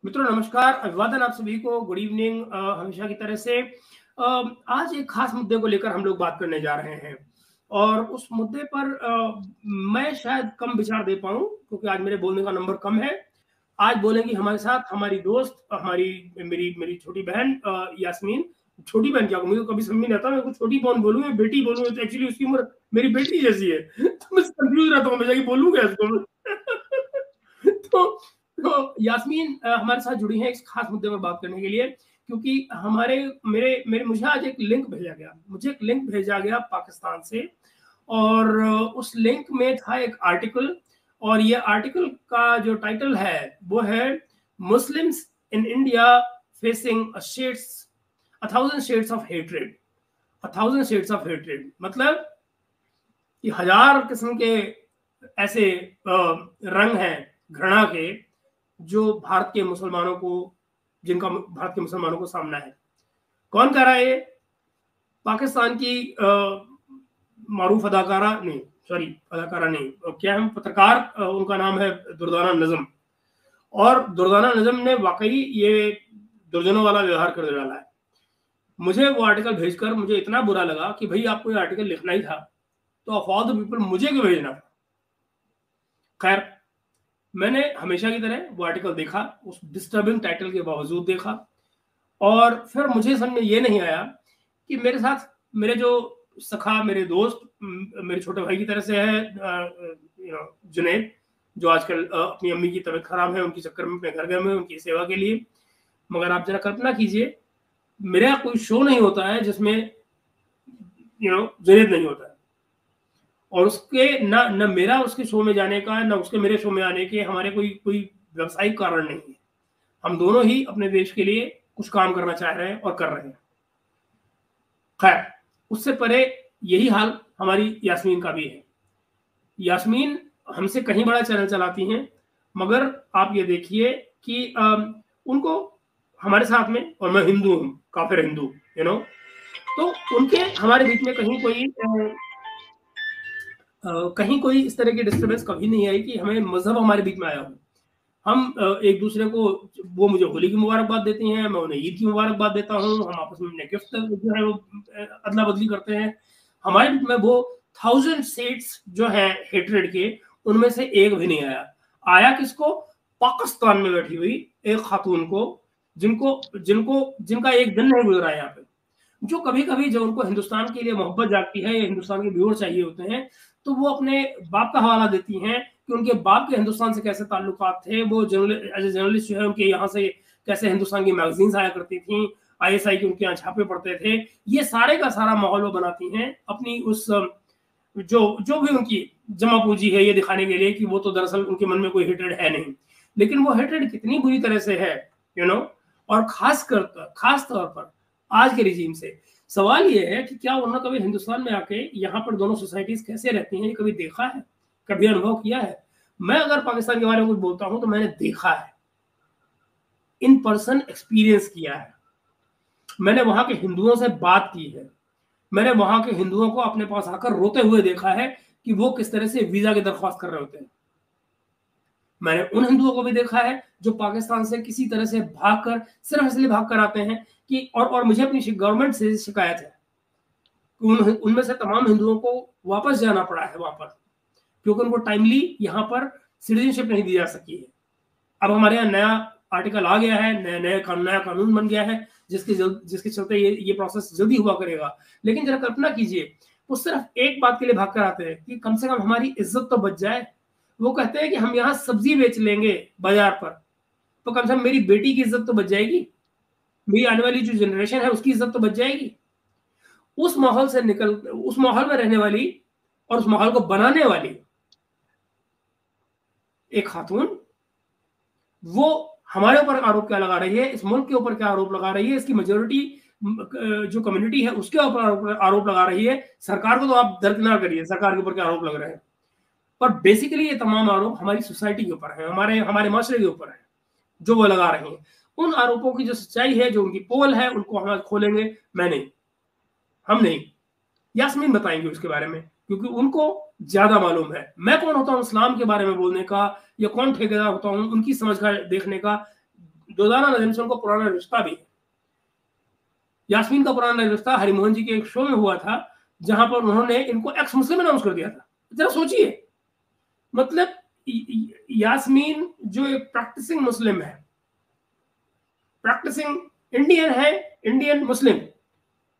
मित्रों नमस्कार, अभिवादन आप सभी को। Good evening. हमेशा की तरह से आज एक खास मुद्दे को लेकर हम लोग बात करने जा रहे हैं और उस मुद्दे पर मैं शायद कम विचार दे पाऊं क्योंकि आज मेरे बोलने का नंबर कम है। आज बोलेंगी हमारे साथ हमारी दोस्त, हमारी मेरी मेरी छोटी बहन यास्मीन। छोटी बहन क्या, मुझे कभी समझ नहीं आता मैं छोटी बहन बोलूं या बेटी बोलूं, तो एक्चुअली उसकी उम्र मेरी बेटी जैसी है तो मैं कंफ्यूज रहता हूँ हमेशा कि बोलूं क्या इसको तो तो यास्मीन हमारे साथ जुड़ी है इस खास मुद्दे पर बात करने के लिए क्योंकि हमारे मेरे मेरे मुझे आज एक लिंक भेजा गया, मुझे एक लिंक भेजा गया पाकिस्तान से और उस लिंक में था एक आर्टिकल और ये आर्टिकल का जो टाइटल है वो है Muslims in India facing a thousand shades of hatred। a thousand shades of hatred मतलब कि हजार किस्म के ऐसे रंग हैं घृणा के जो भारत के मुसलमानों को, जिनका भारत के मुसलमानों को सामना है। कौन कर रहा है ये? पाकिस्तान की मारूफ अदाकारा नहीं, सॉरी अदाकारा नहीं, क्या है, पत्रकार, उनका नाम है दुर्दाना नज़म। और दुर्दाना नज़म ने वाकई ये दुर्जनों वाला व्यवहार कर डाला है। मुझे वो आर्टिकल भेजकर मुझे इतना बुरा लगा कि भाई आपको ये आर्टिकल लिखना ही था तो ऑफ ऑल द पीपल मुझे क्यों भेजना था। खैर, मैंने हमेशा की तरह वो आर्टिकल देखा, उस डिस्टर्बिंग टाइटल के बावजूद देखा और फिर मुझे समझ में ये नहीं आया कि मेरे साथ मेरे जो सखा, मेरे दोस्त, मेरे छोटे भाई की तरह से है जुनैद, जो आजकल अपनी अम्मी की तबीयत खराब है, उनके चक्कर में अपने घर गए हुए उनकी सेवा के लिए। मगर आप जरा कल्पना कीजिए, मेरा कोई शो नहीं होता है जिसमें जुनैद नहीं होता है और उसके न मेरा उसके शो में जाने का, न उसके मेरे शो में आने के हमारे कोई व्यवसायिक कारण नहीं है। हम दोनों ही अपने देश के लिए कुछ काम करना चाह रहे हैं और कर रहे हैं। खैर, उससे परे यही हाल हमारी यास्मीन का भी है। यास्मीन हमसे कहीं बड़ा चैनल चलाती हैं, मगर आप ये देखिए कि उनको हमारे साथ में, और मैं हिंदू हूँ, काफिर हिंदू, तो उनके हमारे बीच में कहीं कोई इस तरह की डिस्टर्बेंस कभी नहीं आई कि हमें मजहब हमारे बीच में आया हो। हम एक दूसरे को, वो मुझे होली की मुबारकबाद देती हैं, मैं उन्हें ईद की मुबारकबाद देता हूँ, हम आपस में गिफ्ट जो है वो अदला बदली करते हैं। हमारे बीच में वो 1000 सेट्स जो है हेट्रेड के, उनमें से एक भी नहीं आया। आया किसको? पाकिस्तान में बैठी हुई एक खातून को, जिनका एक दिन नहीं गुजरा है यहाँ पे, जो कभी कभी जब उनको हिंदुस्तान के लिए मोहब्बत जागती है या हिंदुस्तान के व्यूअर चाहिए होते हैं तो वो अपने बाप का हवाला देती हैं कि उनके बाप के हिंदुस्तान से कैसे ताल्लुकात थे, वो जर्नलिस्ट जो है उनके यहाँ से कैसे हिंदुस्तान की मैगजीन्स आया करती थी, आईएसआई के उनके यहाँ छापे पड़ते थे। ये सारे का सारा माहौल वो बनाती हैं अपनी उस जो भी उनकी जमा पूंजी है ये दिखाने के लिए कि वो तो दरअसल उनके मन में कोई हेट्रेड है नहीं। लेकिन वो हेट्रेड कितनी बुरी तरह से है, और खास तौर पर आज के रिजीम से। सवाल ये है कि क्या उन्होंने कभी हिंदुस्तान में आके यहाँ पर दोनों सोसाइटीज कैसे रहती हैं ये कभी देखा है, कभी अनुभव किया है? मैं अगर पाकिस्तान के बारे में कुछ बोलता हूं तो मैंने देखा है, इन पर्सन एक्सपीरियंस किया है। मैंने वहां के हिंदुओं से बात की है, मैंने वहां के हिंदुओं को अपने पास आकर रोते हुए देखा है कि वो किस तरह से वीजा की दरख्वास्त कर रहे होते हैं। मैंने उन हिंदुओं को भी देखा है जो पाकिस्तान से किसी तरह से भागकर, सिर्फ इसलिए भाग कर आते हैं कि और मुझे अपनी गवर्नमेंट से शिकायत है कि उनमें से तमाम हिंदुओं को वापस जाना पड़ा है वहां पर क्योंकि उनको टाइमली यहाँ पर सिटीजनशिप नहीं दी जा सकी है। अब हमारे यहाँ नया आर्टिकल आ गया है, नया कानून बन गया है जिसके चलते ये प्रोसेस जल्दी हुआ करेगा। लेकिन जरा कल्पना कीजिए, वो सिर्फ एक बात के लिए भाग कर आते हैं कि कम से कम हमारी इज्जत तो बच जाए। वो कहते हैं कि हम यहाँ सब्जी बेच लेंगे बाजार पर, तो कम से कम मेरी बेटी की इज्जत तो बच जाएगी, मेरी आने वाली जो जनरेशन है उसकी इज्जत तो बच जाएगी। उस माहौल में रहने वाली और उस माहौल को बनाने वाली एक खातून, वो हमारे ऊपर आरोप क्या लगा रही है, इस मुल्क के ऊपर क्या आरोप लगा रही है, इसकी मेजोरिटी जो कम्युनिटी है उसके ऊपर आरोप लगा रही है। सरकार को तो आप दरकिनार करिए, सरकार के ऊपर क्या आरोप लग रहे हैं, पर बेसिकली ये तमाम आरोप हमारी सोसाइटी के ऊपर है, हमारे माशरे के ऊपर है जो वो लगा रहे हैं। उन आरोपों की जो सच्चाई है, जो उनकी पोल है, उनको हम खोलेंगे। हम नहीं, यास्मीन बताएंगे उसके बारे में क्योंकि उनको ज्यादा मालूम है। मैं कौन होता हूँ इस्लाम के बारे में बोलने का, या कौन ठेकेदार होता हूँ उनकी समझ का देखने का? दुर्दाना नदीम से उनको पुराना रिश्ता भी है। यास्मीन का पुराना रिश्ता हरिमोहन जी के एक शो में हुआ था, जहां पर उन्होंने इनको एक्स मुस्लिम अनाउंस कर दिया था। जरा सोचिए, मतलब यास्मीन जो एक प्रैक्टिसिंग मुस्लिम है, प्रैक्टिसिंग इंडियन है, इंडियन मुस्लिम,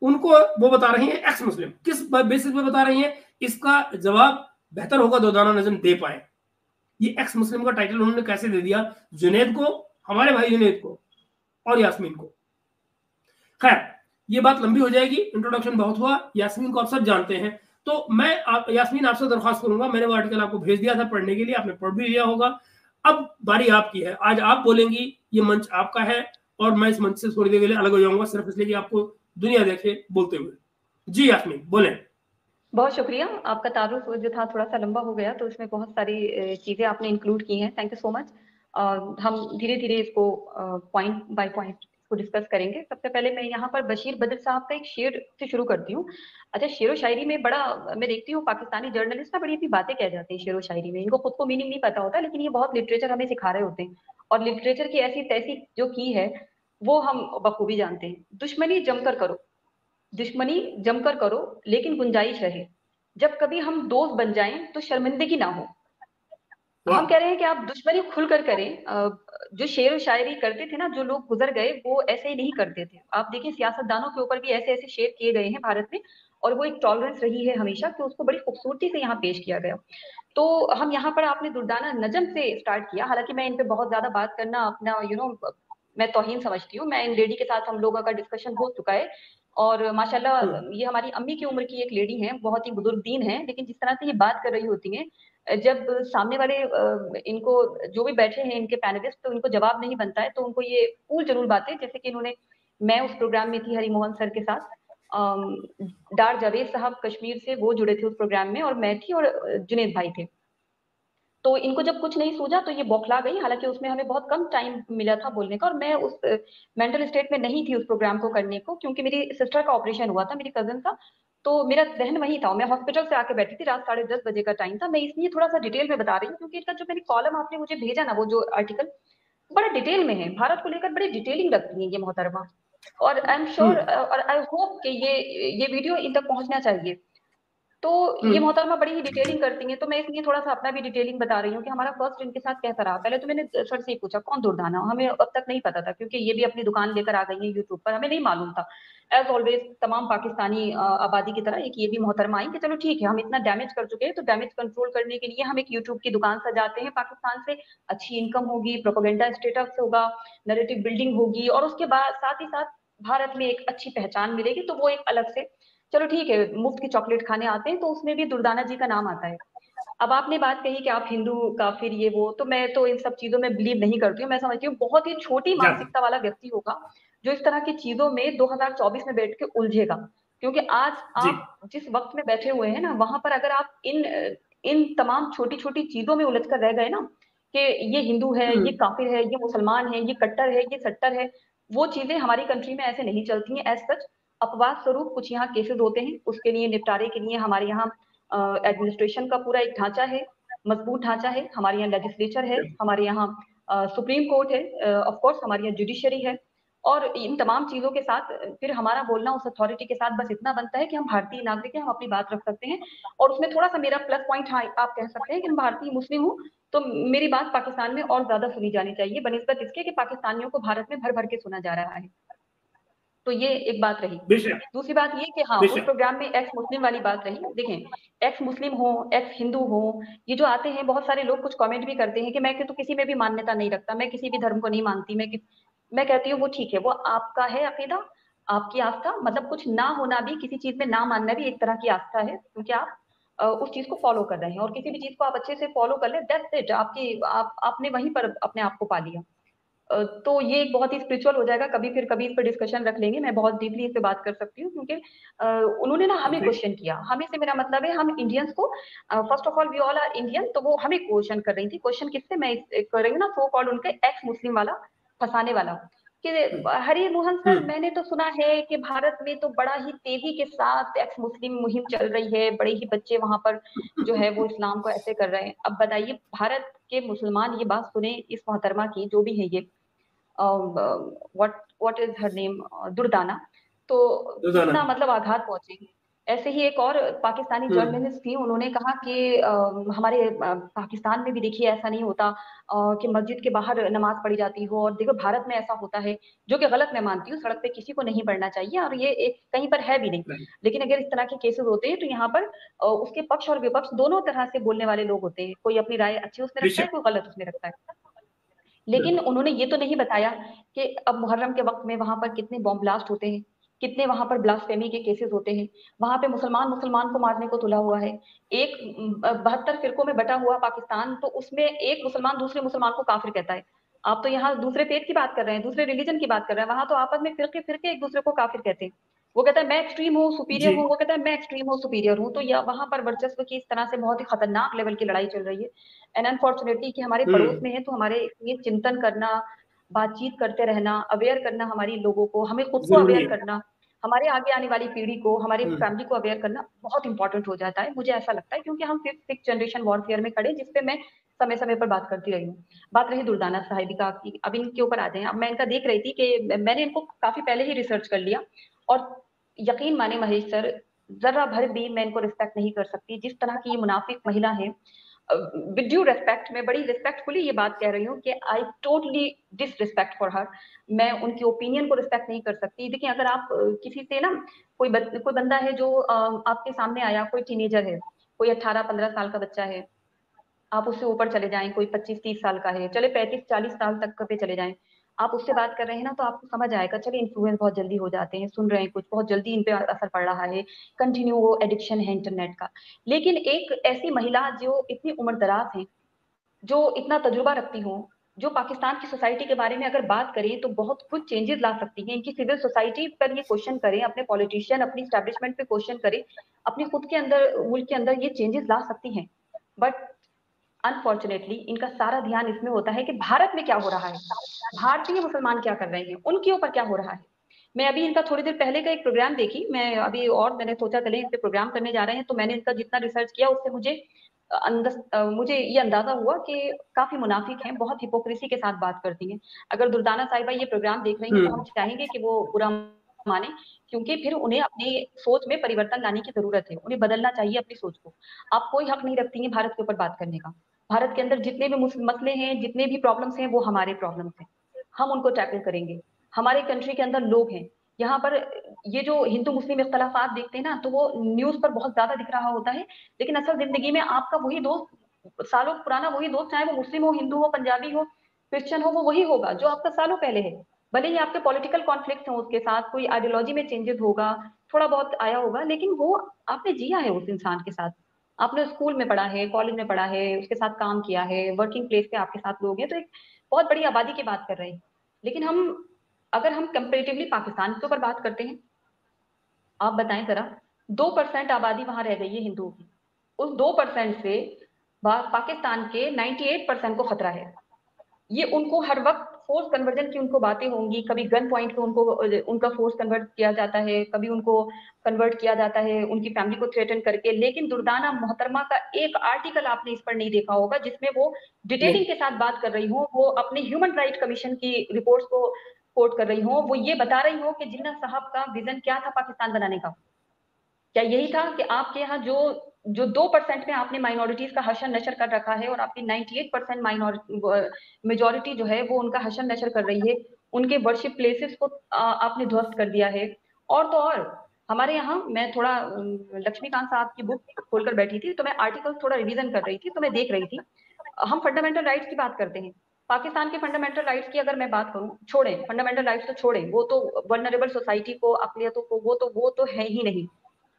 उनको वो बता रही है एक्स मुस्लिम। किस बेसिस पे बता रही है, इसका जवाब बेहतर होगा दुर्दाना नज़ीम दे पाए। ये एक्स मुस्लिम का टाइटल उन्होंने कैसे दे दिया जुनैद को, हमारे भाई जुनैद को और यास्मीन को। खैर, ये बात लंबी हो जाएगी, इंट्रोडक्शन बहुत हुआ, यास्मीन को आप सब जानते हैं। तो मैं यास्मीन आपसे दरख्वास्त करूंगा, मैंने वो आर्टिकल आपको भेज दिया था पढ़ने के लिए, आपने पढ़ भी लिया होगा। अब बारी आपकी है, आज आप बोलेंगी, ये मंच आपका है, और मैं इस मंच से थोड़ी देर के लिए अलग हो जाऊंगा, सिर्फ इसलिए कि आपको दुनिया देखे बोलते हुए। जी यास्मीन बोलें। बहुत शुक्रिया। आपका तारुफ जो था थोड़ा सा लंबा हो गया, तो इसमें बहुत सारी चीजें आपने इंक्लूड की हैं, थैंक यू सो मच। हम धीरे धीरे इसको पॉइंट बाय पॉइंट इसको डिस्कस करेंगे। सबसे पहले मैं यहाँ पर बशीर बद्र साहब का एक शेर से शुरू करती हूँ। अच्छा, शेर व शायरी में बड़ा मैं देखती हूँ पाकिस्तानी जर्नलिस्ट ना बड़ी अपनी बातें कह जाते हैं शेर व शायरी में, इनको खुद को मीनिंग नहीं पता होता, लेकिन ये बहुत लिटरेचर हमें सिखा रहे होते हैं, और लिटरेचर की ऐसी तैसी जो की है वो हम बखूबी जानते हैं। दुश्मनी जमकर करो, दुश्मनी जमकर करो, लेकिन गुंजाइश रहे, जब कभी हम दोस्त बन जाएं तो शर्मिंदगी ना हो। हम कह रहे हैं कि आप दुश्मनी खुलकर करें। जो शेर व शायरी करते थे ना, जो लोग गुजर गए, वो ऐसे ही नहीं करते थे। आप देखिए सियासतदानों के ऊपर भी ऐसे ऐसे शेर किए गए हैं भारत में, और वो एक टॉलरेंस रही है हमेशा कि उसको बड़ी खूबसूरती से यहाँ पेश किया गया। तो हम यहाँ पर आपने दुर्दाना नजम से स्टार्ट किया, हालांकि मैं इन पे बहुत ज्यादा बात करना अपना मैं तौहीन समझती हूँ। मैं इन लेडी के साथ हम लोगों का डिस्कशन हो चुका है, और माशाल्लाह ये हमारी अम्मी की उम्र की एक लेडी हैं, बहुत ही बुजुर्ग दीन है, लेकिन जिस तरह से ये बात कर रही होती हैं, जब सामने वाले इनको जो भी बैठे हैं इनके पैनलिस्ट, तो इनको जवाब नहीं बनता है, तो उनको ये फूल जरूर बातें, जैसे कि इन्होंने, मैं उस प्रोग्राम में थी हरिमोहन सर के साथ, डार जावेद साहब कश्मीर से वो जुड़े थे उस प्रोग्राम में, और मैं थी, और जुनेद भाई थे। तो इनको जब कुछ नहीं सूझा तो ये बौखला गई, हालांकि उसमें हमें बहुत कम टाइम मिला था बोलने का, और मैं उस मेंटल स्टेट में नहीं थी उस प्रोग्राम को करने को, क्योंकि मेरी सिस्टर का ऑपरेशन हुआ था, मेरी कजन का, तो मेरा जहन वही था। मैं हॉस्पिटल से आके बैठी थी, रात 10:30 बजे का टाइम था। मैं इसलिए थोड़ा सा डिटेल में बता रही हूँ, क्योंकि इनका जो मैंने कॉलम आपने मुझे भेजा ना, वो जो आर्टिकल बड़ा डिटेल में है, भारत को लेकर बड़ी डिटेलिंग रखती है ये मोहतरमा, और आई एम श्योर और आई होप कि ये वीडियो इन तक पहुंचना चाहिए। तो ये मोहतरमा बड़ी ही डिटेलिंग करती हैं, तो मैं इसलिए थोड़ा सा अपना भी डिटेलिंग बता रही हूँ कि हमारा फर्स्ट इनके साथ कैसा रहा। पहले तो मैंने सर से ही पूछा कौन दुर्दाना, हमें अब तक नहीं पता था, क्योंकि ये भी अपनी दुकान लेकर आ गई है यूट्यूब पर, हमें नहीं मालूम था। एज ऑलवेज तमाम पाकिस्तानी आबादी की तरह एक ये भी मोहतरमा आई कि चलो ठीक है, हम इतना डैमेज कर चुके हैं, तो डैमेज कंट्रोल करने के लिए हम एक यूट्यूब की दुकान सजाते हैं, पाकिस्तान से अच्छी इनकम होगी, प्रोपेगेंडा स्टेटस होगा, नैरेटिव बिल्डिंग होगी, और उसके बाद साथ ही साथ भारत में एक अच्छी पहचान मिलेगी, तो वो एक अलग से, चलो ठीक है, मुफ्त की चॉकलेट खाने आते हैं, तो उसमें भी दुर्दाना जी का नाम आता है। अब आपने बात कही कि आप हिंदू काफिर ये वो, तो मैं तो इन सब चीजों में बिलीव नहीं करती हूँ। मैं समझती हूँ बहुत ही छोटी मानसिकता वाला व्यक्ति होगा जो इस तरह की चीजों में 2024 में बैठ के उलझेगा, क्योंकि आज आप जिस वक्त में बैठे हुए हैं ना, वहां पर अगर आप इन इन तमाम छोटी छोटी चीजों में उलझ कर रह गए ना, कि ये हिंदू है, ये काफिर है, ये मुसलमान है, ये कट्टर है, ये सट्टर है, वो चीजें हमारी कंट्री में ऐसे नहीं चलती हैं। एज सच अपवाद स्वरूप कुछ यहाँ केसेस होते हैं, उसके लिए निपटारे के लिए हमारे यहाँ एडमिनिस्ट्रेशन का पूरा एक ढांचा है, मजबूत ढांचा है, हमारे यहाँ लेजिस्लेचर है, हमारे यहाँ सुप्रीम कोर्ट है, ऑफ कोर्स हमारे यहाँ जुडिशरी है, और इन तमाम चीजों के साथ फिर हमारा बोलना उस अथॉरिटी के साथ बस इतना बनता है कि हम भारतीय नागरिक हैं, हम अपनी बात रख सकते हैं। और उसमें थोड़ा सा मेरा प्लस पॉइंट, हाँ आप कह सकते हैं कि मैं भारतीय मुस्लिम हूँ, तो मेरी बात पाकिस्तान में और ज्यादा सुनी जानी चाहिए बनिस्बत इसके कि पाकिस्तानियों को भारत में भर भर के सुना जा रहा है। तो ये एक बात रही। दूसरी बात ये कि हाँ, उस प्रोग्राम में एक्स मुस्लिम वाली बात रही। देखें, एक्स मुस्लिम हो, एक्स हिंदू हो, ये जो आते हैं, बहुत सारे लोग कुछ कमेंट भी करते हैं कि मैं तो किसी में भी मान्यता नहीं रखता, मैं किसी भी धर्म को नहीं मानती, मैं कहती हूँ वो ठीक है, वो आपका है अकीदा, आपकी आस्था, मतलब कुछ ना होना भी, किसी चीज में ना मानना भी एक तरह की आस्था है, क्योंकि आप उस चीज को फॉलो कर रहे हैं, और किसी भी चीज को आप अच्छे से फॉलो कर ले, दैट्स इट, आपने वहीं पर अपने आप को पा लिया। तो ये एक बहुत ही स्पिरिचुअल हो जाएगा, कभी फिर कभी इस पर डिस्कशन रख लेंगे, मैं बहुत डीपली इस पे बात कर सकती हूँ, क्योंकि उन्होंने ना हमें क्वेश्चन किया, हमें से मेरा मतलब है हम इंडियंस को, first of all we all are Indian, तो वो हमें क्वेश्चन कर रही थी। क्वेश्चन किससे मैं कर रही हूँ ना, सो कॉल्ड उनके एक्स मुस्लिम वाला, फंसाने वाला, कि हरि मोहन सर, मैंने तो सुना है कि भारत में तो बड़ा ही तेजी के साथ एक्स मुस्लिम मुहिम चल रही है, बड़े ही बच्चे वहां पर जो है वो इस्लाम को ऐसे कर रहे हैं। अब बताइए, भारत के मुसलमान ये बात सुने इस मोहतरमा की, जो भी है ये, what is her name, Durdana. तो रोजाना। कितना मतलब आघात पहुंचे। ऐसे ही एक और पाकिस्तानी हम्म। जर्नलिस्ट थी, उन्होंने कहा कि हमारे पाकिस्तान में भी देखिए ऐसा नहीं होता कि मस्जिद के बाहर नमाज पढ़ी जाती हो, और देखो भारत में ऐसा होता है, जो कि गलत मैं मानती हूँ। सड़क पे किसी को नहीं पढ़ना चाहिए, और ये एक कहीं पर है भी नहीं। नहीं। लेकिन अगर इस तरह के केसेस होते हैं तो यहाँ पर उसके पक्ष और विपक्ष दोनों तरह से बोलने वाले लोग होते हैं। कोई अपनी राय अच्छी उसमें रखता है, बेशक। कोई गलत उसमें रखता है। लेकिन बिल्कुल। उन्होंने ये तो नहीं बताया कि अब मुहर्रम के वक्त में वहां पर कितने बॉम्ब ब्लास्ट होते हैं, कितने वहां पर ब्लास्फेमी के केसेस होते हैं। वहां पे मुसलमान मुसलमान को मारने को तुला हुआ है। एक 72 फिरकों में बटा हुआ पाकिस्तान, तो उसमें एक मुसलमान दूसरे मुसलमान को काफिर कहता है। आप तो यहाँ दूसरे फेथ की बात कर रहे हैं, दूसरे रिलीजन की बात कर रहे हैं, वहां तो आपस में फिरके फिरके एक दूसरे को काफिर कहते हैं। वो कहता है मैं एक्सट्रीम हूँ सुपीरियर जी। हूँ, वो कहता है मैं एक्सट्रीम हूँ सुपीरियर हूँ। तो यह वहां पर वर्चस्व की इस तरह से बहुत ही खतरनाक लेवल की लड़ाई चल रही है। एंड अनफॉर्चुनेटली कि हमारे पड़ोस हम्म। में है, तो हमारे ये चिंतन करना, बातचीत करते रहना, अवेयर करना हमारी लोगों को, हमें खुद को जरूरी अवेयर है। करना, हमारे आगे आने वाली पीढ़ी को, हमारे हम्म। फैमिली को अवेयर करना बहुत इंपॉर्टेंट हो जाता है, मुझे ऐसा लगता है। क्योंकि हम फिफ्थ सिक्स जनरेशन वॉरफेयर में खड़े, जिसपे मैं समय समय पर बात करती रही हूँ। बात रही दुर्दाना साहिबिका की, अब इनके ऊपर आ जाए। अब मैं इनका देख रही थी कि मैंने इनको काफी पहले ही रिसर्च कर लिया, और यकीन माने महेश सर, जरा भर भी मैं इनको रिस्पेक्ट नहीं कर सकती। जिस तरह की ये मुनाफिक महिला है, विद ड्यू रिस्पेक्ट, मैं बड़ी रिस्पेक्टफुली ये बात कह रही हूँ कि I totally disrespect for her. मैं उनकी ओपिनियन को रिस्पेक्ट नहीं कर सकती। देखिए, अगर आप किसी से ना, कोई बंदा है जो आपके सामने आया, कोई टीनेजर है, कोई 18-15 साल का बच्चा है, आप उससे ऊपर चले जाएं, कोई 25-30 साल का है, चले 35-40 साल तक पे चले जाएं, आप उससे बात कर रहे हैं ना, तो आपको समझ आएगा। चले इन्फ्लुएंस बहुत जल्दी हो जाते हैं, सुन रहे हैं कुछ, बहुत जल्दी इन पे असर पड़ रहा है, कंटिन्यू वो एडिक्शन है इंटरनेट का। लेकिन एक ऐसी महिला जो इतनी उम्र दराज है, जो इतना तजुर्बा रखती हो, जो पाकिस्तान की सोसाइटी के बारे में अगर बात करें तो बहुत कुछ चेंजेस ला सकती हैं। इनकी सिविल सोसाइटी पर ये क्वेश्चन करें, अपने पॉलिटिशियन, अपनी स्टैब्लिशमेंट पे क्वेश्चन करें, अपने खुद के अंदर, मुल्क के अंदर ये चेंजेस ला सकती हैं। बट अनफॉर्चुनेटली इनका सारा ध्यान इसमें होता है कि भारत में क्या हो रहा है, भारतीय मुसलमान क्या कर रहे हैं, उनके ऊपर क्या हो रहा है। मैं अभी इनका थोड़ी देर पहले का एक प्रोग्राम देखी, मैं अभी, और मैंने सोचा चले इस पे प्रोग्राम करने जा रहे हैं, तो मैंने इनका जितना रिसर्च किया उससे मुझे ये अंदाजा हुआ कि काफी मुनाफिक हैं, बहुत हिपोक्रेसी के साथ बात करती हैं। अगर दुर्दाना साहिबा ये प्रोग्राम देख रही हैं तो हम हम्म। चाहेंगे कि वो बुरा माने, क्योंकि फिर उन्हें अपनी सोच में परिवर्तन लाने की जरूरत है, उन्हें बदलना चाहिए अपनी सोच को। आप कोई हक नहीं रखती हैं भारत के ऊपर बात करने का। भारत के अंदर जितने भी मसले हैं, जितने भी प्रॉब्लम्स हैं, वो हमारे प्रॉब्लम्स हैं, हम उनको टैकल करेंगे। हमारे कंट्री के अंदर लोग हैं, यहाँ पर ये जो हिंदू मुस्लिम इख्तलाफात देखते हैं ना, तो वो न्यूज पर बहुत ज्यादा दिख रहा होता है। लेकिन असल जिंदगी में आपका वही दोस्त, सालों पुराना वही दोस्त, चाहे वो मुस्लिम हो, हिंदू हो, पंजाबी हो, क्रिश्चियन हो, वो वही होगा जो आपका सालों पहले है। भले ही आपके पॉलिटिकल कॉन्फ्लिक्ट हो, उसके साथ कोई आइडियोलॉजी में चेंजेस होगा, थोड़ा बहुत आया होगा, लेकिन वो आपने जिया है उस इंसान के साथ। आपने स्कूल में पढ़ा है, कॉलेज में पढ़ा है, उसके साथ काम किया है, वर्किंग प्लेस पे आपके साथ लोग हैं, तो एक बहुत बड़ी आबादी की बात कर रहे हैं। लेकिन अगर हम कंपेरेटिवली पाकिस्तान के ऊपर बात करते हैं, आप बताएं जरा, 2% आबादी वहां रह गई है हिंदुओं की। उस 2% से पाकिस्तान के 98% को खतरा है। ये उनको हर वक्त फोर्स कन्वर्जन की उनको बातें होंगी, कभी गन पॉइंट पे उनको, उनका फोर्स कन्वर्ट किया जाता है, कभी उनको कन्वर्ट किया जाता है उनकी फैमिली को थ्रेटन करके। लेकिन दुर्दाना मोहतरमा का एक आर्टिकल आपने इस पर नहीं देखा होगा जिसमें वो नहीं। डिटेलिंग के साथ बात कर रही हो, वो अपने ह्यूमन राइट कमीशन की रिपोर्ट्स को कोट कर रही हो, वो ये बता रही हो कि जिन्ना साहब का विजन क्या था पाकिस्तान बनाने का। क्या यही था कि आपके यहाँ जो जो 2% में आपने माइनॉरिटीज का हशन नशर कर रखा है, और आपकी 98% माइनॉरिटी मेजोरिटी जो है वो उनका हशन नशर कर रही है, उनके वर्शिप प्लेसेस को आपने ध्वस्त कर दिया है। और तो और, हमारे यहाँ, मैं थोड़ा लक्ष्मीकांत साहब की बुक खोलकर बैठी थी, तो मैं आर्टिकल थोड़ा रिवीजन कर रही थी, तो मैं देख रही थी, हम फंडामेंटल राइट्स की बात करते हैं। पाकिस्तान के फंडामेंटल राइट्स की अगर मैं बात करूं, छोड़ें फंडामेंटल राइट्स तो छोड़ें, वो तो वल्नरेबल सोसाइटी को, अकलियतों को, वो तो है ही नहीं।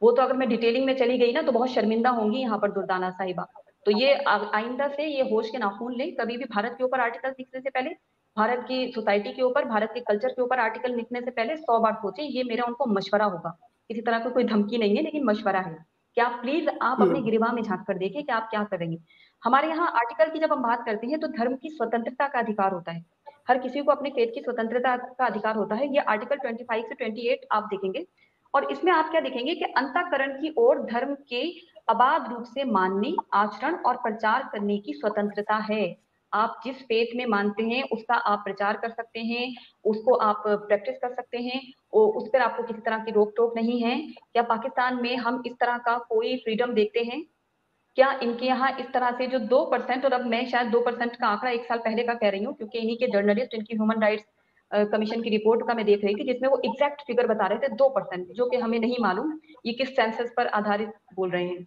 वो तो अगर मैं डिटेलिंग में चली गई ना तो बहुत शर्मिंदा होंगी यहाँ पर दुर्दाना साहिबा। तो ये आइंदा से ये होश के नाखून लें, कभी भी भारत के ऊपर आर्टिकल लिखने से पहले, भारत की सोसाइटी के ऊपर, भारत के कल्चर के ऊपर आर्टिकल लिखने से पहले 100 बार सोचें। ये मेरा उनको मशवरा होगा, किसी तरह का कोई धमकी नहीं है, लेकिन मशवरा है कि आप प्लीज आप अपने हम्म। गिरबान में झांक कर देखिए कि आप क्या कर रही हैं। हमारे यहाँ आर्टिकल की जब हम बात करते हैं तो धर्म की स्वतंत्रता का अधिकार होता है, हर किसी को अपने फेथ की स्वतंत्रता का अधिकार होता है। ये आर्टिकल 25 से 28 आप देखेंगे, और इसमें आप क्या देखेंगे कि अंतःकरण की ओर धर्म के अबाध रूप से मानने, आचरण और प्रचार करने की स्वतंत्रता है। आप जिस फेथ में मानते हैं उसका आप प्रचार कर सकते हैं, उसको आप प्रैक्टिस कर सकते हैं, उस पर आपको किसी तरह की रोक टोक नहीं है। क्या पाकिस्तान में हम इस तरह का कोई फ्रीडम देखते हैं? क्या इनके यहाँ इस तरह से जो 2%, और अब मैं शायद 2% का आंकड़ा 1 साल पहले का कह रही हूँ, क्योंकि इन्हीं के जर्नलिस्ट, इनकी ह्यूमन राइट्स कमीशन की रिपोर्ट का मैं देख रही थी, जिसमें वो एग्जैक्ट फिगर बता रहे थे 2%, जो कि हमें नहीं मालूम ये किस सेंसस पर आधारित बोल रहे हैं।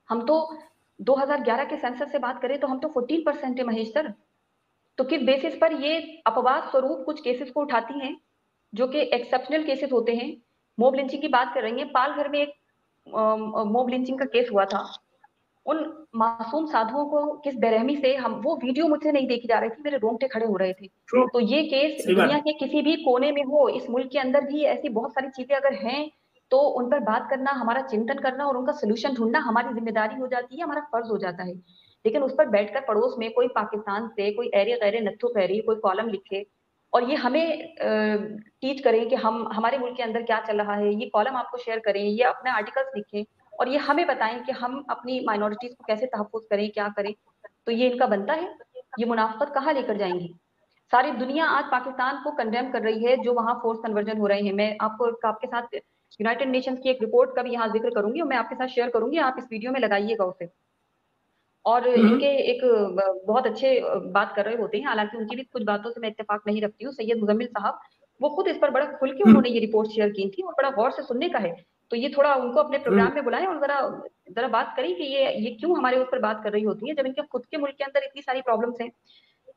हम तो 2011 के सेंसस से बात करें तो हम तो 14% है महेश सर। तो किस बेसिस पर ये अपवाद स्वरूप कुछ केसेस को उठाती हैं जो कि एक्सेप्शनल केसेस होते हैं? मोब लिंचिंग की बात कर रही हैं, पालघर में एक मोब लिंचिंग का केस हुआ था। उन मासूम साधुओं को किस बेरहमी से हम, वो वीडियो मुझसे नहीं देखी जा रही थी, मेरे रोंगटे खड़े हो रहे थे। ट्रू, तो ये केस सही बात दुनिया है। के किसी भी कोने में हो, इस मुल्क के अंदर भी ऐसी बहुत सारी चीजें अगर हैं, तो उन पर बात करना, हमारा चिंतन करना और उनका सोल्यूशन ढूंढना हमारी जिम्मेदारी हो जाती है, हमारा फर्ज हो जाता है। लेकिन उस पर बैठकर पड़ोस में कोई पाकिस्तान से कोई ऐरे गैरे नत्थु पैरी कोई कॉलम लिखे और ये हमें टीच करें कि हम, हमारे मुल्क के अंदर क्या चल रहा है, ये कॉलम आपको शेयर करें, ये अपने आर्टिकल्स लिखें और ये हमें बताएं कि हम अपनी माइनॉरिटीज को कैसे तहफ़्फ़ुज़ करें, क्या करें, तो ये इनका बनता है? ये मुनाफ़त कहाँ लेकर जाएंगी? सारी दुनिया आज पाकिस्तान को कंडेम कर रही है जो वहां फोर्स कन्वर्जन हो रहे हैं। मैं आपको आपके साथ यूनाइटेड नेशंस की एक रिपोर्ट का भी यहाँ जिक्र करूंगी और मैं आपके साथ शेयर करूंगी, आप इस वीडियो में लगाइएगा उसे। और हम्म। इनके एक बहुत अच्छे बात कर रहे होते हैं, हालांकि उनकी भी कुछ बातों से मैं इत्तेफाक नहीं रखती हूँ, सैयद मुजम्मिल साहब, वो खुद इस पर बड़ा खुल के हम्म। उन्होंने ये रिपोर्ट शेयर की थी और बड़ा गौर से सुनने का है। तो ये थोड़ा उनको अपने हम्म। प्रोग्राम में बुलाएं और जरा जरा बात करें कि ये क्यों हमारे उस पर बात कर रही होती है जब इनके खुद के मुल्क के अंदर इतनी सारी प्रॉब्लम्स हैं।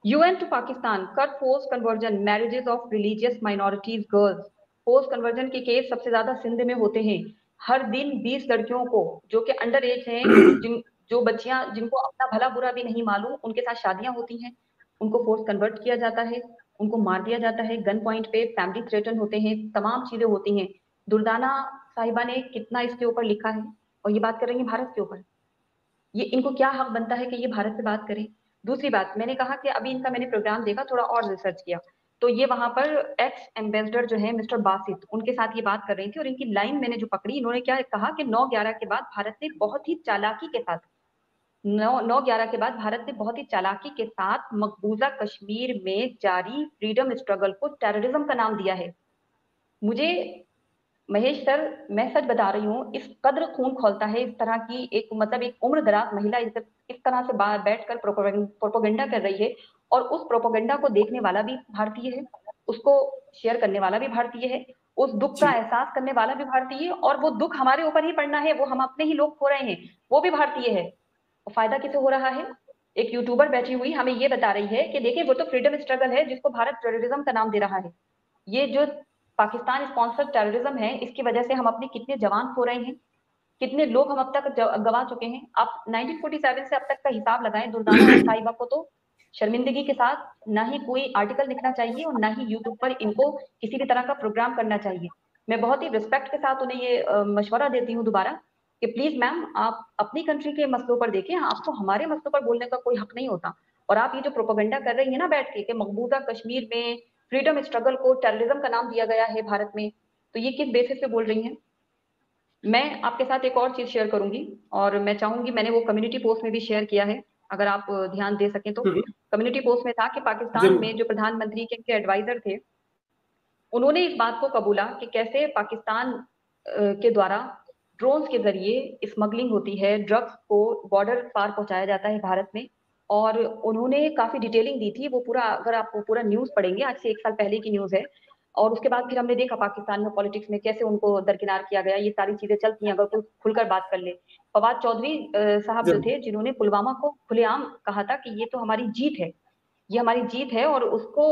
UN to Pakistan cut forced conversion marriages of religious minorities girls। Force conversion के केस सबसे ज्यादा सिंध में होते हैं। हर दिन 20 लड़कियों को जो कि अंडर एज हैं, जिन जो बच्चियां जिनको अपना भला बुरा भी नहीं मालूम, उनके साथ शादियां होती हैं, उनको फोर्स कन्वर्ट किया जाता है, उनको मार दिया जाता है गन पॉइंट पे, फैमिली थ्रेटन होते हैं, तमाम चीजें होती हैं। दुर्दाना साहिबा ने कितना इसके ऊपर लिखा है और ये बात कर रही है भारत के ऊपर। ये इनको क्या हक बनता है कि ये भारत से बात करें? दूसरी बात, मैंने कहा कि अभी इनका मैंने प्रोग्राम देखा, थोड़ा और रिसर्च किया, तो ये वहां पर एक्स एम्बेसडर जो है मिस्टर बासित, उनके साथ ये बात कर रही थी और इनकी लाइन मैंने जो पकड़ी, इन्होंने क्या कहा कि 9/11 के बाद भारत ने बहुत ही चालाकी के साथ, 9/11 के बाद भारत ने बहुत ही चालाकी के साथ मकबूजा कश्मीर में जारी फ्रीडम स्ट्रगल को टेररिज्म का नाम दिया है। मुझे, महेश सर, मैं सच बता रही हूँ, इस कद्र खून खौलता है इस तरह की एक, मतलब एक उम्र दराज महिला इस तरह से बैठकर प्रोपोगंडा कर रही है और उस प्रोपोगंडा को देखने वाला भी भारतीय है, उसको शेयर करने वाला भी भारतीय है, उस दुख का जी। एहसास करने वाला भी भारतीय है, और वो दुख हमारे ऊपर ही पड़ना है, वो हम अपने ही लोग खो रहे हैं, वो भी भारतीय है। और फायदा किसे हो रहा है? एक यूट्यूबर बैठी हुई हमें ये बता रही है कि देखिए वो तो फ्रीडम स्ट्रगल है जिसको भारत टेररिज्म का नाम दे रहा है। ये जो पाकिस्तान स्पॉन्सर्ड टेररिज्म है, इसकी वजह से हम अपने कितने जवान खो रहे हैं, कितने लोग हम अब तक गवा चुके हैं। आप 1947 से अब तक का हिसाब लगाएं, दुर्दाना साहिबा को तो शर्मिंदगी के साथ ना ही कोई आर्टिकल लिखना चाहिए और ना ही यूट्यूब पर इनको किसी भी तरह का प्रोग्राम करना चाहिए। मैं बहुत ही रिस्पेक्ट के साथ उन्हें ये मशवरा देती हूँ दोबारा कि प्लीज मैम, आप अपनी कंट्री के मसलों पर देखें, आपको हमारे मसलों पर बोलने का कोई हक नहीं होता। और आप ये जो प्रोपोगंडा कर रही है ना बैठ के कि मकबूजा कश्मीर में फ्रीडम स्ट्रगल को टेररिज्म का नाम दिया गया है भारत में, तो ये किस बेसिस पे बोल रही हैं? मैं आपके साथ एक और चीज शेयर करूंगी और मैं चाहूंगी, मैंने वो कम्युनिटी पोस्ट में भी शेयर किया है, अगर आप ध्यान दे सकें तो। हम्म। कम्युनिटी पोस्ट में था कि पाकिस्तान जरूर। में जो प्रधानमंत्री के एडवाइजर थे, उन्होंने इस बात को कबूला कि कैसे पाकिस्तान के द्वारा ड्रोन्स के जरिए स्मगलिंग होती है, ड्रग्स को बॉर्डर पार पहुंचाया जाता है भारत में। और उन्होंने काफी डिटेलिंग दी थी, वो पूरा, अगर आप वो पूरा न्यूज पढ़ेंगे, आज से 1 साल पहले की न्यूज है। और उसके बाद फिर हमने देखा पाकिस्तान में पॉलिटिक्स में कैसे उनको दरकिनार किया गया, ये सारी चीजें चलती हैं, अगर कोई खुलकर बात कर ले। फवाद चौधरी साहब जो जरूर। थे, जिन्होंने पुलवामा को खुलेआम कहा था कि ये तो हमारी जीत है, ये हमारी जीत है, और उसको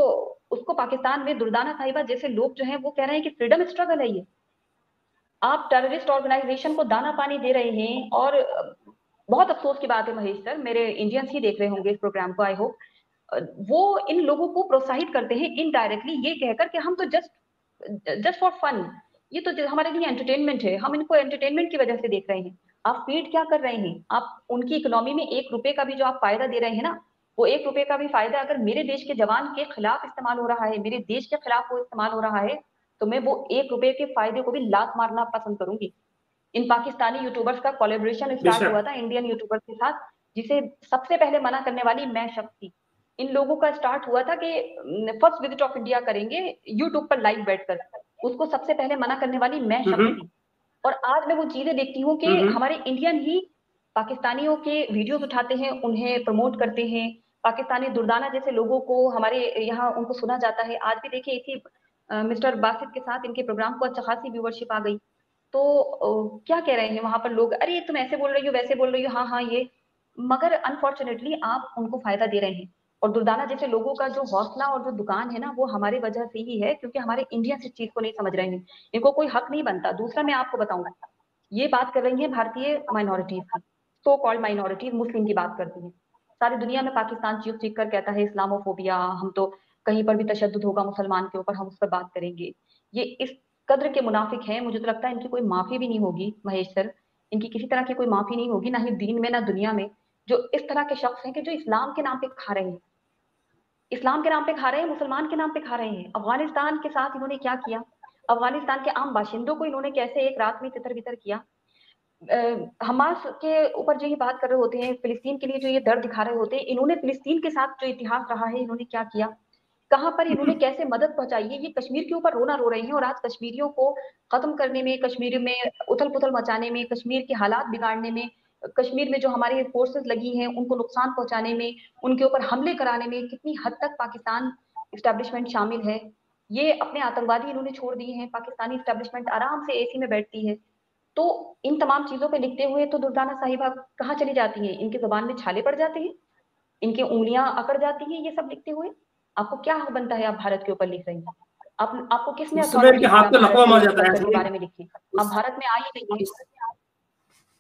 उसको पाकिस्तान में दुर्दाना साहिबा जैसे लोग जो हैं वो कह रहे हैं कि फ्रीडम स्ट्रगल है ये। आप टेररिस्ट ऑर्गेनाइजेशन को दाना पानी दे रहे हैं। और बहुत अफसोस की बात है महेश सर, मेरे इंडियंस ही देख रहे होंगे इस प्रोग्राम को, आई होप, वो इन लोगों को प्रोत्साहित करते हैं इनडायरेक्टली ये कहकर कि हम तो जस्ट जस्ट फॉर फन, ये तो हमारे लिए एंटरटेनमेंट है, हम इनको एंटरटेनमेंट की वजह से देख रहे हैं। आप फीड क्या कर रहे हैं? आप उनकी इकोनॉमी में 1 रुपए का भी जो आप फायदा दे रहे हैं ना, वो 1 रुपए का भी फायदा अगर मेरे देश के जवान के खिलाफ इस्तेमाल हो रहा है, मेरे देश के खिलाफ वो इस्तेमाल हो रहा है, तो मैं वो 1 रुपए के फायदे को भी लात मारना पसंद करूंगी। इन पाकिस्तानी यूट्यूबर्स का कोलेब्रेशन स्टार्ट हुआ बेशक। था इंडियन यूट्यूबर्स के साथ, जिसे सबसे पहले मना करने वाली मैं शख्स थी। इन लोगों का स्टार्ट हुआ था कि फर्स्ट विजिट ऑफ इंडिया करेंगे यूट्यूब पर लाइव बैठकर, उसको सबसे पहले मना करने वाली मैं शख्स थी। और आज मैं वो चीजें देखती हूँ कि हमारे इंडियन ही पाकिस्तानियों के वीडियोस उठाते हैं, उन्हें प्रमोट करते हैं। पाकिस्तानी दुर्दाना जैसे लोगों को हमारे यहाँ उनको सुना जाता है। आज भी देखिए इसी मिस्टर बासित के साथ इनके प्रोग्राम को अच्छा खासी व्यूवरशिप आ गई। तो क्या कह रहे हैं वहां पर लोग, अरे तुम ऐसे बोल रही हो, वैसे बोल रही हो, हाँ हाँ ये, मगर अनफॉर्चुनेटली आप उनको फायदा दे रहे हैं। और दुर्दाना जैसे लोगों का जो हौसला और जो दुकान है ना, वो हमारी वजह से ही है, क्योंकि हमारे इंडिया इस चीज को नहीं समझ रहे हैं। इनको कोई हक नहीं बनता। दूसरा मैं आपको बताऊं, ये बात कर रही है भारतीय माइनॉरिटीज की, सो कॉल्ड माइनॉरिटीज, मुस्लिम की बात करती है। सारी दुनिया में पाकिस्तान चीख चीख कर कहता है इस्लामोफोबिया, हम तो कहीं पर भी तशद्दुद होगा मुसलमान के ऊपर हम उस पर बात करेंगे। ये इस कद्र के मुनाफिक हैं, मुझे तो लगता है इनकी कोई माफी भी नहीं होगी महेश सर। इनकी किसी तरह की कोई माफी नहीं होगी, ना ही दीन में ना दुनिया में। जो इस तरह के शख्स हैं कि जो इस्लाम के नाम पे खा रहे हैं, इस्लाम के नाम पे खा रहे हैं, मुसलमान के नाम पे खा रहे हैं। अफगानिस्तान के साथ इन्होंने क्या किया, अफगानिस्तान के आम बाशिंदों को इन्होंने कैसे एक रात में तितर बितर किया। हमास के ऊपर जो ये बात कर रहे होते हैं, फिलिस्तीन के लिए जो ये दर्द दिखा रहे होते हैं, इन्होंने फिलिस्तीन के साथ जो इतिहास रहा है इन्होंने क्या किया, कहां पर इन्होंने कैसे मदद पहुंचाई है। ये कश्मीर के ऊपर रोना रो रहे हैं, और आज कश्मीरियों को खत्म करने में, कश्मीर में उथल पुथल मचाने में, कश्मीर के हालात बिगाड़ने में, कश्मीर में जो हमारी फोर्सेस लगी हैं उनको नुकसान पहुंचाने में, उनके ऊपर हमले कराने में कितनी हद तक पाकिस्तान इस्टेब्लिशमेंट शामिल है। ये अपने आतंकवादी इन्होंने छोड़ दिए हैं, पाकिस्तानी इस्टेब्लिशमेंट आराम से एसी में बैठती है। तो इन तमाम चीजों पे लिखते हुए तो दुर्दाना साहिबा कहाँ चली जाती हैं, इनके जबान में छाले पड़ जाते हैं, इनकी उंगलियां अकड़ जाती हैं ये सब लिखते हुए। आपको क्या हक बनता है, आप भारत के ऊपर लिख रही हैं? आपको किसने उस समय अथॉरिटी इनके दी कि हाथ आप पे भारत लकवा के मार जाता है कल्चर के ऐसे। बारे में लिखिए? आप उस, भारत में आई नहीं है, उस,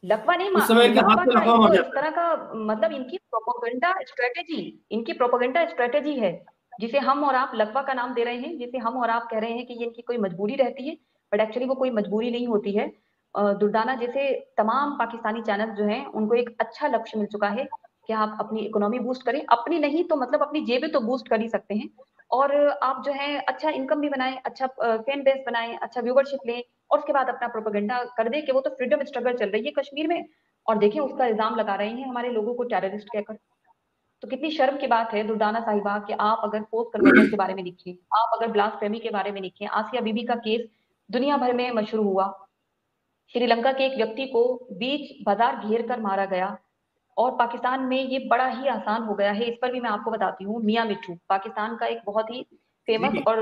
लकवा नहीं उस समय इनके हाथ लकवा पे क्या, लकवा ये मार तो इस जाता है। तरह का मतलब इनकी प्रोपोगंडा स्ट्रेटेजी, इनकी प्रोपोगंडा स्ट्रेटेजी है, जिसे हम और आप लकवा का नाम दे रहे हैं, जिसे हम और आप कह रहे हैं कि ये इनकी कोई मजबूरी रहती है, बट एक्चुअली वो कोई मजबूरी नहीं होती है। दुर्दाना जैसे तमाम पाकिस्तानी चैनल जो हैं उनको एक अच्छा लक्ष्य मिल चुका है कि आप अपनी इकोनॉमी बूस्ट करें, अपनी नहीं तो मतलब अपनी जेबें तो बूस्ट कर ही सकते हैं। और आप जो है अच्छा इनकम भी बनाएं, अच्छा फैन बेस बनाएं, अच्छा व्यूवरशिप लें, और उसके बाद अपना प्रोपेगेंडा कर दे कि वो तो फ्रीडम स्ट्रगल चल रही है कश्मीर में, और देखिए उसका इल्जाम लगा रहे हैं हमारे लोगों को टेररिस्ट कहकर। तो कितनी शर्म की बात है दुर्दाना साहिबा कि आप अगर फोर्स कन्वर्जन के बारे में लिखिए, आप अगर ब्लास्फेमी के बारे में लिखिए। आसिया बीबी का केस दुनिया भर में मशहूर हुआ। श्रीलंका के एक व्यक्ति को बीच बाजार घेर कर मारा गया, और पाकिस्तान में ये बड़ा ही आसान हो गया है। इस पर भी मैं आपको बताती हूँ, मियां मिट्ठू पाकिस्तान का एक बहुत ही जी फेमस, जी। और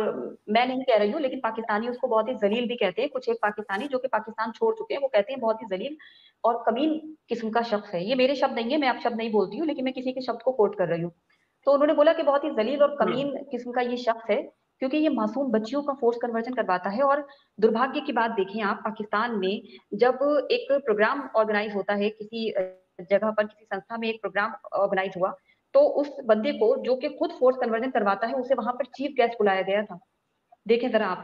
मैं नहीं कह रही हूँ लेकिन पाकिस्तानी उसको बहुत ही जलील भी कहते हैं। कुछ एक पाकिस्तानी जो कि पाकिस्तान छोड़ चुके हैं वो कहते हैं बहुत ही जलील और कमीन किस्म का शख्स है। ये मेरे शब्द नहीं है, मैं आप शब्द नहीं बोलती हूँ, लेकिन मैं किसी के शब्द को कोट कर रही हूँ। तो उन्होंने बोला कि बहुत ही जलील और कमीन किस्म का ये शख्स है, क्योंकि ये मासूम बच्चियों का फोर्स कन्वर्जन करवाता है। और दुर्भाग्य की बात देखें आप, पाकिस्तान में जब एक प्रोग्राम ऑर्गेनाइज होता है किसी जगह पर, किसी संस्था में एक प्रोग्राम ऑर्गेनाइज हुआ, तो उस बंदे को जो कि खुद फोर्स कन्वर्जन करवाता है उसे वहां पर चीफ गेस्ट बुलाया गया था। देखें जरा आप,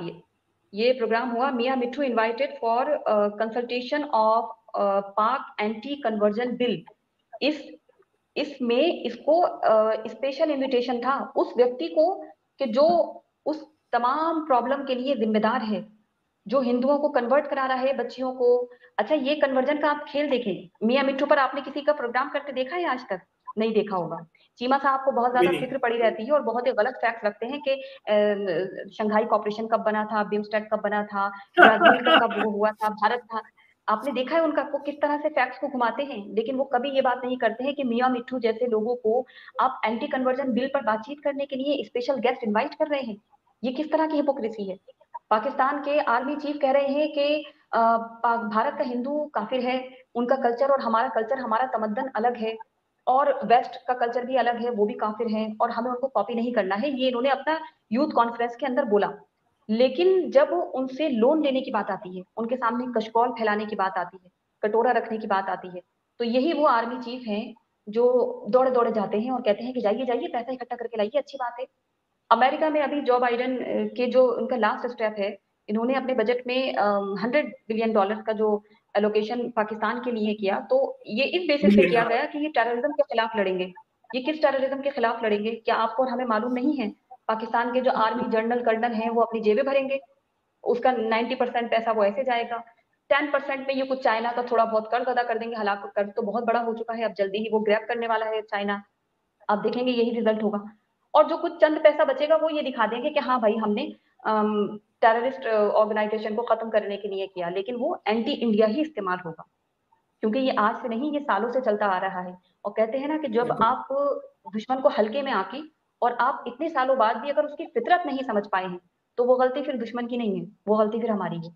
ये प्रोग्राम हुआ मियां मिट्ठू इनवाइटेड फॉर कंसल्टेशन ऑफ पाक एंटी कन्वर्जन बिल। इस इसमें इसको स्पेशल इनविटेशन था उस व्यक्ति को कि जो उस तमाम प्रॉब्लम के लिए जिम्मेदार है, जो हिंदुओं को कन्वर्ट करा रहा है, बच्चियों को। अच्छा, ये कन्वर्जन का आप खेल देखें, मियां मिट्ठू पर आपने किसी का प्रोग्राम करते देखा है आज तक? नहीं देखा होगा। चीमा साहब को बहुत भी ज्यादा नहीं। फिक्र पड़ी रहती है और बहुत ही गलत फैक्ट रखते हैं कि शंघाई कॉपरेशन कब बना था, बिम्स्टेक कब बना था, ब्राजील का कब वो हुआ था, भारत था। आपने देखा है उनका, वो किस तरह से फैक्ट्स को घुमाते हैं, लेकिन वो कभी ये बात नहीं करते हैं कि मियां मिट्ठू जैसे लोगों को आप एंटी कन्वर्जन बिल पर बातचीत करने के लिए स्पेशल गेस्ट इनवाइट कर रहे हैं। ये किस तरह की हिपोक्रेसी है? पाकिस्तान के आर्मी चीफ कह रहे हैं कि भारत का हिंदू काफिर है, उनका कल्चर और हमारा कल्चर, हमारा तमद्दन अलग है, और वेस्ट का कल्चर भी अलग है, वो भी काफिर हैं और हमें उनको कॉपी नहीं करना है। ये इन्होंने अपना यूथ कॉन्फ्रेंस के अंदर बोला। लेकिन जब उनसे लोन लेने की बात आती है, उनके सामने कशकौल फैलाने की बात आती है, कटोरा रखने की बात आती है, तो यही वो आर्मी चीफ हैं जो दौड़े दौड़े जाते हैं और कहते हैं कि जाइए जाइए पैसा इकट्ठा करके लाइए, अच्छी बात है। अमेरिका में अभी जो बाइडेन के जो उनका लास्ट स्टेप है, इन्होंने अपने बजट में $100 बिलियन का जो एलोकेशन पाकिस्तान के लिए किया, तो ये इस बेसिस पे मिलियन, किया हाँ। गया कि ये टेररिज्म के खिलाफ लड़ेंगे। ये किस टेररिज्म के खिलाफ लड़ेंगे, क्या आपको और हमें मालूम नहीं है? पाकिस्तान के जो आर्मी जनरल कर्नल हैं वो अपनी जेबें भरेंगे, उसका 90% पैसा वो ऐसे जाएगा। 10% में ये कुछ चाइना का थोड़ा बहुत कर्ज अदा कर देंगे, हालांकि कर्ज तो बहुत बड़ा हो चुका है, अब जल्दी ही वो ग्रैब करने वाला है चाइना, आप देखेंगे यही रिजल्ट होगा। और जो कुछ चंद पैसा बचेगा वो ये दिखा देंगे कि हाँ भाई हमने टेररिस्ट ऑर्गेनाइजेशन को खत्म करने के लिए किया, लेकिन वो एंटी इंडिया ही इस्तेमाल होगा, क्योंकि ये आज से नहीं, ये सालों से चलता आ रहा है। और कहते हैं ना कि जब बिल्कुल। आप दुश्मन को हल्के में आके और आप इतने सालों बाद भी अगर उसकी फितरत नहीं समझ पाए हैं, तो वो गलती फिर दुश्मन की नहीं है, वो गलती फिर हमारी है।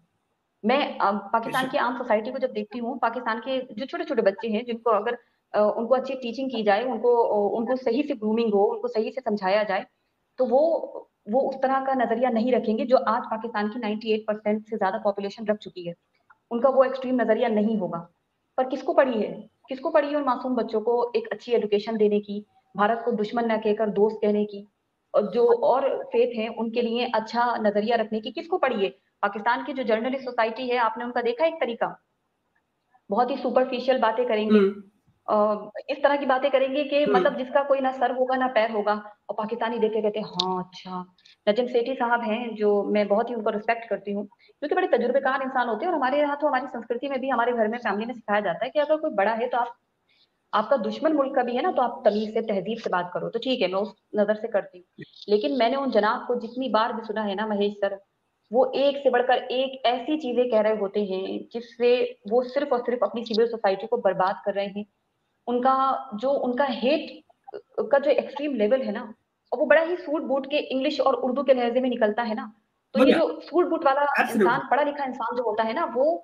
मैं पाकिस्तान की बेशक। आम सोसाइटी को जब देखती हूँ, पाकिस्तान के जो छोटे छोटे बच्चे हैं जिनको अगर उनको अच्छी टीचिंग की जाए, उनको सही से ग्रूमिंग हो, उनको सही से समझाया जाए, तो वो उस तरह का नजरिया नहीं रखेंगे जो आज पाकिस्तान की 98% से ज्यादा पॉपुलेशन रख चुकी है। उनका वो एक्सट्रीम नजरिया नहीं होगा। पर किसको पड़ी है, किसको पड़ी है उन मासूम बच्चों को एक अच्छी एजुकेशन देने की, भारत को दुश्मन न कहकर दोस्त कहने की, और जो और फेथ है उनके लिए अच्छा नजरिया रखने की किसको पड़ी है? पाकिस्तान की जो जर्नलिस्ट सोसाइटी है, आपने उनका देखा एक तरीका, बहुत ही सुपरफिशियल बातें करेंगे, हम्म। इस तरह की बातें करेंगे कि हम्म। मतलब जिसका कोई ना सर होगा ना पैर होगा। और पाकिस्तानी देख के कहते हैं हाँ अच्छा। नजम सेठी साहब हैं जो मैं बहुत ही उनको रिस्पेक्ट करती हूँ, क्योंकि बड़े तजुर्बेकार इंसान होते हैं। और हमारे यहाँ तो हमारी संस्कृति में भी, हमारे घर में फैमिली में सिखाया जाता है कि अगर कोई बड़ा है तो आप, आपका दुश्मन मुल्क का भी है ना, तो आप तमीज से तहजीब से बात करो। तो ठीक है, मैं उस नजर से करती हूँ। लेकिन मैंने उन जनाब को जितनी बार भी सुना है ना महेश सर, वो एक से बढ़कर एक ऐसी चीजें कह रहे होते हैं जिससे वो सिर्फ और सिर्फ अपनी सिविल सोसाइटी को बर्बाद कर रहे हैं। उनका जो उनका हेट का जो एक्सट्रीम लेवल है ना, और वो बड़ा ही सूट बूट के इंग्लिश और उर्दू के लहजे में निकलता है ना। तो ये बढ़िया। जो सूट बूट वाला एब्सोल्युटली। इंसान, पढ़ा लिखा इंसान जो होता है ना, वो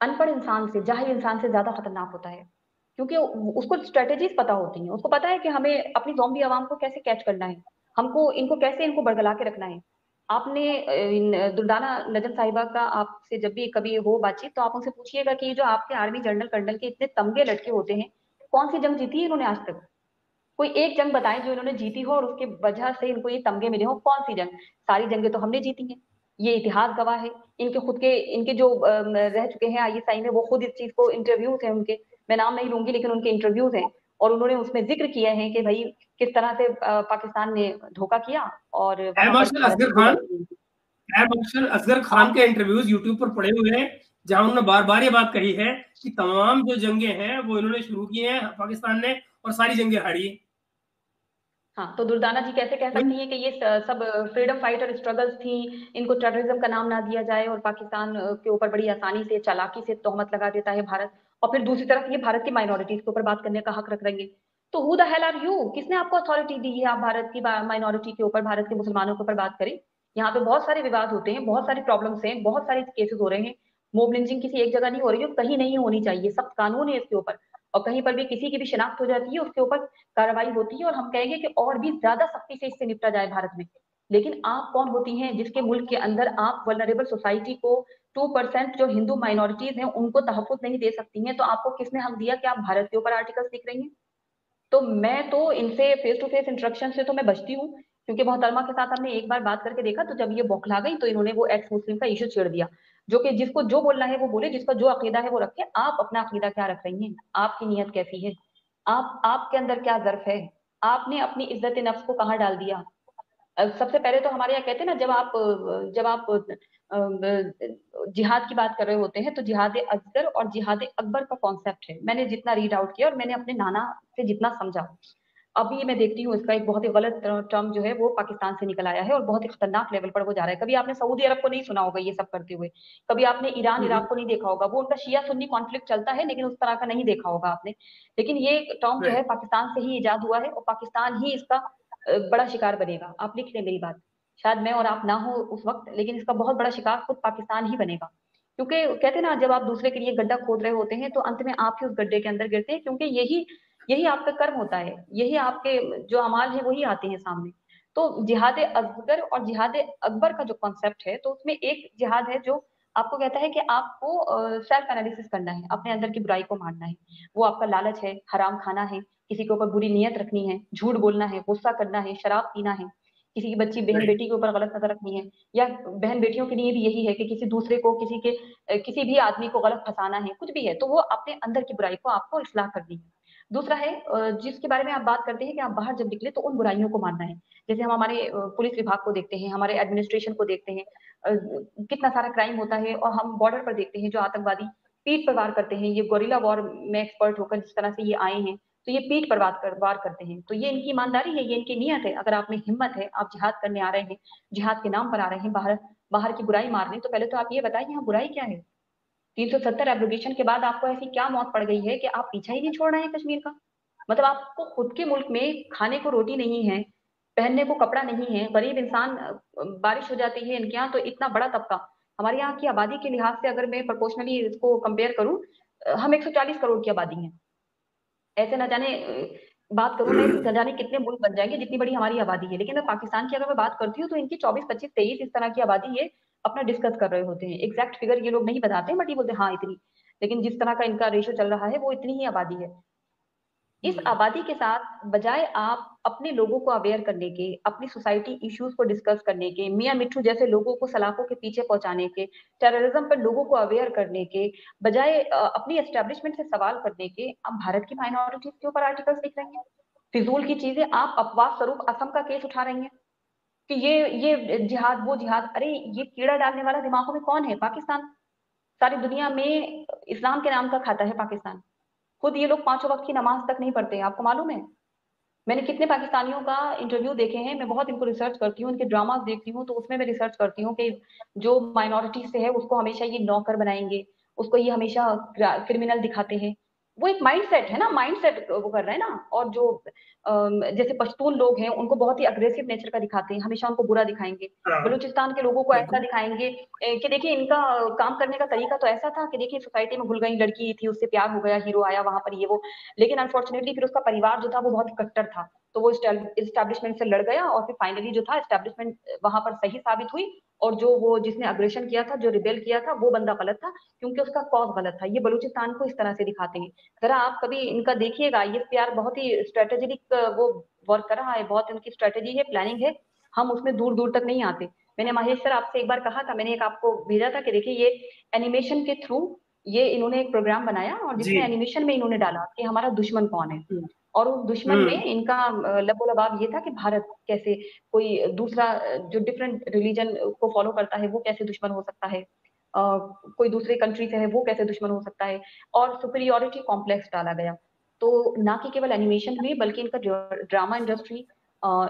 अनपढ़ इंसान से, जाहिल इंसान से ज्यादा खतरनाक होता है। क्योंकि उसको स्ट्रेटेजीज पता होती हैं, उसको पता है कि हमें अपनी ज़ॉम्बी आवाम को कैसे कैच करना है, हमको इनको कैसे इनको बरगला के रखना है। आपने दुर्दाना नजम साहिबा का आपसे जब भी कभी हो बातचीत, तो आप उनसे पूछिएगा कि जो आपके आर्मी जनरल कर्नल के इतने तमगे लटके होते हैं, कौन सी जंग जीती है इन्होंने आज तक? कोई एक जंग बताएं जो इन्होंने जीती हो और उसके वजह से इनको ये तमगे मिले हो, कौन सी जंग? सारी जंगें तो हमने जीती हैं, ये इतिहास गवाह है। इनके खुद के, इनके जो रह चुके हैं आईएसआई में, वो खुद इस चीज को, इंटरव्यूज हैं उनके, मैं नाम नहीं लूंगी लेकिन उनके इंटरव्यूज हैं, और उन्होंने उसमें जिक्र किया है कि भाई किस तरह से पाकिस्तान ने धोखा किया और एयर वहां पर मार्शल भारत असगर की खान, गोलाबारी हुई। एयर मार्शल असगर खान आप के इंटरव्यूज यूट्यूब पर पड़े हुए हैं, जहां उन्होंने बार बार ये बात कही है कि तमाम जो जंगें हैं वो इन्होंने शुरू की हैं पाकिस्तान ने, और सारी जंगें हारी हैं। हाँ, तो दुर्दाना जी कैसे कह सकती हैं कि ये सब फ्रीडम फाइटर स्ट्रगल्स थी, इनको टेररिज्म का नाम ना दिया जाए, और पाकिस्तान के ऊपर बड़ी आसानी से, चालाकी से तोहमत लगा देता है भारत, और फिर दूसरी तरफ ये भारत की माइनॉरिटीज के ऊपर बात करने का हक रख रहे हैं। तो who the hell are you? किसने आपको अथॉरिटी दी है आप भारत की माइनॉरिटी के ऊपर, भारत के मुसलमानों के ऊपर बात करें? यहाँ पे बहुत सारे विवाद होते हैं, बहुत सारी प्रॉब्लम्स हैं, बहुत सारे केसेस हो रहे हैं। मोब लिंचिंग किसी एक जगह नहीं हो रही है, कहीं नहीं होनी चाहिए, सख्त कानून है इसके ऊपर। और कहीं पर भी किसी की भी शिनाख्त हो जाती है, उसके ऊपर कार्रवाई होती है, और हम कहेंगे कि और भी ज्यादा सख्ती से इससे निपटा जाए भारत में। लेकिन आप कौन होती हैं जिसके मुल्क के अंदर आप वल्नरेबल सोसाइटी को, 2% जो हिंदू माइनॉरिटीज हैं उनको तहफ्फुज़ नहीं दे सकती हैं? तो आपको किसने हक दिया कि आप भारत के ऊपर आर्टिकल्स लिख रही हैं? तो मैं तो इनसे फेस टू फेस इंटरेक्शन से तो मैं बचती हूँ, क्योंकि मोहतरमा के साथ हमने एक बार बात करके देखा, तो जब ये बौखला गई तो इन्होंने वो एक्स मुस्लिम का इशू छेड़ दिया। जो कि जिसको जो बोलना है वो बोले, जिसका जो अकीदा है वो रखे। आप अपना अकीदा क्या रख रही हैं? आपकी नीयत कैसी है? आपके अंदर क्या ज़र्फ है? आपने अपनी इज्जत नफ्स को कहाँ डाल दिया? सबसे पहले तो हमारे यहाँ कहते हैं ना, जब आप जिहाद की बात कर रहे होते हैं, तो जिहाद असगर और जिहाद अकबर का कॉन्सेप्ट है, मैंने जितना रीड आउट किया और मैंने अपने नाना से जितना समझा, अभी मैं देखती हूँ इसका एक बहुत ही गलत टर्म जो है वो पाकिस्तान से निकल आया है, और बहुत ही खतरनाक लेवल पर वो जा रहा है। कभी आपने सऊदी अरब को नहीं सुना होगा ये सब करते हुए, कभी आपने ईरान इराक को नहीं देखा होगा, वो उनका शिया सुन्नी कॉन्फ्लिक्ट चलता है, लेकिन उस तरह का नहीं देखा होगा आपने। लेकिन ये टर्म जो है राइट। पाकिस्तान से ही इजाद हुआ है, और पाकिस्तान ही इसका बड़ा शिकार बनेगा। आप लिख लें मेरी बात, शायद मैं और आप ना हो उस वक्त, लेकिन इसका बहुत बड़ा शिकार खुद पाकिस्तान ही बनेगा। क्योंकि कहते हैं ना, जब आप दूसरे के लिए गड्ढा खोद रहे होते हैं तो अंत में आप ही उस गड्ढे के अंदर गिरते हैं, क्योंकि यही यही आपका कर्म होता है, यही आपके जो अमाल है वही आते हैं सामने। तो जिहाद असगर और जिहाद अकबर का जो कॉन्सेप्ट है, तो उसमें एक जिहाद है जो आपको कहता है कि आपको सेल्फ एनालिसिस करना है, अपने अंदर की बुराई को मारना है। वो आपका लालच है, हराम खाना है, किसी के ऊपर बुरी नीयत रखनी है, झूठ बोलना है, गुस्सा करना है, शराब पीना है, किसी की बच्ची बहन राइट। बेटी के ऊपर गलत नजर रखनी है, या बहन बेटियों के लिए भी यही है कि किसी दूसरे को, किसी भी आदमी को गलत फंसाना है, कुछ भी है तो वो अपने अंदर की बुराई को आपको इस्लाह करनी है। दूसरा है जिसके बारे में आप बात करते हैं कि आप बाहर जब निकले तो उन बुराइयों को मानना है। जैसे हम हमारे पुलिस विभाग को देखते हैं, हमारे एडमिनिस्ट्रेशन को देखते हैं, कितना सारा क्राइम होता है, और हम बॉर्डर पर देखते हैं जो आतंकवादी पीठ पर वार करते हैं। ये गोरिल्ला वॉर में एक्सपर्ट होकर जिस तरह से ये आए हैं, तो ये पीठ पर वार करते हैं। तो ये इनकी ईमानदारी है, ये इनकी नियत है। अगर आप में हिम्मत है, आप जिहाद करने आ रहे हैं, जिहाद के नाम पर आ रहे हैं, बाहर बाहर की बुराई मारने, तो पहले तो आप ये बताइए यहाँ बुराई क्या है। 370 एब्रोगेशन के बाद आपको ऐसी क्या मौत पड़ गई है कि आप पीछा ही नहीं छोड़ रहे हैं कश्मीर का। मतलब आपको खुद के मुल्क में खाने को रोटी नहीं है, पहनने को कपड़ा नहीं है, गरीब इंसान, बारिश हो जाती है इनके यहाँ तो इतना बड़ा तबका। हमारे यहाँ की आबादी के लिहाज से अगर मैं प्रोपोर्शनली इसको कंपेयर करूं, हम 140 करोड़ की आबादी है। ऐसे न जाने बात करूं मैं, न जाने कितने मुल्क बन जाएंगे जितनी बड़ी हमारी आबादी है। लेकिन मैं पाकिस्तान की अगर मैं बात करती हूँ तो इनकी 24, 25, 23 इस तरह की आबादी है। अपना डिस्कस कर रहे होते हैं, एग्जैक्ट फिगर ये लोग नहीं बताते, बट ये बोलते हैं हाँ इतनी। लेकिन जिस तरह का इनका रेशो चल रहा है वो इतनी ही आबादी है। इस आबादी के साथ बजाय आप अपने लोगों को अवेयर करने के, अपनी सोसाइटी इश्यूज को डिस्कस करने के, मियां मिट्ठू जैसे लोगों को सलाखों के पीछे पहुंचाने के, टेररिज्म पर लोगों को अवेयर करने के बजाय अपनी एस्टेब्लिशमेंट से सवाल करने के, आप भारत की माइनॉरिटीज के ऊपर आर्टिकल्स लिख रही हैं। फिजूल की चीजें, आप अपवाद स्वरूप असम का केस उठा रही हैं कि ये जिहाद वो जिहाद। अरे ये कीड़ा डालने वाला दिमागों में कौन है? पाकिस्तान। सारी दुनिया में इस्लाम के नाम का खाता है पाकिस्तान। खुद ये लोग 5 वक्त की नमाज तक नहीं पढ़ते हैं, आपको मालूम है? मैंने कितने पाकिस्तानियों का इंटरव्यू देखे हैं। मैं बहुत इनको रिसर्च करती हूँ, उनके ड्रामास देखती हूँ, तो उसमें मैं रिसर्च करती हूँ कि जो माइनॉरिटी से है उसको हमेशा ये नौकर बनाएंगे, उसको ये हमेशा क्रिमिनल दिखाते हैं। वो एक माइंडसेट है ना, माइंडसेट वो कर रहे हैं ना। और जो जैसे पश्तून लोग हैं उनको बहुत ही अग्रेसिव नेचर का दिखाते हैं, हमेशा उनको बुरा दिखाएंगे। हाँ, बलूचिस्तान के लोगों को ऐसा बिल्कुल। दिखाएंगे कि देखिए इनका काम करने का तरीका तो ऐसा था कि देखिए सोसाइटी में घुल गई लड़की थी, उससे प्यार हो गया, हीरो आया वहां पर ये वो। लेकिन अनफॉर्चुनेटली फिर उसका परिवार जो था वो बहुत कट्टर था, तो वो इस्टेब्लिशमेंट से लड़ गया, और फिर फाइनली जो था इस्टेब्लिशमेंट वहां पर सही साबित हुई। और जो वो जिसने अग्रेशन किया था, जो रिबेल किया था, वो बंदा गलत था, क्योंकि उसका कॉज गलत था। ये बलूचिस्तान को इस तरह से दिखाते हैं। जरा आप कभी इनका देखिएगा, ये प्यार बहुत ही स्ट्रेटेजिक वो वर्क कर रहा है, बहुत इनकी स्ट्रेटेजी है, प्लानिंग है। हम उसमें दूर दूर तक नहीं आते। मैंने महेश सर आपसे एक बार कहा था, मैंने एक आपको भेजा था कि देखिए ये एनिमेशन के थ्रू ये इन्होंने एक प्रोग्राम बनाया, और जी। जिसमें एनिमेशन में इन्होंने डाला कि हमारा दुश्मन कौन है। हम्म। और उस दुश्मन में इनका लबोलबाब ये था कि भारत कैसे, कोई दूसरा जो डिफरेंट रिलीजन को फॉलो करता है वो कैसे दुश्मन हो सकता है, कोई दूसरे कंट्री से है वो कैसे दुश्मन हो सकता है। और सुपीरियोरिटी कॉम्प्लेक्स डाला गया। तो ना कि केवल एनिमेशन में, बल्कि इनका ड्रामा इंडस्ट्री,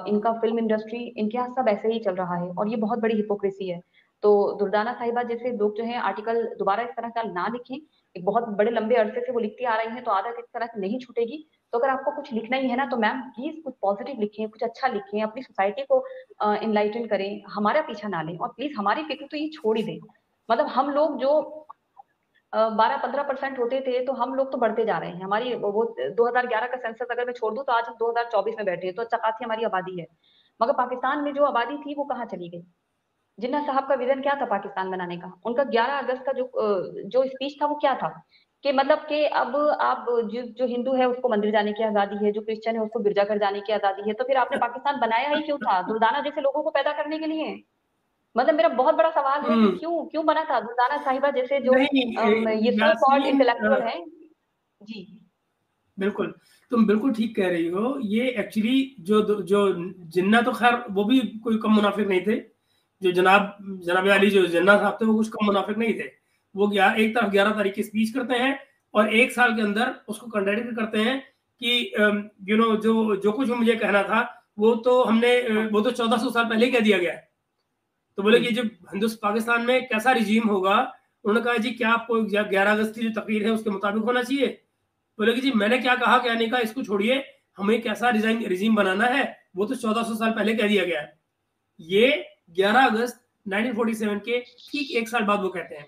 इनका फिल्म इंडस्ट्री, इनके यहाँ सब ऐसे ही चल रहा है, और ये बहुत बड़ी हिपोक्रेसी है। तो दुर्दाना साहिबा जैसे लोग जो है आर्टिकल दोबारा इस तरह का ना लिखें। एक बहुत बड़े लंबे अरसे से वो लिखती आ रही हैं, तो आदत इस तरह से नहीं छूटेगी। तो अगर आपको कुछ लिखना ही है ना, तो मैम प्लीज कुछ पॉजिटिव लिखें, कुछ अच्छा लिखें, अपनी सोसाइटी को इनलाइटन करें, हमारा पीछा ना लें, और प्लीज हमारी फिक्र तो ये छोड़ ही दें। मतलब हम लोग जो 12-15% होते थे, तो हम लोग तो बढ़ते जा रहे हैं। हमारी वो 2011 का सेंसस अगर मैं छोड़ दूं तो आज हम 2024 में बैठे हैं, तो अच्छा खासी हमारी आबादी है। मगर पाकिस्तान में जो आबादी थी वो कहाँ चली गई? जिन्ना साहब का विजन क्या था पाकिस्तान बनाने का? उनका 11 अगस्त का जो स्पीच था वो क्या था? कि मतलब कि अब आप जो हिंदू है उसको मंदिर जाने की आजादी है, जो क्रिश्चियन है उसको गिरजाघर जाने की आजादी है। तो फिर आपने पाकिस्तान बनाया ही क्यों था? दुर्दाना जैसे लोगों को पैदा करने के लिए? मतलब मेरा बहुत बड़ा सवाल है कि हम्म। क्यों क्यों बना था दुर्दाना साहिबा जैसे जो नहीं, ये सो कॉल्ड यास्मीन, इंटेलेक्चुअल हैं। जी। बिल्कुल, तुम बिल्कुल ठीक कह रही हो। ये एक्चुअली जो जो जिन्ना, तो खैर वो भी कोई कम मुनाफिक नहीं थे। जो जनाब अली जो जिन्ना साहब थे वो कुछ कम मुनाफिक नहीं थे। वो एक तरफ 11 तारीख की स्पीच करते हैं और 1 साल के अंदर उसको कंट्राडिक्ट करते हैं कि जो कुछ मुझे कहना था वो तो हमने हाँ। वो तो 1400 साल पहले कह दिया गया है। तो बोले कि हम्म। जब पाकिस्तान में कैसा रिजीम होगा, उन्होंने कहा जी क्या आपको 11 अगस्त की जो तकरीर है उसके मुताबिक होना चाहिए? बोले कि जी मैंने क्या कहा क्या नहीं कहा इसको छोड़िए, हमें कैसा रिजीम बनाना है वो तो 1400 साल पहले कह दिया गया है। ये 11 अगस्त 1947 के ठीक 1 साल बाद वो कहते हैं।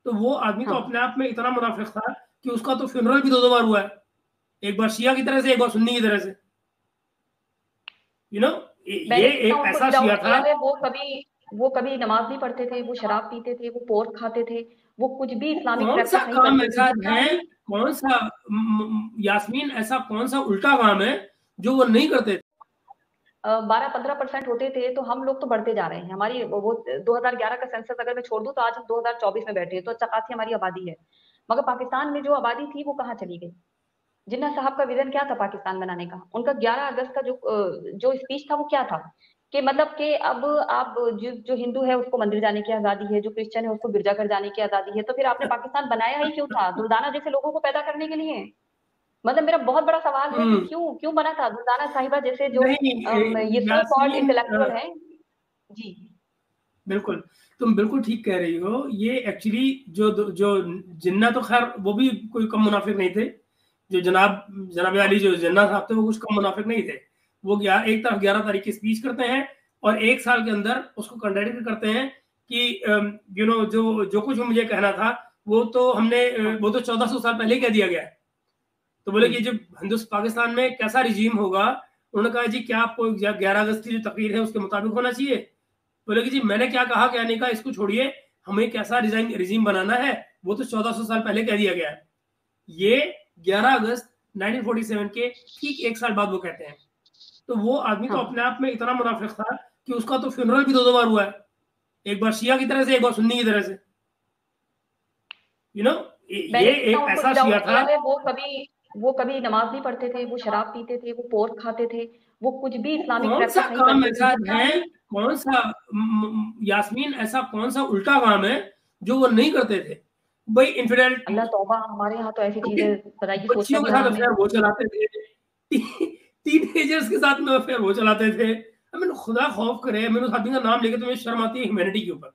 तो वो आदमी तो हाँ। अपने आप में इतना मुनाफिक था कि उसका तो फ्यूनरल भी 2 बार हुआ है, एक बार शिया की तरह से, एक बार सुन्नी की तरह से। यू नो ये मैंने जितना एक उनको ऐसा रीड आउट शिया था। किया है, वो कभी नमाज नहीं पढ़ते थे, वो शराब पीते थे, वो पोर्क खाते थे, वो कुछ भी इस्लामिक कौन सा प्रैक्टिस नहीं काम करते थे। ऐसा जितना है, भी कौन सा यास्मीन, ऐसा कौन सा उल्टा काम है जो वो नहीं करते? 12-15% होते थे, तो हम लोग तो बढ़ते जा रहे हैं। हमारी वो 2011 का सेंसस अगर मैं छोड़ दूं तो आज हम 2024 में बैठे हैं, तो अच्छा खासी हमारी आबादी है। मगर पाकिस्तान में जो आबादी थी वो कहाँ चली गई? जिन्ना साहब का विजन क्या था पाकिस्तान बनाने का? उनका 11 अगस्त का जो स्पीच था वो क्या था? कि मतलब कि अब आप जो हिंदू है उसको मंदिर जाने की आजादी है, जो क्रिश्चियन है उसको गिरजाघर जाने की आजादी है, तो फिर आपने पाकिस्तान बनाया ही क्यों था? दुर्दाना जैसे लोगों को पैदा करने के लिए? मतलब मेरा बहुत बड़ा सवाल है कि हम्म। क्यों बना था दुर्दाना साहिबा जैसे जो नहीं ये सो कॉल्ड यास्मीन, इंटेलेक्चुअल है। जी। बिल्कुल, तुम बिल्कुल ठीक कह रही हो। ये एक्चुअली जो जो जिन्ना तो खैर वो भी कोई कम मुनाफिक नहीं थे। जो जनाब अली जो जिन्ना साहब थे वो कुछ कम मुनाफिक नहीं थे। वो एक तरफ 11 तारीख की स्पीच करते हैं और 1 साल के अंदर उसको कंट्राडिक्ट करते हैं कि जो कुछ मुझे कहना था वो तो हाँ। वो तो 1400 साल पहले ही कह दिया गया है। तो बोले कि जब हिंदुस्तान पाकिस्तान में कैसा रिजीम होगा, उन्होंने कहा जी क्या आपको 11 अगस्त की जो तकरीर है उसके मुताबिक होना चाहिए? बोले कि जी मैंने क्या कहा क्या नहीं कहा इसको छोड़िए, हमें कैसा रिजीम बनाना है वो तो 1400 साल पहले कह दिया गया है। ये 11 अगस्त 1947 के ठीक 1 साल बाद वो कहते हैं। तो वो आदमी तो हाँ। अपने आप में इतना मुनाफिक था कि उसका तो फ्यूनरल भी 2 बार हुआ है, एक बार शिया की तरह से, एक बार सुन्नी की तरह से। यू नो मैंने ये जितना एक उनको ऐसा रीड आउट शिया किया था। है वो कभी नमाज नहीं पढ़ते थे, वो शराब पीते थे, वो पोर्क खाते थे, वो कुछ भी इस्लामिक कौन सा प्रैक्टिस नहीं काम करते थे ऐसा जितना है, भी। कौन सा यास्मीन ऐसा कौन सा उल्टा काम है जो वो नहीं करते थे? भाई इनफिडेलिटी, अल्लाह तौबा, हमारे यहाँ तो ऐसी चीजें बताइए सोचना बच्चियों भी के साथ हराम है। अफेयर वो चलाते थे, टीनेजर्स के साथ में अफेयर वो चलाते थे। मैंने खुदा खौफ करे, मैंने उस आदमी का नाम लेके तुम्हें शर्म आती है ह्यूमैनिटी के ऊपर।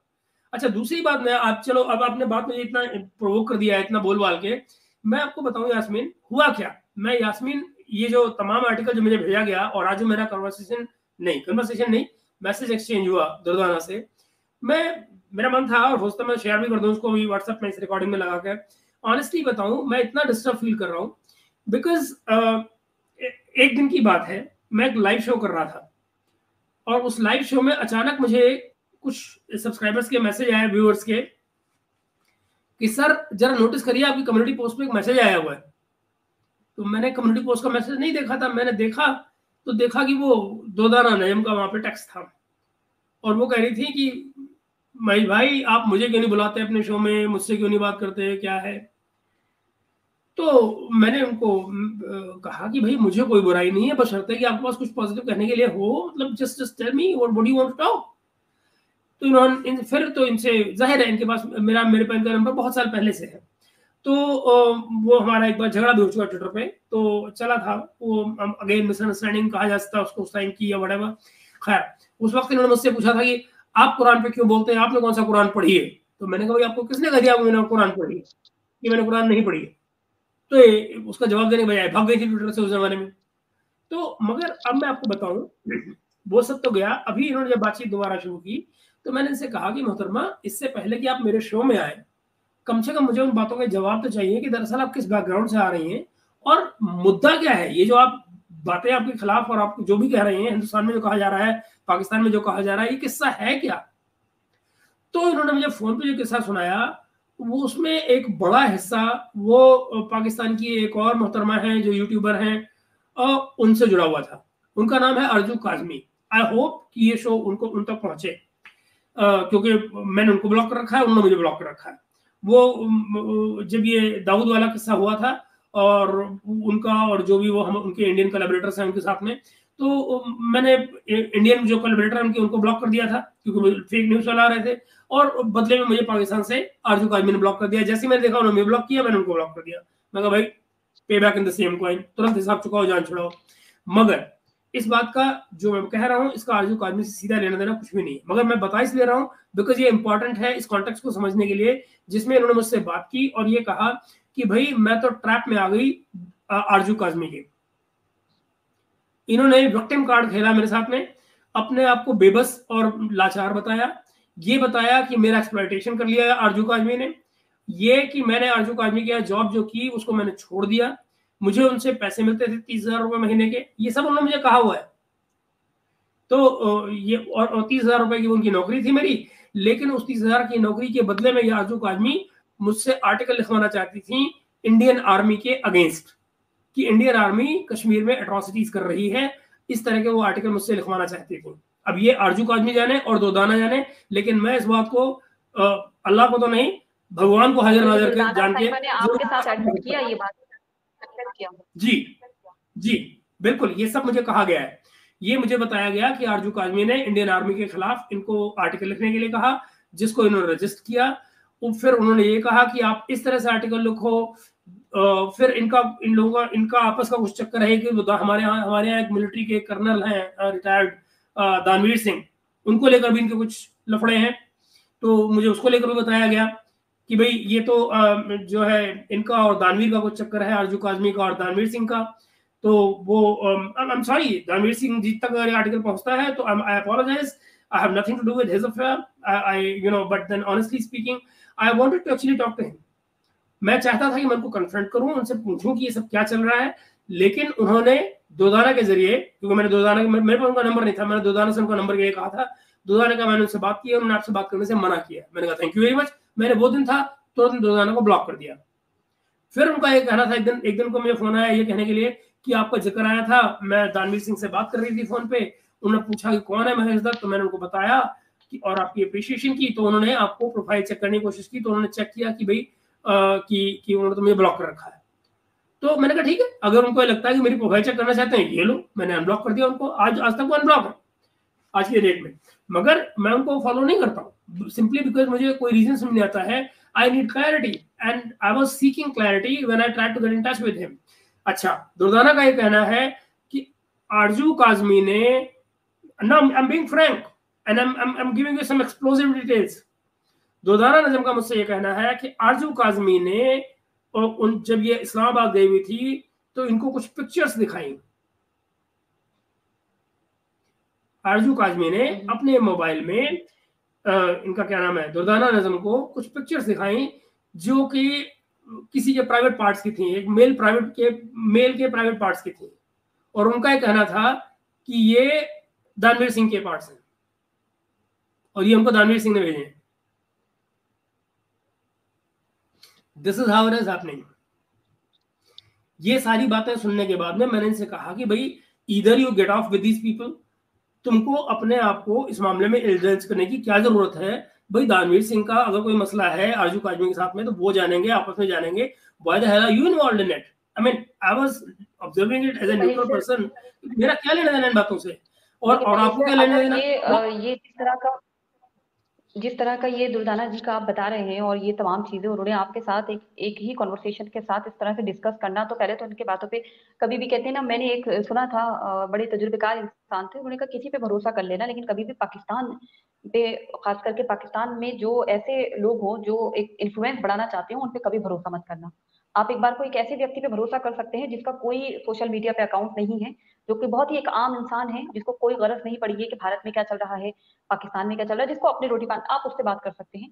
अच्छा दूसरी बात, मैं आप चलो अब आपने बात मुझे इतना प्रोवोक कर दिया है इतना बोल बाल के, मैं आपको बताऊं यास्मीन हुआ क्या। मैं यास्मीन ये जो तमाम आर्टिकल जो मुझे भेजा गया और आज जो मेरा कन्वर्सेशन नहीं मैसेज एक्सचेंज हुआ दुर्दाना से, मैं मेरा मन था और हो सकता मैं शेयर भी कर दूं उसको भी व्हाट्सएप में इस रिकॉर्डिंग में लगा कर। ऑनेस्टली बताऊं मैं इतना डिस्टर्ब फील कर रहा हूं बिकॉज एक दिन की बात है, मैं एक लाइव शो कर रहा था और उस लाइव शो में अचानक मुझे कुछ सब्सक्राइबर्स के मैसेज आए, व्यूअर्स के, कि सर जरा नोटिस करिए आपकी कम्युनिटी पोस्ट पे एक मैसेज आया हुआ है। तो मैंने कम्युनिटी पोस्ट का मैसेज नहीं देखा था, मैंने देखा तो देखा कि वो दोदाना नयम का वहां पे टेक्स्ट था और वो कह रही थी कि महेश भाई आप मुझे क्यों नहीं बुलाते अपने शो में, मुझसे क्यों नहीं बात करते, क्या है। तो मैंने उनको कहा कि भाई मुझे कोई बुराई नहीं है, बशर्ते कि आपके पास कुछ पॉजिटिव कहने के लिए हो, मतलब just tell me what do you want to talk. तो इन्होंने फिर तो इनसे जाहिर है इनके पास मेरे पास इनका नंबर बहुत साल पहले से है। तो वो हमारा एक बार झगड़ा भी हो चुका ट्विटर पे, तो चला था वो अगेन मिसअंडरस्टैंडिंग कहा जा सकता है उसको उस टाइम की या वटेवर। खैर उस वक्त इन्होंने मुझसे पूछा था कि आप कुरान पे क्यों बोलते हैं, आपने कौन सा कुरान पढ़ी है? तो मैंने कहा भाई आपको किसने कह दिया मैंने कुरान पढ़ी है? कि मैंने कुरान नहीं पढ़ी है। तो उसका जवाब देने के बजाय भाग गई थी ट्विटर से उस जमाने में। तो मगर अब मैं आपको बताऊं, वो सब तो गया, अभी इन्होंने जब बातचीत दोबारा शुरू की तो मैंने इनसे कहा कि मोहतरमा इससे पहले कि आप मेरे शो में आए कम से कम मुझे उन बातों के जवाब तो चाहिए कि दरअसल आप किस बैकग्राउंड से आ रही हैं और मुद्दा क्या है। ये जो आप बातें आपके खिलाफ और आप जो भी कह रहे हैं, हिंदुस्तान में जो कहा जा रहा है, पाकिस्तान में जो कहा जा रहा है, ये किस्सा है क्या? तो इन्होंने मुझे फोन पे जो किस्सा सुनाया वो उसमें एक बड़ा हिस्सा वो पाकिस्तान की एक और मोहतरमा है जो यूट्यूबर हैं और उनसे जुड़ा हुआ था। उनका नाम है अर्जू काजमी। आई होप कि ये शो उन तक पहुंचे, क्योंकि मैंने उनको ब्लॉक कर रखा है, उन्होंने मुझे ब्लॉक कर रखा है। वो जब ये दाऊद वाला किस्सा हुआ था और उनका और जो भी वो हम उनके इंडियन कोलैबोरेटर्स हैं उनके साथ में, तो मैंने इंडियन जो कोलैबोरेटर उनके उनको ब्लॉक कर दिया था क्योंकि वो फेक न्यूज चला रहे थे और बदले में मुझे पाकिस्तान से आरजू काजमी ने ब्लॉक कर दिया। जैसे मैंने देखा उन्होंने ब्लॉक किया, मैंने उनको ब्लॉक कर दिया। मैं कहा भाई पे back in the same coin, तुरंत हिसाब चुकाओ, जान छुड़ाओ। मगर इस बात का जो मैं कह रहा हूं इसका आरजू काजमी से सीधा लेना देना कुछ भी नहीं है, मगर मैं बता इसलिए रहा हूं बिकॉज ये इंपॉर्टेंट है इस कॉन्टेक्स्ट को समझने के लिए, जिसमें इन्होंने मुझसे बात की और ये कहा कि भाई मैं तो ट्रैप में आ गई आरजू काजमी के। इन्होंने विक्टिम कार्ड खेला मेरे साथ में, अपने आप को बेबस और लाचार बताया, ये बताया कि मेरा एक्सप्लॉयटेशन कर लिया है आरजू काजमी ने, ये कि मैंने आरजू काजमी की जॉब जो की उसको मैंने छोड़ दिया, मुझे उनसे पैसे मिलते थे 30,000 रुपए महीने के, ये सब उन्होंने मुझे कहा हुआ है। तो ये और 30,000 रुपए की उनकी नौकरी थी मेरी, लेकिन उस 30,000 की नौकरी के बदले में ये आरजू काजमी मुझसे आर्टिकल लिखवाना चाहती थी इंडियन आर्मी के अगेंस्ट, कि इंडियन आर्मी कश्मीर में एट्रोसिटीज कर रही है, इस तरह के वो आर्टिकल मुझसे लिखवाना चाहती थी। अब ये आरजू काजमी जाने और दोदाना जाने, लेकिन मैं इस बात को अल्लाह को तो नहीं भगवान को हाजिर तो ये नाजिर के दुर्दाना जान के साहिबा ने आपके साथ एडमिट किया ये बात? जी जी बिल्कुल, ये सब मुझे कहा गया है। ये मुझे बताया गया कि आरजू काज़मी ने इंडियन आर्मी के खिलाफ इनको आर्टिकल लिखने के लिए कहा, जिसको इन्होंने रजिस्ट किया। और फिर उन्होंने ये कहा कि आप इस तरह से आर्टिकल लिखो। फिर इन लोगों का इनका आपस का कुछ चक्कर है कि हमारे यहाँ एक मिलिट्री के कर्नल हैं रिटायर्ड दानवीर सिंह, उनको लेकर भी इनके कुछ लफड़े हैं। तो मुझे उसको लेकर भी बताया गया कि भाई ये तो जो है इनका और दानवीर का कुछ चक्कर है, आरजू काज़मी का और दानवीर सिंह का। तो वो आई एम सॉरी, दानवीर सिंह जी तक अगर आर्टिकल पहुंचता है तो I apologise, I have nothing to do with his affair, I you know, but then honestly speaking I wanted to actually talk to him. मैं चाहता था कि मैं उनको कन्फ्रंट करूं, उनसे पूछूं कि ये सब क्या चल रहा है, लेकिन उन्होंने दोदाना के जरिए, क्योंकि मैंने दोदाना मेरे पास उनका नंबर नहीं था, मैंने दोदाना से उनका नंबर के लिए कहा था। दोदाना का मैंने उनसे बात की, उन्होंने आपसे बात करने से मना किया। मैंने कहा थैंक यू वेरी मच। मैंने वो दिन था तुरंत दोदाना को ब्लॉक कर दिया। फिर उनका ये कहना था, एक दिन को मुझे फोन आया ये कहने के लिए कि आपका जिक्र आया था, मैं दानवीर सिंह से बात कर रही थी फोन पे, उन्होंने पूछा कि कौन है महेश दत्त, तो मैंने उनको बताया कि और आपकी अप्रिशिएशन की, तो उन्होंने आपको प्रोफाइल चेक करने की कोशिश की, तो उन्होंने चेक किया कि भाई कि उन्होंने तो मुझे ब्लॉक कर रखा है। तो मैंने कहा ठीक है, अगर उनको लगता है कि मेरी प्रोफाइल चेक करना चाहते हैं ये लो, मैंने अनब्लॉक कर दिया उनको। आज तक वो अनब्लॉक है आज के डेट में, मगर मैं उनको फॉलो नहीं करता हूँ सिंपली बिकॉज मुझे कोई रीजन समझ नहीं आता है। I need clarity and I was seeking clarity when I tried to get in touch with him. अच्छा, दुर्दाना का ये कहना है कि आरजू काज़मी ने, now I'm being frank and I'm giving you some explosive details। Durdana नजम का मुझसे ये कहना है कि आरजू काज़मी ने जब ये इस्लामाबाद गई हुई थी तो इनको कुछ पिक्चर्स दिखाई। आरजू काज़मी ने अपने मोबाइल में इनका क्या नाम है, दुर्दाना नजम को कुछ पिक्चर्स दिखाई जो कि किसी के प्राइवेट पार्ट्स की थी, एक मेल के प्राइवेट पार्ट्स की थी, और उनका ये कहना था कि ये दानवीर सिंह के पार्ट्स हैं और ये हमको दानवीर सिंह ने भेजे हैं। This is how it is happening. ये सारी बातें सुनने के बाद में मैंने इनसे कहा कि भाई either you get of with these people, तुमको अपने आप को इस मामले में इंडिल्जेंस करने की क्या जरूरत है। भाई दानवीर सिंह का अगर कोई मसला है आरजू काज़मी के साथ में तो वो जानेंगे, आपस में जानेंगे। Why the hell are you involved in it? I mean I was observing it as a neutral person. मेरा क्या लेना देना इन बातों से, और आपको क्या लेना देना? ये जिस तरह का ये दुर्दाना जी का आप बता रहे हैं और ये तमाम चीजें उन्होंने आपके साथ एक ही कॉन्वर्सेशन के साथ इस तरह से डिस्कस करना, तो पहले तो उनके बातों पे कभी भी कहते हैं ना, मैंने एक सुना था, बड़े तजुर्बेकार इंसान थे, उन्होंने कहा किसी पे भरोसा कर लेना, लेकिन कभी भी पाकिस्तान पे, खास करके पाकिस्तान में जो ऐसे लोग हों जो एक इन्फ्लुएंस बढ़ाना चाहते हो, उन पे कभी भरोसा मत करना। आप एक बार को एक ऐसे व्यक्ति पे भरोसा कर सकते हैं जिसका कोई सोशल मीडिया पे अकाउंट नहीं है, जो कि बहुत ही एक आम इंसान है, जिसको कोई गरज नहीं पड़ी है कि भारत में क्या चल रहा है, पाकिस्तान में क्या चल रहा है, जिसको अपनी रोटी पानी, आप उससे बात कर सकते हैं।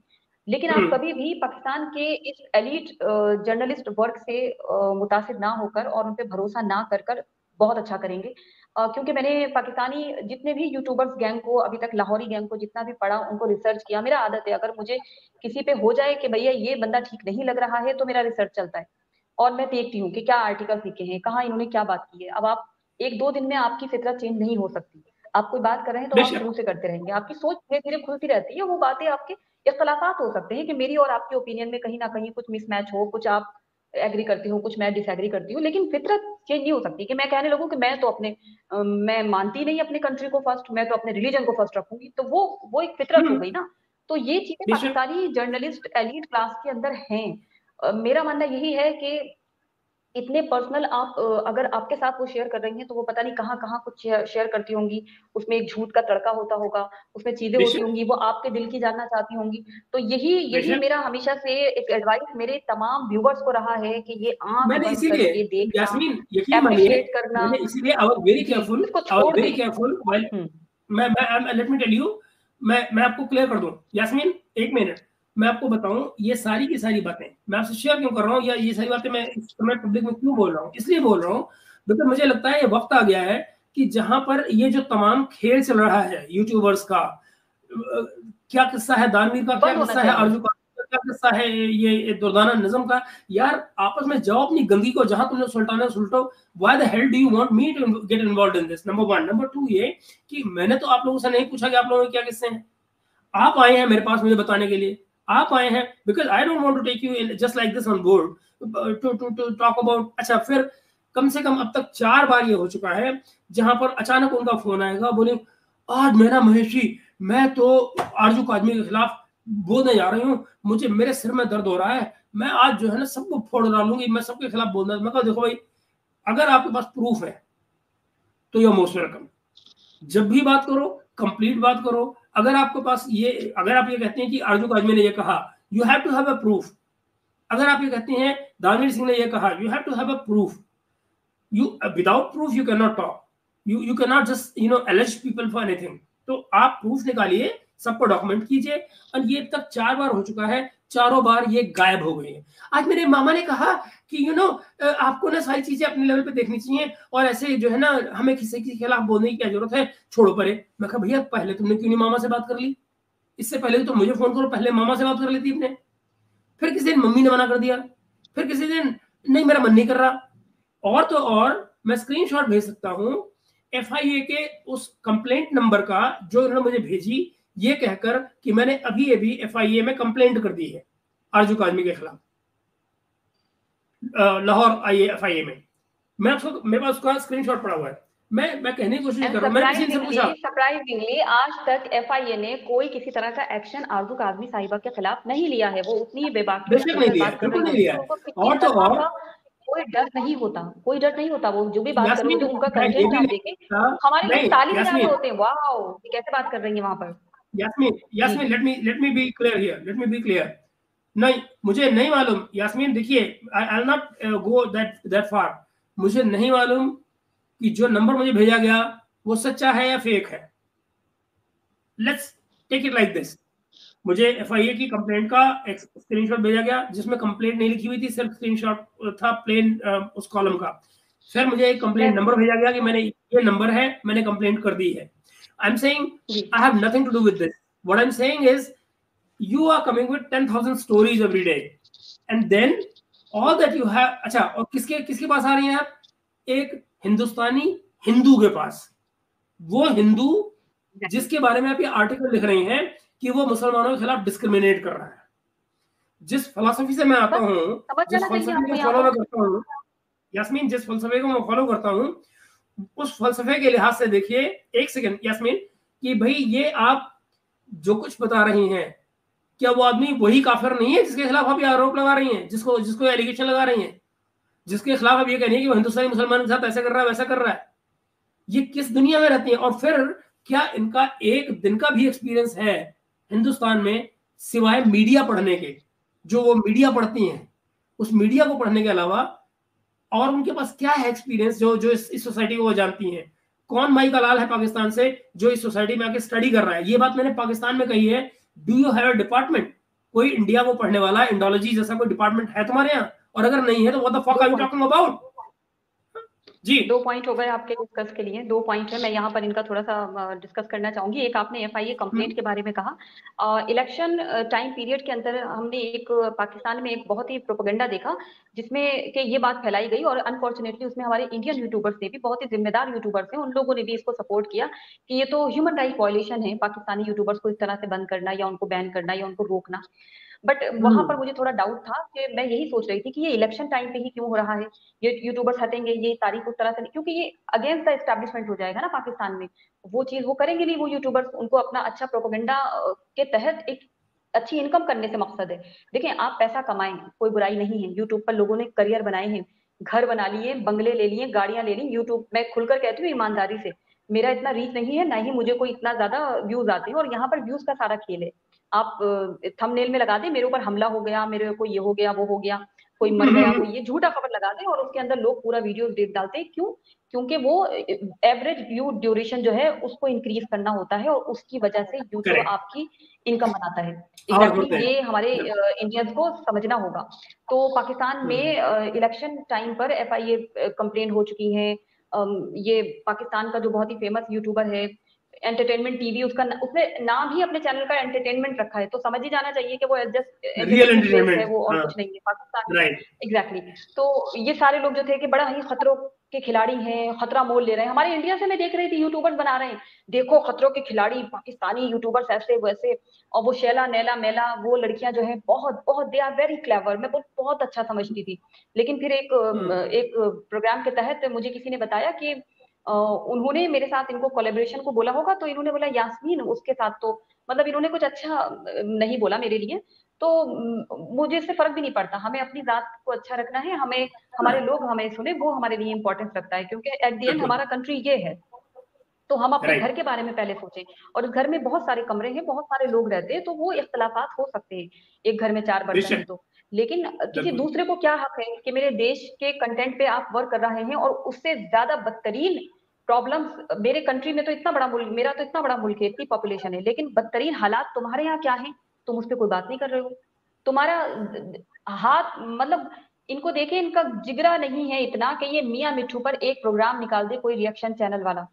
लेकिन आप कभी भी पाकिस्तान के इस एलीट जर्नलिस्ट वर्ग से मुतासिर ना होकर और उन पे भरोसा ना कर कर बहुत अच्छा करेंगे। क्योंकि मैंने पाकिस्तानी जितने भी यूट्यूबर्स गैंग को अभी तक, लाहौरी गैंग को जितना भी पढ़ा, उनको रिसर्च किया। मेरा आदत है, अगर मुझे किसी पे हो जाए कि भैया ये बंदा ठीक नहीं लग रहा है, तो मेरा रिसर्च चलता है और मैं देखती हूँ कि क्या आर्टिकल लिखे हैं, कहाँ इन्होंने क्या बात की है। अब आप एक दो दिन में आपकी फितरत चेंज नहीं हो सकती। आप कोई बात कर रहे हैं तो आप शुरू से करते रहेंगे, आपकी सोच धीरे धीरे खुलती रहती है। वो बातें आपके इख्तलाफात हो सकते हैं कि मेरी और आपके ओपिनियन में कहीं ना कहीं कुछ मिसमैच हो, कुछ आप एग्री करती हूँ, कुछ मैं डिसएग्री करती हूँ, लेकिन फितरत चेंज नहीं हो सकती कि मैं कहने लगूं कि मैं तो मैं मानती नहीं अपनी कंट्री को फर्स्ट, मैं तो अपने रिलीजन को फर्स्ट रखूंगी। तो वो एक फितरत हो गई ना। तो ये चीजें पाकिस्तानी जर्नलिस्ट एलीट क्लास के अंदर हैं। मेरा मानना यही है कि इतने पर्सनल आप, अगर आपके साथ वो शेयर कर रही हैं तो वो पता नहीं कहाँ कहाँ कुछ शेयर करती होंगी, उसमें एक झूठ का तड़का होता होगा, उसमें चीजें होती होंगी, वो आपके दिल की जानना चाहती होंगी। तो यही मेरा हमेशा से एक एडवाइस मेरे तमाम व्यूवर्स को रहा है कि ये आंख बंद करके देखना, एप्रिशिएट करना, मैंने इसीलिए I was very careful while मैं लेट मी टेल यू, मैं आपको क्लियर कर दूं यास्मीन, एक मिनट मैं आपको बताऊं, ये सारी की सारी बातें मैं आपसे शेयर क्यों कर रहा हूं, या ये सारी बातें मैं इस समय पब्लिक में क्यों बोल रहा हूं? इसलिए बोल रहा हूं बिकॉज मुझे लगता है ये वक्त आ गया है कि जहां पर ये जो तमाम खेल चल रहा है यूट्यूबर्स का, क्या किस्सा है दानवीर का, क्या किस्सा है आरजू का, क्या किस्सा है ये दुर्दाना निज़म का, यार आपस में जाओ अपनी गंदगी को जहां तुमने सुलटाना सुलटो। Why the hell do you want me to get involved in this? Number 1। Number 2 ये कि मैंने तो आप लोगों से नहीं पूछा कि आप लोगों के क्या किस्से हैं। आप आए हैं मेरे पास मुझे बताने के लिए, आप आए हैं because I don't want to take you in just like this on board, to talk about. अच्छा, फिर कम से कम अब तक 4 बार ये हो चुका है जहां पर अचानक उनका फोन आएगा, बोले आज मेरा महेश जी, मैं तो आरजू काजमी के खिलाफ बोलने जा रही हूँ, मुझे मेरे सिर में दर्द हो रहा है, मैं आज जो है ना सबको फोड़ डालूंगी, मैं सबके खिलाफ बोलना। मैं कहा देखो भाई, अगर आपके पास प्रूफ है तो यू मोस्ट वेलकम। जब भी बात करो कंप्लीट बात करो। अगर आपके पास ये, अगर आप ये कहते हैं कि आरजू काजमी ने ये कहा, you have to have a proof. अगर आप ये कहते हैं दानवीर सिंह ने ये कहा, you have to have a proof. You without proof you cannot talk. You cannot just allege people for anything. तो आप प्रूफ निकालिए, सबको डॉक्यूमेंट कीजिए। और ये तक 4 बार हो चुका है, चारों बार ये गायब हो गई है। आज मेरे मामा ने कहा कि आपको ना सारी चीजें अपने लेवल पे देखनी चाहिए, और ऐसे जो है ना हमें किसी के खिलाफ बोलने की क्या जरूरत है, छोड़ो परे। मैं कहा भैया पहले तुमने क्यों नहीं मामा से बात कर ली? इससे पहले तो मुझे फोन करो, पहले मामा से बात कर लेती अपने। फिर किसी दिन मम्मी ने मना कर दिया, फिर किसी दिन नहीं मेरा मन नहीं कर रहा। और तो और मैं स्क्रीनशॉट भेज सकता हूं एफआईए के उस कंप्लेंट नंबर का जो उन्होंने मुझे भेजी, ये कहकर कि मैंने अभी अभी एफआईए में कंप्लेंट कर दी है आरजू काजमी के खिलाफ, लाहौर एफआईए में। मैं उसको, मेरे पास उसका स्क्रीनशॉट पड़ा हुआ है। मैं कहने की कोशिश कर रहा हूं, मैंने किसी से पूछा, सरप्राइजिंगली आज तक एफआईए ने कोई किसी तरह का एक्शन आरजू काजमी साहिबा के खिलाफ नहीं लिया है। वो उतनी बेबाकी बेशक नहीं लिया, बिल्कुल नहीं लिया। और तो और कोई डर नहीं होता, कोई डर नहीं होता। वो जो भी बात करो, जो उनका कंटेंट आप देखें, हाँ, हमारे लोग ताली बजा रहे होते हैं, वाओ ये कैसे बात कर रही है वहां पर। Yasmin let me be clear, नहीं मुझे नहीं मालूम यास्मीन, देखिए I will not go that far. मुझे नहीं मालूम कि जो नंबर मुझे भेजा गया वो सच्चा है या फेक है। Let's take it like this. मुझे एफआईए की कंप्लेंट का एक स्क्रीनशॉट भेजा गया जिसमें कंप्लेंट नहीं लिखी हुई थी, सिर्फ स्क्रीनशॉट था प्लेन उस कॉलम का। फिर मुझे एक कंप्लेंट नंबर भेजा गया कि मैंने ये नंबर है, मैंने कंप्लेंट कर दी है। I am saying I have nothing to do with this. What I am saying is you are coming with 10,000 stories every day and then all that you have। अच्छा, और किसके पास आ रही हैं आप? एक हिंदुस्तानी हिंदू के पास, वो हिंदू जिसके बारे में आप ये आर्टिकल लिख रही हैं कि वो मुसलमानों के खिलाफ डिस्क्रिमिनेट कर रहा है। जिस फिलॉसफी से मैं आता हूँ, जिस फलसफे को फॉलो मैं करता हूँ यास्मीन, जिस फलसफे को मैं फॉलो करता हूँ, उस फलसफे के लिहाज से देखिए, एक सेकंड यास्मीन, कि भाई ये आप जो कुछ बता रही हैं, क्या वो आदमी वही काफिर नहीं है जिसके खिलाफ आप ये आरोप लगा रही हैं, जिसको एलिगेशन लगा रही हैं, जिसके खिलाफ आप ये कह रही हैं कि वो हिंदुस्तानी मुसलमान के साथ ऐसा कर रहा है वैसा कर रहा है? ये किस दुनिया में रहती है? और फिर क्या इनका एक दिन का भी एक्सपीरियंस है हिंदुस्तान में, सिवाय मीडिया पढ़ने के? जो वो मीडिया पढ़ती हैं, उस मीडिया को पढ़ने के अलावा और उनके पास क्या है एक्सपीरियंस जो इस सोसाइटी को वो जानती हैं? कौन माई का लाल है पाकिस्तान से जो इस सोसाइटी में आके स्टडी कर रहा है? ये बात मैंने पाकिस्तान में कही है। Do you have a department? कोई इंडिया को पढ़ने वाला इंडोलॉजी जैसा कोई डिपार्टमेंट है तुम्हारे यहाँ? और अगर नहीं है तो what the fuck are you talking about? जी 2 पॉइंट हो गए आपके डिस्कस के लिए। 2 पॉइंट है, मैं यहाँ पर इनका थोड़ा सा डिस्कस करना चाहूंगी। एक आपने एफआईए कंप्लेंट के बारे में कहा। इलेक्शन टाइम पीरियड के अंदर हमने एक पाकिस्तान में एक बहुत ही प्रोपेगेंडा देखा जिसमें कि ये बात फैलाई गई, और अनफॉर्चुनेटली उसमें हमारे इंडियन यूट्यूबर्स ने भी, बहुत ही जिम्मेदार यूट्यूबर्स हैं, उन लोगों ने भी इसको सपोर्ट किया कि ये तो ह्यूमन राइट वायलेशन है पाकिस्तानी यूट्यूबर्स को इस तरह से बंद करना या उनको बैन करना या उनको रोकना। बट वहां पर मुझे थोड़ा डाउट था कि मैं यही सोच रही थी कि ये इलेक्शन टाइम पे ही क्यों हो रहा है, ये यूट्यूबर्स हटेंगे, ये तारीख उस तरह से नहीं, क्योंकि ये अगेंस्ट द एस्टैब्लिशमेंट हो जाएगा ना पाकिस्तान में। वो चीज वो करेंगे नहीं, वो यूट्यूबर्स, उनको अपना अच्छा प्रोपेगेंडा के तहत एक अच्छी इनकम करने से मकसद है। देखिए आप पैसा कमाएं, कोई बुराई नहीं है, यूट्यूब पर लोगों ने करियर बनाए हैं, घर बना लिए, बंगले ले लिए, गाड़ियां ले ली। यूट्यूब मैं खुलकर कहती हूँ ईमानदारी से, मेरा इतना रीच नहीं है, ना ही मुझे कोई इतना ज्यादा व्यूज आते हैं, और यहाँ पर व्यूज का सारा खेल है। आप थंबनेल में लगा दें मेरे ऊपर हमला हो गया, मेरे को ये हो गया वो हो गया, कोई मर गया, कोई ये झूठा खबर लगा दे, और उसके अंदर लोग पूरा वीडियो देख डालते हैं। क्यों? क्योंकि वो एवरेज व्यू ड्यूरेशन जो है उसको इंक्रीज करना होता है, और उसकी वजह से यूट्यूब आपकी इनकम बनाता है। एग्जैक्टली ये हमारे इंडियंस को समझना होगा। तो पाकिस्तान में इलेक्शन टाइम पर एफआईए कंप्लेन हो चुकी है। ये पाकिस्तान का जो बहुत ही फेमस यूट्यूबर है एंटरटेनमेंट टीवी, उसने नाम ही अपने चैनल का एंटरटेनमेंट रखा है, तो समझ ही जाना चाहिए कि वो जस्ट एंटरटेनमेंट है, वो और कुछ नहीं है पाकिस्तान में। एग्जैक्टली। तो ये सारे लोग जो थे कि बड़ा ही खतरों के खिलाड़ी हैं, खतरा मोल ले रहे हैं। हमारे इंडिया से मैं देख रही थी यूट्यूबर्स बना रहे हैं, देखो खतरों के खिलाड़ी पाकिस्तानी यूट्यूबर्स ऐसे वैसे, और वो शैला नैला मैला वो लड़कियां जो है बहुत बहुत दे आर वेरी क्लेवर, मैं बहुत अच्छा समझती थी। लेकिन फिर एक प्रोग्राम के तहत मुझे किसी ने बताया कि उन्होंने मेरे साथ इनको कोलेब्रेशन को बोला होगा, तो इन्होंने बोला यास्मीन उसके साथ, तो मतलब इन्होंने कुछ अच्छा नहीं बोला मेरे लिए। तो मुझे इससे फर्क भी नहीं पड़ता, हमें अपनी जात को अच्छा रखना है, हमें हमारे लोग हमें सुने, वो हमारे लिए इंपॉर्टेंस रखता है, क्योंकि एट द एंड बिल्कुल। हमारा कंट्री ये है। तो हम अपने घर राइट। के बारे में पहले सोचें। और उस घर में बहुत सारे कमरे हैं, बहुत सारे लोग रहते हैं, तो वो इख्तलाफात हो सकते हैं, एक घर में 4 बर्तन हैं बेशक। तो। लेकिन किसी बिल्कुल। दूसरे को क्या हक है कि मेरे देश के कंटेंट पे आप वर्क कर रहे हैं, और उससे ज्यादा बदतरीन प्रॉब्लम्स मेरे कंट्री में, तो इतना बड़ा मुल्क, मेरा तो इतना बड़ा मुल्क है, इतनी पॉपुलेशन है, लेकिन बदतरीन हालात तुम्हारे यहाँ क्या है, तुम उस पर कोई बात नहीं कर रहे हो। तुम्हारा हाथ मतलब, इनको देखे, इनका जिगरा नहीं है इतना कि ये मियां मिट्ठू पर एक प्रोग्राम निकाल दे कोई रिएक्शन चैनल वाला।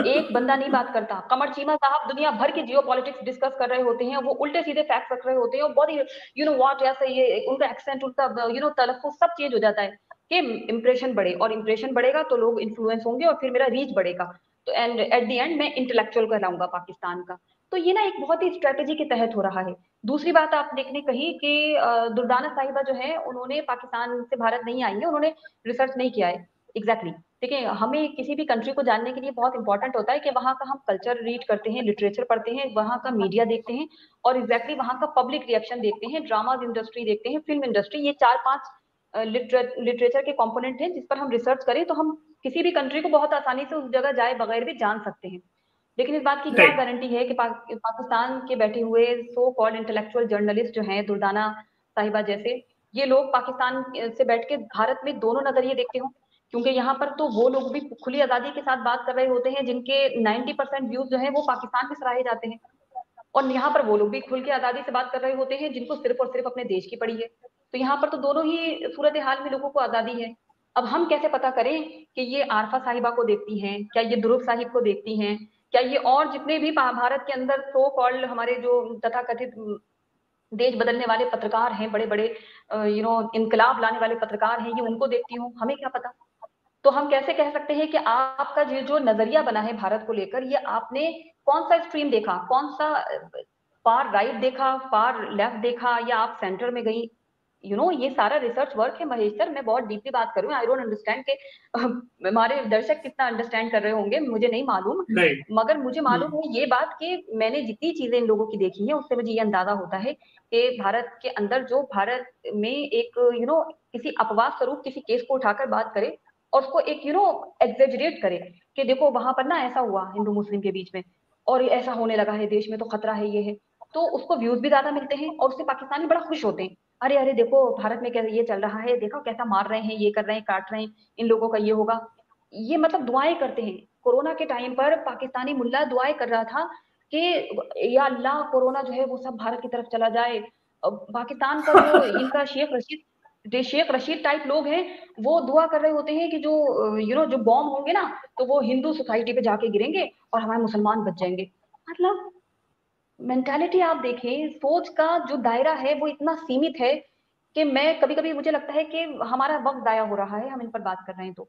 एक बंदा नहीं बात करता। कमर चीमा साहब दुनिया भर की जियो पॉलिटिक्स डिस्कस कर रहे होते हैं, वो उल्टे सीधे फैक्ट रख रहे होते हैं, और बहुत ही व्हाट ऐसे, ये उनका एक्सेंट, उनका तलफ़ुज़ सब चेंज हो जाता है कि इंप्रेशन बढ़े, और इंप्रेशन बढ़ेगा तो लोग इन्फ्लुएंस होंगे, और फिर मेरा रीच बढ़ेगा, तो एंड एट द एंड मैं इंटेलेक्चुअल कहलाऊंगा पाकिस्तान का। तो ये ना एक बहुत ही स्ट्रेटेजी के तहत हो रहा है। दूसरी बात आप देखने कही कि दुर्दाना साहिबा जो है, उन्होंने पाकिस्तान से भारत नहीं आई है, उन्होंने रिसर्च नहीं किया है। एग्जैक्टली। देखिए, हमें किसी भी कंट्री को जानने के लिए बहुत इंपॉर्टेंट होता है कि वहाँ का हम कल्चर रीड करते हैं, लिटरेचर पढ़ते हैं, वहाँ का मीडिया देखते हैं, और एग्जैक्टली वहाँ का पब्लिक रिएक्शन देखते हैं, ड्रामाज इंडस्ट्री देखते हैं, फिल्म इंडस्ट्री, ये 4-5 लिटरेचर के कंपोनेंट हैं जिस पर हम रिसर्च करें तो हम किसी भी कंट्री को बहुत आसानी से उस जगह जाए बगैर भी जान सकते हैं। लेकिन इस बात की क्या राइट। गारंटी है कि पाकिस्तान के बैठे हुए सो कॉल्ड इंटेलेक्चुअल जर्नलिस्ट जो हैं, दुर्दाना साहिबा जैसे, ये लोग पाकिस्तान से बैठ के भारत में दोनों नजरिए देखते हो। क्योंकि यहाँ पर तो वो लोग भी खुली आजादी के साथ बात कर रहे होते हैं जिनके 90% व्यूज जो है वो पाकिस्तान में सराहे जाते हैं, और यहाँ पर वो लोग भी खुल के आजादी से बात कर रहे होते हैं जिनको सिर्फ और सिर्फ अपने देश की पड़ी है। तो यहाँ पर तो दोनों ही सूरत हाल में लोगों को आजादी है। अब हम कैसे पता करें कि ये आरफा साहिबा को देखती हैं, क्या ये दुरुफ साहिब को देखती हैं, क्या ये और जितने भी भारत के अंदर सो कॉल्ड हमारे जो तथाकथित देश बदलने वाले पत्रकार हैं, बड़े बड़े इनकलाब लाने वाले पत्रकार हैं, ये उनको देखती हूँ, हमें क्या पता। तो हम कैसे कह सकते हैं कि आपका ये जो नजरिया बना है भारत को लेकर, ये आपने कौन सा स्ट्रीम देखा, कौन सा फार राइट देखा, फार लेफ्ट देखा, या आप सेंटर में गई। ये सारा रिसर्च वर्क है महेश सर। मैं बहुत डीपली बात कर रही हूँ, आई डोंट अंडरस्टैंड के हमारे दर्शक कितना अंडरस्टैंड कर रहे होंगे मुझे नहीं मालूम, राइट। मगर मुझे मालूम है ये बात कि मैंने जितनी चीजें इन लोगों की देखी है उससे मुझे ये अंदाजा होता है कि भारत के अंदर जो भारत में एक किसी अपवाद स्वरूप किसी केस को उठाकर बात करे, और उसको एक एग्जेजरेट करे कि देखो वहां पर ना ऐसा हुआ हिंदू मुस्लिम के बीच में, और ऐसा होने लगा है देश में, तो खतरा है, ये है, तो उसको व्यूज भी ज्यादा मिलते हैं, और उससे पाकिस्तानी बड़ा खुश होते हैं। अरे अरे देखो भारत में कैसे ये चल रहा है, देखो कैसा मार रहे हैं, ये कर रहे हैं, काट रहे हैं, इन लोगों का ये होगा। ये मतलब दुआएं करते हैं। कोरोना के टाइम पर पाकिस्तानी मुल्ला दुआएं कर रहा था कि या अल्लाह कोरोना जो है वो सब भारत की तरफ चला जाए। पाकिस्तान का जो इनका शेख रशीद टाइप लोग हैं, वो दुआ कर रहे होते हैं कि जो जो बॉम्ब होंगे ना, तो वो हिंदू सोसाइटी पे जाके गिरेंगे और हमारे मुसलमान बच जाएंगे। मतलब मेंटालिटी आप देखें, सोच का जो दायरा है वो इतना सीमित है कि मैं कभी कभी मुझे लगता है कि हमारा वक्त जाया हो रहा है, हम इन पर बात कर रहे हैं तो।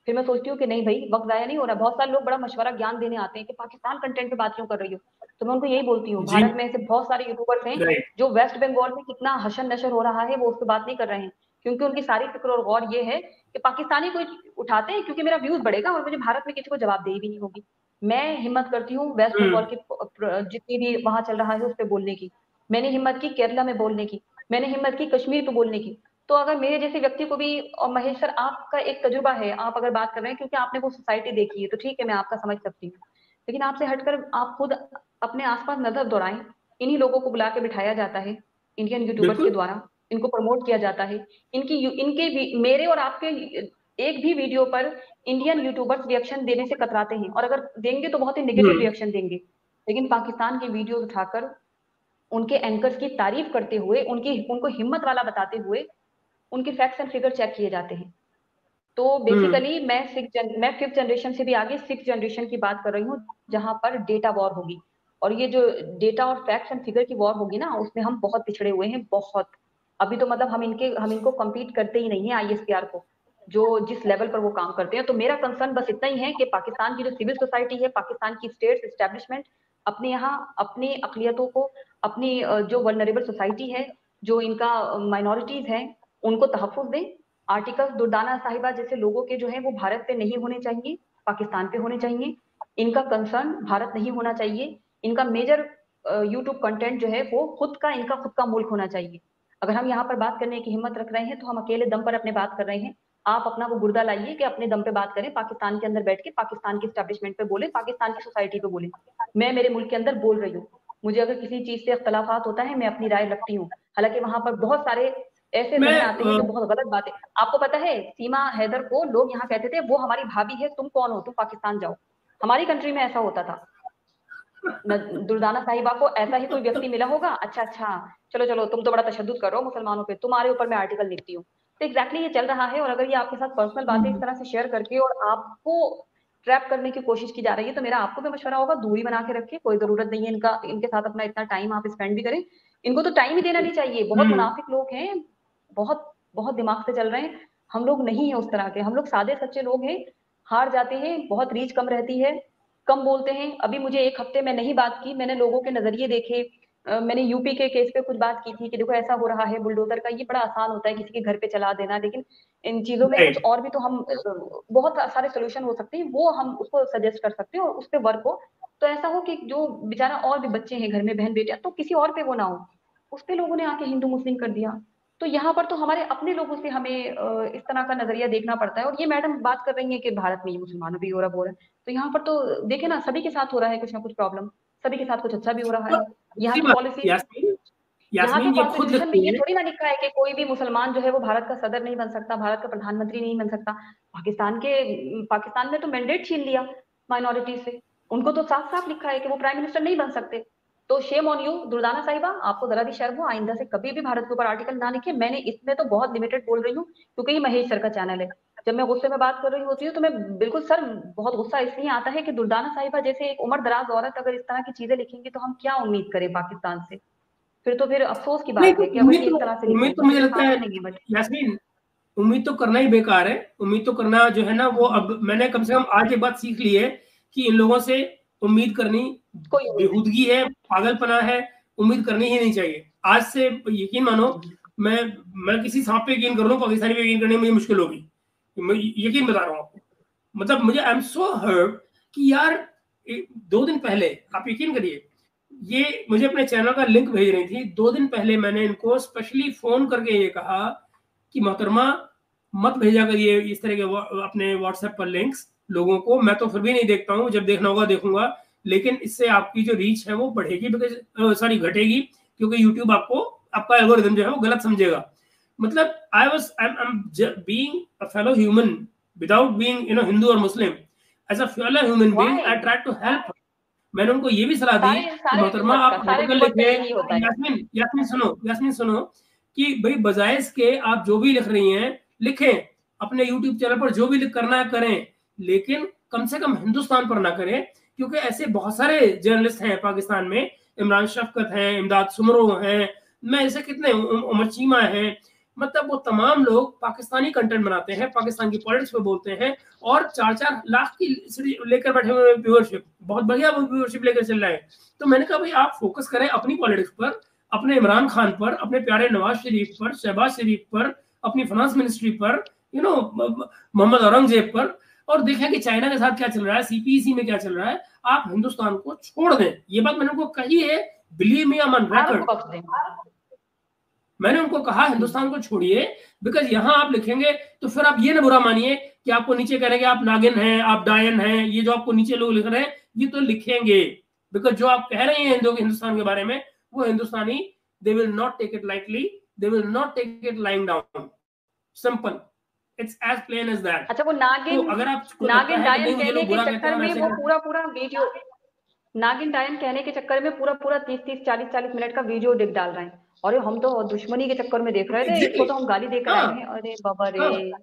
फिर मैं सोचती हूँ कि नहीं भाई, वक्त जाया नहीं हो रहा। बहुत सारे लोग बड़ा मशवरा ज्ञान देने आते हैं कि पाकिस्तान कंटेंट पे बात क्यों कर रही हो, तो मैं उनको यही बोलती हूँ, जी। भारत में ऐसे बहुत सारे यूट्यूबर्स हैं राइट। जो वेस्ट बंगाल में कितना हशन नशर हो रहा है वो उस पर बात नहीं कर रहे हैं, क्योंकि उनकी सारी फिक्र और गौर ये है कि पाकिस्तानी कोई उठाते हैं क्योंकि मेरा व्यूज बढ़ेगा और मुझे भारत में किसी को जवाबदेही भी नहीं होगी। मैं हिम्मत करती हूँ वेस्ट बंगाल की जितनी भी वहां चल रहा है उस पर बोलने की, मैंने हिम्मत की केरला में बोलने की, मैंने हिम्मत की कश्मीर पे बोलने की। तो अगर मेरे जैसे व्यक्ति को भी, और महेश सर आपका एक तजुर्बा है, आप अगर बात कर रहे हैं क्योंकि आपने वो सोसाइटी देखी है, तो ठीक है मैं आपका समझ सकती हूँ। लेकिन आपसे हटकर आप खुद अपने आसपास नजर दौड़ाएं। इन्हीं लोगों को बुला के बिठाया जाता है इंडियन यूट्यूबर्स के बिल्कुल। द्वारा, इनको प्रमोट किया जाता है। इनके भी, मेरे और आपके एक भी वीडियो पर इंडियन यूट्यूबर्स रिएक्शन देने से कतराते हैं, और अगर देंगे तो बहुत ही नेगेटिव हम्म। रिएक्शन देंगे। लेकिन पाकिस्तान की वीडियो उठाकर उनके एंकर्स की तारीफ करते हुए, उनकी उनको हिम्मत वाला बताते हुए उनके फैक्ट्स एंड फिगर चेक किए जाते हैं। तो हम्म। बेसिकली मैं फिफ्थ जनरेशन से भी आगे सिक्स जनरेशन की बात कर रही हूँ, जहां पर डेटा वॉर होगी। और ये जो डेटा और फैक्ट्स एंड फिगर की वॉर होगी ना, उसमें हम बहुत पिछड़े हुए हैं, बहुत। अभी तो मतलब हम इनको कम्पीट करते ही नहीं है आईएसपीआर को। जो जिस लेवल पर वो काम करते हैं। तो मेरा कंसर्न बस इतना ही है कि पाकिस्तान की जो सिविल सोसाइटी है, पाकिस्तान की स्टेट्स एस्टेब्लिशमेंट अपने यहाँ अपनी अकलियतों को, अपनी जो वल्नरेबल सोसाइटी है, जो इनका माइनॉरिटीज है, उनको तहफ्फुज दें। आर्टिकल दुर्दाना साहिबा जैसे लोगों के जो है वो भारत पे नहीं होने चाहिए, पाकिस्तान पे होने चाहिए। इनका कंसर्न भारत नहीं होना चाहिए। इनका मेजर यूट्यूब कंटेंट जो है वो इनका खुद का मुल्क होना चाहिए। अगर हम यहाँ पर बात करने की हिम्मत रख रहे हैं तो हम अकेले दम पर अपने बात कर रहे हैं। आप अपना वो गुर्दा लाइए कि अपने दम पे बात करें, पाकिस्तान के अंदर बैठ के पाकिस्तान की स्टैब्लिशमेंट पे बोले, पाकिस्तान की सोसाइटी पे बोले। मैं मेरे मुल्क के अंदर बोल रही हूँ, मुझे अगर किसी चीज से इख्तलाफात होता है, मैं अपनी राय रखती हूँ। हालांकि वहां पर बहुत सारे ऐसे मैं जहन आते हैं जो बहुत गलत बातें। आपको पता है सीमा हैदर को लोग यहाँ कहते थे वो हमारी भाभी है, तुम कौन हो, तुम पाकिस्तान जाओ। हमारी कंट्री में ऐसा होता था। दुर्दाना साहिबा को ऐसा ही कोई व्यक्ति मिला होगा, अच्छा अच्छा चलो चलो तुम तो बड़ा तशद्दुद कर रहे हो मुसलमानों पे, तुम्हारे ऊपर मैं आर्टिकल लिखती हूँ। तो एग्जैक्टली ये चल रहा है। और अगर ये आपके साथ पर्सनल बातें इस तरह से शेयर करके और आपको ट्रैप करने की कोशिश की जा रही है, तो मेरा आपको भी मशवरा होगा दूरी बना के रखिए। कोई जरूरत नहीं है इनके साथ अपना इतना टाइम आप स्पेंड भी करें। इनको तो टाइम ही देना नहीं चाहिए। बहुत मुनाफिक लोग हैं, बहुत बहुत दिमाग से चल रहे हैं। हम लोग नहीं है उस तरह के, हम लोग सादे सच्चे लोग हैं। हार जाते हैं, बहुत रीच कम रहती है, कम बोलते हैं। अभी मुझे एक हफ्ते में नहीं बात की, मैंने लोगों के नजरिए देखे। मैंने यूपी के केस पे कुछ बात की थी कि देखो ऐसा हो रहा है बुलडोजर का, ये बड़ा आसान होता है किसी के घर पे चला देना, लेकिन इन चीजों में कुछ राइट। और भी तो हम बहुत सारे सोल्यूशन हो सकते हैं, वो हम उसको सजेस्ट कर सकते हैं और उस पर वर्क हो। तो ऐसा हो कि जो बेचारा और भी बच्चे हैं घर में, बहन बेटियां, तो किसी और पे वो ना हो। उस पे लोगों ने आके हिंदू मुस्लिम कर दिया। तो यहाँ पर तो हमारे अपने लोगों से हमें इस तरह का नजरिया देखना पड़ता है। और ये मैडम बात कर रही है कि भारत में ये मुसलमानों भी हो रहा, हो रहा है, तो यहाँ पर तो देखे ना, सभी के साथ हो रहा है कुछ ना कुछ प्रॉब्लम। सभी के साथ कुछ अच्छा भी हो रहा तो है। यहाँ दूसरी की बात, पॉलिसी, यास्मीन, यहाँ के यास्मीन ये खुद कॉन्स्टिट्यूशन में लिखती ये है। थोड़ी ना लिखा है कि कोई भी मुसलमान जो है वो भारत का सदर नहीं बन सकता, भारत का प्रधानमंत्री नहीं बन सकता। पाकिस्तान में तो मैंडेट छीन लिया माइनॉरिटी से। उनको तो साफ साफ लिखा है कि वो प्राइम मिनिस्टर नहीं बन सकते। तो शेम ऑन यू दुर्दाना साहिबा, आपको जरा भी शर्म हो, आइंदा से कभी भी भारत के ऊपर आर्टिकल ना लिखे। मैंने इसमें तो बहुत लिमिटेड बोल रही हूँ क्योंकि ये महेश सर का चैनल है। जब मैं गुस्से में बात कर रही होती हूँ तो मैं बिल्कुल, सर बहुत गुस्सा इसलिए आता है कि दुर्दाना साहिबा जैसे एक उम्र दराज औरत अगर इस तरह की चीजें लिखेंगी तो हम क्या उम्मीद करें पाकिस्तान से। फिर तो फिर अफसोस की नहीं बात तो है कि अगर ये इस तरह से उम्मीद लिखें तो तो मुझे फिर लगता है सामने नहीं है। बट यास्मीन, उम्मीद तो करना ही बेकार है। उम्मीद तो करना जो है ना, वो अब मैंने कम से कम आज ये बात सीख ली है कि इन लोगों से उम्मीद करनी कोई उम्मीद बेहूदगी है, पागलपना है। उम्मीद करनी ही नहीं चाहिए। आज से यकीन मानो, नहीं। मैं मैं किसी सांप पे यकीन कर लूं, पाकिस्तानी पे यकीन करने में मुझे मुश्किल होगी। मैं यकीन बता रहा हूँ आपको। मतलब मुझे आई एम सो हर्ट कि यार 2 दिन पहले, आप यकीन करिए, ये मुझे अपने चैनल का लिंक भेज रही थी। 2 दिन पहले मैंने इनको स्पेशली फोन करके ये कहा कि मोहतरमा मत भेजा करिए इस तरह के अपने व्हाट्सएप पर लिंक्स लोगों को। मैं तो फिर भी नहीं देखता हूँ, जब देखना होगा देखूंगा, लेकिन इससे आपकी जो रीच है वो बढ़ेगी, बिकॉज सॉरी घटेगी, क्योंकि यूट्यूब आपको, आपका एल्गोरिथम जो है वो गलत समझेगा। मतलब I was I am being a fellow human without being Hindu और Muslim. As a fellow human being why? I try to help. मैंने उनको ये भी सलाह दी सारे कि सारे मोहतरमा व्यूअर्स का, आप सारे आर्टिकल व्यूअर्स का लिखे। यही होता है। यास्मीन यास्मीन सुनो, यास्मीन सुनो, कि भाई बजाय इसके आप जो भी लिख रही हैं लिखें, अपने यूट्यूब चैनल पर जो भी करना है करें, लेकिन कम से कम हिंदुस्तान पर ना करें, क्योंकि ऐसे बहुत सारे जर्नलिस्ट हैं पाकिस्तान में। इमरान शफकत हैं, इमदाद सुमरो हैं, मैं ऐसे कितने, उमर चीमा हैं। मतलब वो तमाम लोग पाकिस्तानी कंटेंट बनाते हैं, पाकिस्तान की पॉलिटिक्स पे बोलते हैं, और 4-4 लाख की लेकर बैठे हुए व्यूअरशिप, बहुत बढ़िया व्यूअरशिप लेकर चल रहा है। तो मैंने कहा भाई आप फोकस करें अपनी पॉलिटिक्स पर, अपने इमरान खान पर, अपने प्यारे नवाज शरीफ पर, शहबाज शरीफ पर, अपनी फाइनेंस मिनिस्ट्री पर, मोहम्मद औरंगजेब पर, और देखें कि चाइना के साथ क्या चल रहा है, सीपीईसी में क्या चल रहा है। आप हिंदुस्तान को छोड़ दें, ये बात मैंने उनको कही है, believe me, I am on Bharat record. को बख्श दें। मैंने उनको कहा हिंदुस्तान को छोड़िए, बिकॉज यहां आप लिखेंगे तो फिर आप ये ना बुरा मानिए कि आपको नीचे कह रहे हैं कि आप नागिन हैं, आप डायन हैं, ये जो आपको नीचे लोग लिख रहे हैं, ये तो लिखेंगे, बिकॉज जो आप कह रहे हैं हिंदुस्तान के बारे में, वो Hindustani, they will not take it lightly, they will not take it lying down, simple, it's as plain as that. अच्छा, वो तो नागिन अगर आपको लगता नागिन है कि डायन नहीं मुझे कहने लोग के बुरा कहते हैं चक्कर और में ऐसे वो कहते पूरा पूरा वीडियो, नागिन डायन कहने के चक्कर में पूरा पूरा 30-30 40-40 मिनट का वीडियो डाल रहे हैं। और हम तो दुश्मनी के चक्कर में देख रहे हैं, थे, इसको एग्जैक्टली। तो हम गाली देकर आए हाँ हैं। अरे बाबा रे, हाँ,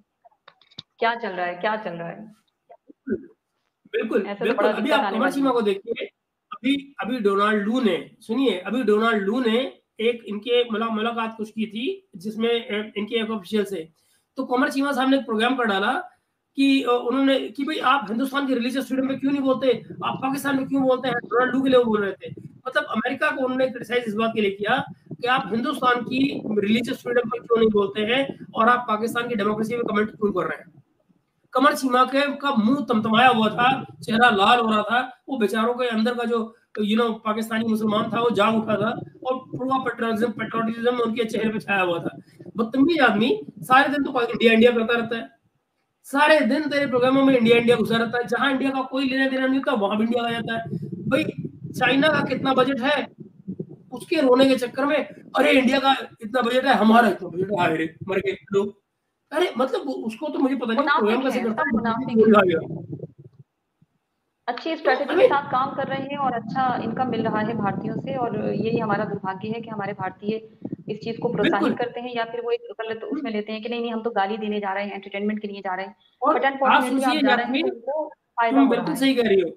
क्या चल रहा है, क्या चल रहा है। बिल्कुल ऐसे तो बिल्कुल। बड़ा अभी दिक्कत आप आने कमर वाली सीमा है। को देखिए। अभी अभी डोनाल्ड लू ने, सुनिए, अभी डोनाल्ड लू ने एक इनके मुलाकात कुछ की थी, जिसमें इनके एक ऑफिशियल से, तो कमर चीमा साहब ने एक प्रोग्राम कर डाला कि उन्होंने कि भाई आप हिंदुस्तान की रिलीजियस फ्रीडम पे क्यों नहीं बोलते, आप पाकिस्तान में क्यों बोलते हैं, डोनाल्ड के लिए वो बोल रहे थे। मतलब अमेरिका को उन्होंने क्रिटिसाइज इस बात के लिए किया कि आप हिंदुस्तान की रिलीजियस फ्रीडम पर क्यों नहीं बोलते हैं और आप पाकिस्तान की डेमोक्रेसी में कमेंट क्यों कर रहे हैं। कमर चीमा के का मुंह तमतमाया हुआ था, चेहरा लाल हो रहा था, वो बेचारों के अंदर का जो पाकिस्तानी मुसलमान था वो जाग उठा था और पूरा पेट्रोटिज्म उनके चेहरे पे छाया हुआ था। बदतमीज आदमी सारे दिन तो इंडिया इंडिया करता रहता है, सारे दिन तेरे प्रोग्रामों में इंडिया इंडिया घुसा रहता है, जहां इंडिया का कोई लेना देना नहीं होता वहां भी इंडिया आ जाता है। भाई चाइना का कितना बजट है, उसके रोने के चक्कर में अरे इंडिया का इतना बजट है, हमारा इतना बजट है, मर गए लोग। अरे मतलब उसको तो मुझे पता नहीं प्रोग्राम कैसे करता है। अच्छी स्ट्रेटेजी के साथ काम कर रहे हैं और अच्छा इनकम मिल रहा है भारतीयों से, और यही हमारा दुर्भाग्य है कि हमारे भारतीय इस चीज को प्रोत्साहित करते हैं या फिर वो एक गलत उसमें लेते हैं कि नहीं हम तो गाली देने जा रहे हैं, एंटरटेनमेंट के लिए जा रहे हैं। बट अनफॉर्चुनेटली आप जा रहे हैं तो उनको फायदा हो रहा है। बिल्कुल सही कह रही हो,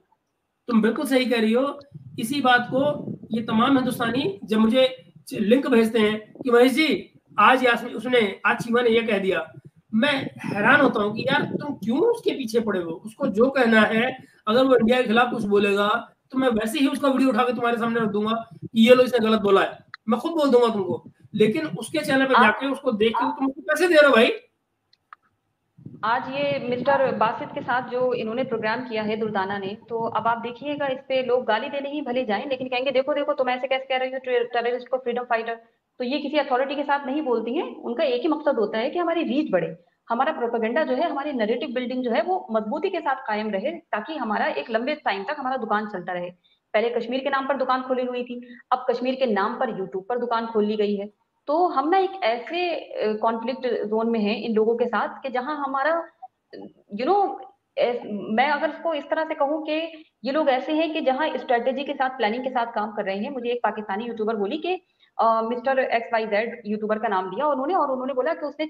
तुम बिल्कुल सही कह रही हो। इसी बात को ये तमाम हिंदुस्तानी जब मुझे लिंक भेजते हैं कि महेश जी आज आज चीमा ने ये कह दिया, मैं हैरान होता हूँ कि यार तुम क्यों उसके पीछे पड़े हो। उसको जो कहना है, अगर वो इंडिया के खिलाफ कुछ बोलेगा तो मैं वैसे ही उसका वीडियो उठा के तुम्हारे सामने रख दूंगा कि ये लो इसने गलत बोला है, मैं खुद बोल दूंगा तुमको। लेकिन उसके चैनल पे जाके उसको देख के तुम उसको पैसे दे रहे हो भाई। आज ये मिस्टर बासित के साथ जो इन्होंने प्रोग्राम किया है दुर्दाना ने, तो अब आप देखिएगा इस पे लोग गाली देने ही भले जाएं, लेकिन कहेंगे देखो देखो तुम ऐसे कैसे कह रही हो टेररिस्ट को फ्रीडम फाइटर। तो ये किसी अथॉरिटी के साथ नहीं बोलती हैं, उनका एक ही मकसद होता है कि हमारी रीच बढ़े, हमारा प्रोपेगेंडा जो है, हमारी नैरेटिव बिल्डिंग जो है वो मजबूती के साथ कायम रहे, ताकि हमारा एक लंबे टाइम तक हमारा दुकान चलता रहे। पहले कश्मीर के नाम पर दुकान खोली हुई थी, अब कश्मीर के नाम पर यूट्यूब पर दुकान खोल ली गई है। तो हम ना एक ऐसे कॉन्फ्लिक्ट जोन में हैं इन लोगों के साथ कि जहां हमारा मैं अगर इसको इस तरह से कहूं कि ये लोग ऐसे हैं कि जहां स्ट्रेटेजी के साथ, प्लानिंग के साथ काम कर रहे हैं। मुझे एक पाकिस्तानी यूट्यूबर बोली कि मिस्टर XYZ यूट्यूबर का नाम दिया उन्होंने बोला कि उसने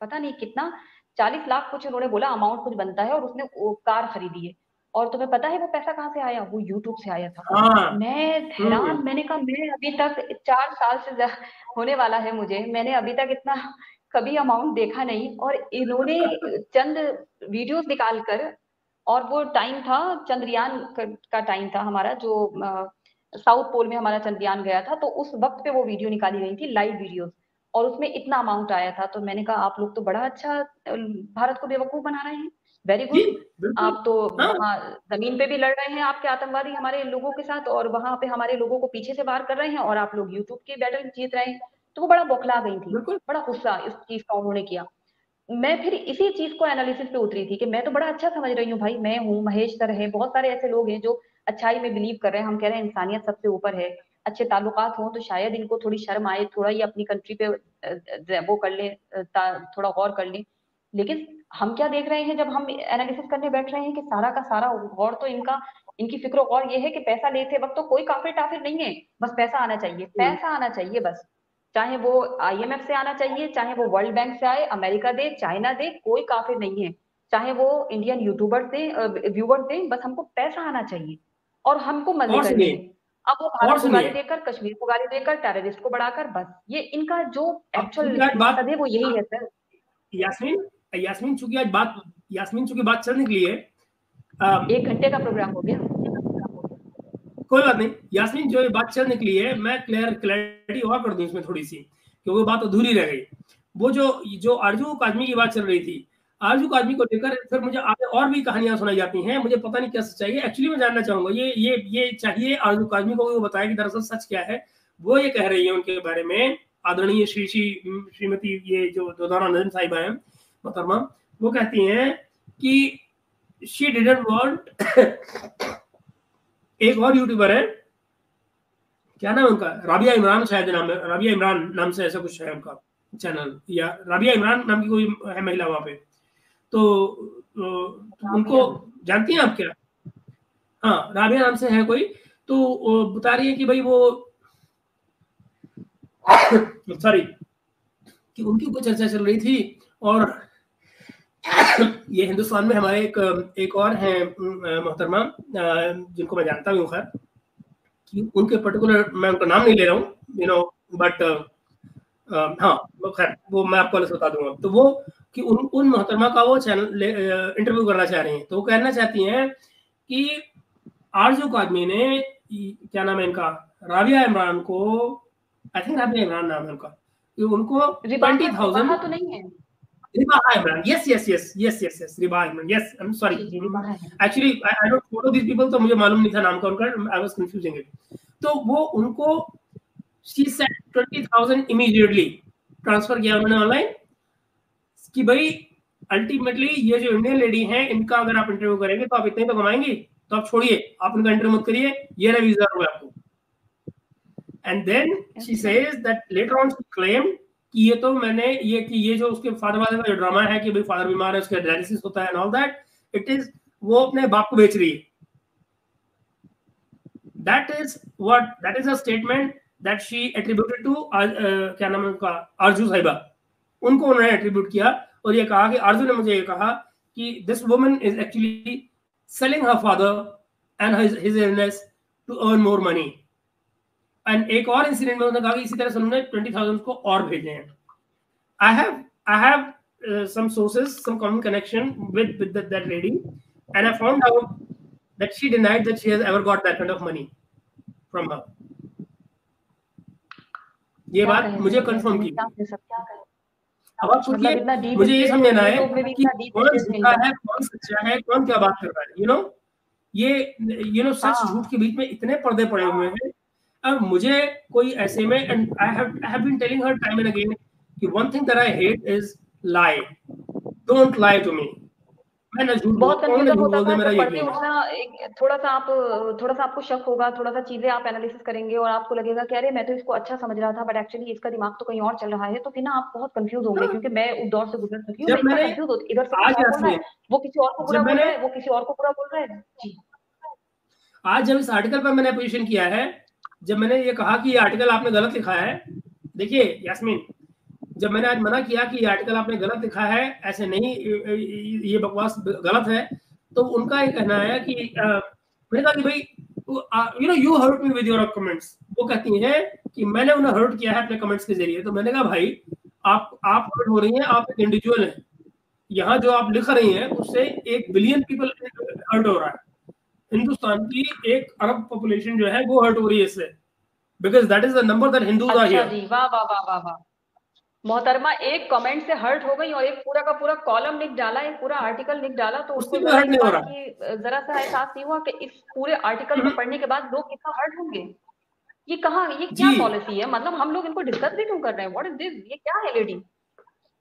पता नहीं कितना 40 लाख कुछ उन्होंने बोला अमाउंट कुछ बनता है, और उसने वो कार खरीदी है। और तुम्हें पता है वो पैसा कहाँ से आया? वो यूट्यूब से आया था। मैं हैरान, मैंने कहा मैं अभी तक 4 साल से होने वाला है मुझे, मैंने अभी तक इतना कभी अमाउंट देखा नहीं। और इन्होंने चंद वीडियोस निकालकर, और वो टाइम था चंद्रयान का टाइम था हमारा, जो साउथ पोल में हमारा चंद्रयान गया था, तो उस वक्त पे वो वीडियो निकाली गई थी, लाइव वीडियोस, और उसमें इतना अमाउंट आया था। तो मैंने कहा आप लोग तो बड़ा अच्छा भारत को बेवकूफ बना रहे हैं, वेरी गुड। आप तो वहाँ जमीन पे भी लड़ रहे हैं आपके आतंकवादी हमारे लोगों के साथ, और वहां पे हमारे लोगों को पीछे से बाहर कर रहे हैं, और आप लोग यूट्यूब की बैटल जीत रहे हैं। तो वो बड़ा बौखला गई थी, बड़ा गुस्सा इस चीज का उन्होंने किया। मैं फिर इसी चीज को एनालिसिस पे उतरी थी कि मैं तो बड़ा अच्छा समझ रही हूँ भाई, मैं हूँ, महेश सर है, बहुत सारे ऐसे लोग हैं जो अच्छाई में बिलीव कर रहे हैं। हम कह रहे हैं इंसानियत सबसे ऊपर है, अच्छे ताल्लुकात हो तो शायद इनको थोड़ी शर्म आए, थोड़ा ये अपनी कंट्री पे वो कर ले, थोड़ा गौर कर ले। लेकिन हम क्या देख रहे हैं जब हम एनालिसिस करने बैठ रहे हैं कि सारा का सारा गौर तो इनकी फिक्र गौर ये है कि पैसा लेते वक्त तो कोई काफिर टाफिर नहीं है, बस पैसा आना चाहिए, पैसा आना चाहिए बस। चाहे वो IMF से आना चाहिए, चाहे वो वर्ल्ड बैंक से आए, अमेरिका दे, चाइना दे, कोई काफिर नहीं है। चाहे वो इंडियन यूट्यूबर दे, व्यूवर्स दे, बस हमको पैसा आना चाहिए और हमको मजे करने हैं। अब वो भारत को गाली देकर, कश्मीर को गाली देकर, टेररिस्ट को बढ़ाकर, बस ये इनका जो एक्चुअल मकसद है वो यही है सर। यास्मीन चूंकि बात चल निकली है, 1 घंटे का प्रोग्राम हो गया, कोई बात नहीं। यास्मीन जो बात चल निकली है, मैं क्लैरिटी और कर दूं इसमें थोड़ी सी, क्योंकि वो बात अधूरी रह गई। वो जो आरजू काजमी की बात चल रही थी, आरजू काजमी को लेकर फिर मुझे आगे और भी कहानियां सुनाई जाती हैं, मुझे पता नहीं क्या सच्चाई है। एक्चुअली मैं जानना चाहूंगा, ये चाहिए आरजू काजमी को वो बताया कि दरअसल सच क्या है। वो ये कह रही है उनके बारे में, आदरणीय श्रीमती ये जो दुर्दाना नज़ीम साहिबा है मोहतरमा, वो कहती हैं कि शी डिडंट वांट एक और यूट्यूबर है, क्या नाम है उनका, राबिया इमरान शायद नाम है, राबिया इमरान नाम से ऐसा कुछ है उनका चैनल, या राबिया इमरान नाम की कोई है महिला वहां पे, तो उनको जानती हैं आप क्या? हाँ, राबिया नाम से है कोई, तो बता रही है कि भाई वो सॉरी कि उनकी कोई चर्चा चल रही थी, और ये हिंदुस्तान में हमारे एक और हैं मोहतरमा जिनको मैं जानता हूँ, खैर कि उनके पर्टिकुलर मैं उनका नाम नहीं ले रहा हूँ, बट हाँ, खैर वो मैं आपको अलग से बता दूंगा। तो वो कि उन मोहतरमा का वो चैनल इंटरव्यू करना चाह रही हैं, तो वो कहना चाहती हैं कि आरजू कादमी ने क्या नाम है इनका, राबिया इमरान को, आई थिंक राबिया इमरान नाम है उनका, कि उनको रिबाहा 20,000 रिबाहा तो नहीं है? Ribaha Imran, yes, Ribaha Imran, yes, I'm sorry, जी, रिबाहा है। actually I don't follow these people, तो मुझे मालूम नहीं था नाम का उनका, I was confusing it। तो वो उनको she said 20,000 immediately ट्रांसफर किया उन्होंने ऑनलाइन, कि भाई अल्टीमेटली ये जो इंडियन लेडी हैं इनका अगर आप इंटरव्यू करेंगे तो आप इतने तो कमाएंगी, तो आप छोड़िए, आप उनका इंटरव्यू मत करिए, ये रहा 20,000 रुपए आपको। And then she says that later on she claim कि ये तो मैंने ये कि ये जो उसके फादर वाले का जो ड्रामा है कि भाई फादर बीमार है, उसका डायलिसिस होता है and all that, it is वो अपने बाप को बेच रही है। That is a statement that she attributed to क्या नाम है उनका, आरजू साहिबा, उनको उन्होंने एट्रीब्यूट किया और ये कहा कि आरजू ने मुझे ये कहा कि this woman is actually selling her father and his illness to earn more money. And एक और इंसिडेंट में उन्होंने कहा कि इसी तरह से उन्होंने 20,000 को और भेजे हैं। I have some sources, some common connection with that lady, and I found out that she denied that she has ever got that kind of money from her. ये बात मुझे कंफर्म की। अब आप सोचिए, मुझे ये समझना है कि कौन झूठा है, कौन सच्चा है, कौन क्या बात कर रहा है, ये सच झूठ के बीच में इतने पर्दे पड़े हुए हैं। अब मुझे कोई ऐसे में, and I have been telling her time and again कि one thing that I hate is lie. Don't lie to me. मैं ना झूठ बहुत बोलता हूँ, ना कंफ्यूजन झूठ होता बोलने था में मेरा जब पढ़ते यकीन है। उठना, थोड़ा सा आपको शक होगा, थोड़ा सा चीजें आप एनालिसिस करेंगे और आपको लगेगा कि अरे मैं तो इसको अच्छा समझ रहा था बट एक्चुअली इसका दिमाग तो कहीं और चल रहा है, तो फिर ना आप बहुत कंफ्यूज होंगे, क्योंकि मैं उस दौर से गुजर चुकी हूँ। मैं जब इतना मैंने कंफ्यूज होती, इधर से कुछ आज और बोल रहा है, यास्मीन, वो किसी और को बुरा जब बोल रहा मैंने है, वो किसी और को बुरा बोल रहा है जी। आज जब इस आर्टिकल पर मैंने पोजीशन किया है, जब मैंने ये कहा कि ये आर्टिकल आपने गलत लिखा है, देखिए यास्मीन, जब मैंने आज मना किया कि ये आर्टिकल आपने गलत लिखा है, ऐसे नहीं, ये बकवास गलत है, तो उनका ये कहना है कि मैंने कहा कि भाई you hurt me with your comments. वो कहती हैं कि मैंने उन्हें हर्ट किया है अपने कमेंट्स के जरिए। तो मैंने कहा भाई आप हर्ट हो रही हैं, आप एक इंडिविजुअल हैं, यहाँ जो आप लिख रही हैं उससे 1 बिलियन पीपल हर्ट हो रहा है। हिंदुस्तान की 1 अरब पॉपुलेशन जो है वो हर्ट हो रही है इससे, because that is the number that Hindus are अच्छा हियर। जी, वाह वाह वाह वाह वाह। मोहतरमा एक कमेंट से हर्ट हो गई और एक पूरा का पूरा कॉलम लिख डाला, एक पूरा आर्टिकल लिख डाला, तो उससे उनको कोई जरा हर्ट इस नहीं हो बात रहा। की जरा सा एहसास नहीं हुआ कि इस पूरे आर्टिकल को पढ़ने के बाद लोग कितना हर्ट होंगे। ये कहाँ, ये क्या जी पॉलिसी है? मतलब हम लोग इनको डिस्कस भी क्यों कर रहे हैं? What is this? ये क्या है लेडी?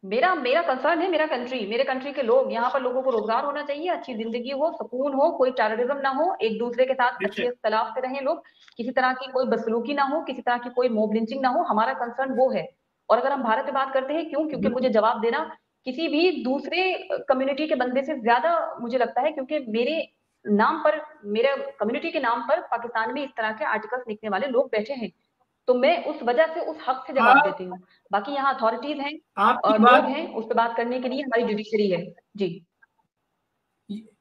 मेरा मेरा कंसर्न है मेरा कंट्री, मेरे कंट्री के लोग, यहाँ पर लोगों को रोजगार होना चाहिए, अच्छी जिंदगी हो, सुकून हो, कोई टेररिज्म ना हो, एक दूसरे के साथ अच्छे इख्तलाफ से रहें लोग, किसी तरह की कोई बदसलूकी ना हो, किसी तरह की कोई मॉब लिंचिंग ना हो। हमारा कंसर्न वो है। और अगर हम भारत में बात करते हैं, क्यों? क्योंकि मुझे जवाब देना किसी भी दूसरे कम्युनिटी के बंदे से ज्यादा मुझे लगता है, क्योंकि मेरे नाम पर, मेरे कम्युनिटी के नाम पर पाकिस्तान में इस तरह के आर्टिकल्स लिखने वाले लोग बैठे हैं, तो मैं उस वजह से उस हक से जवाब आप देती हूँ। बाकी यहाँ अथॉरिटीज हैं आपकी और लोग बात हैं, उस पर बात करने के लिए हमारी जुडिशरी है जी।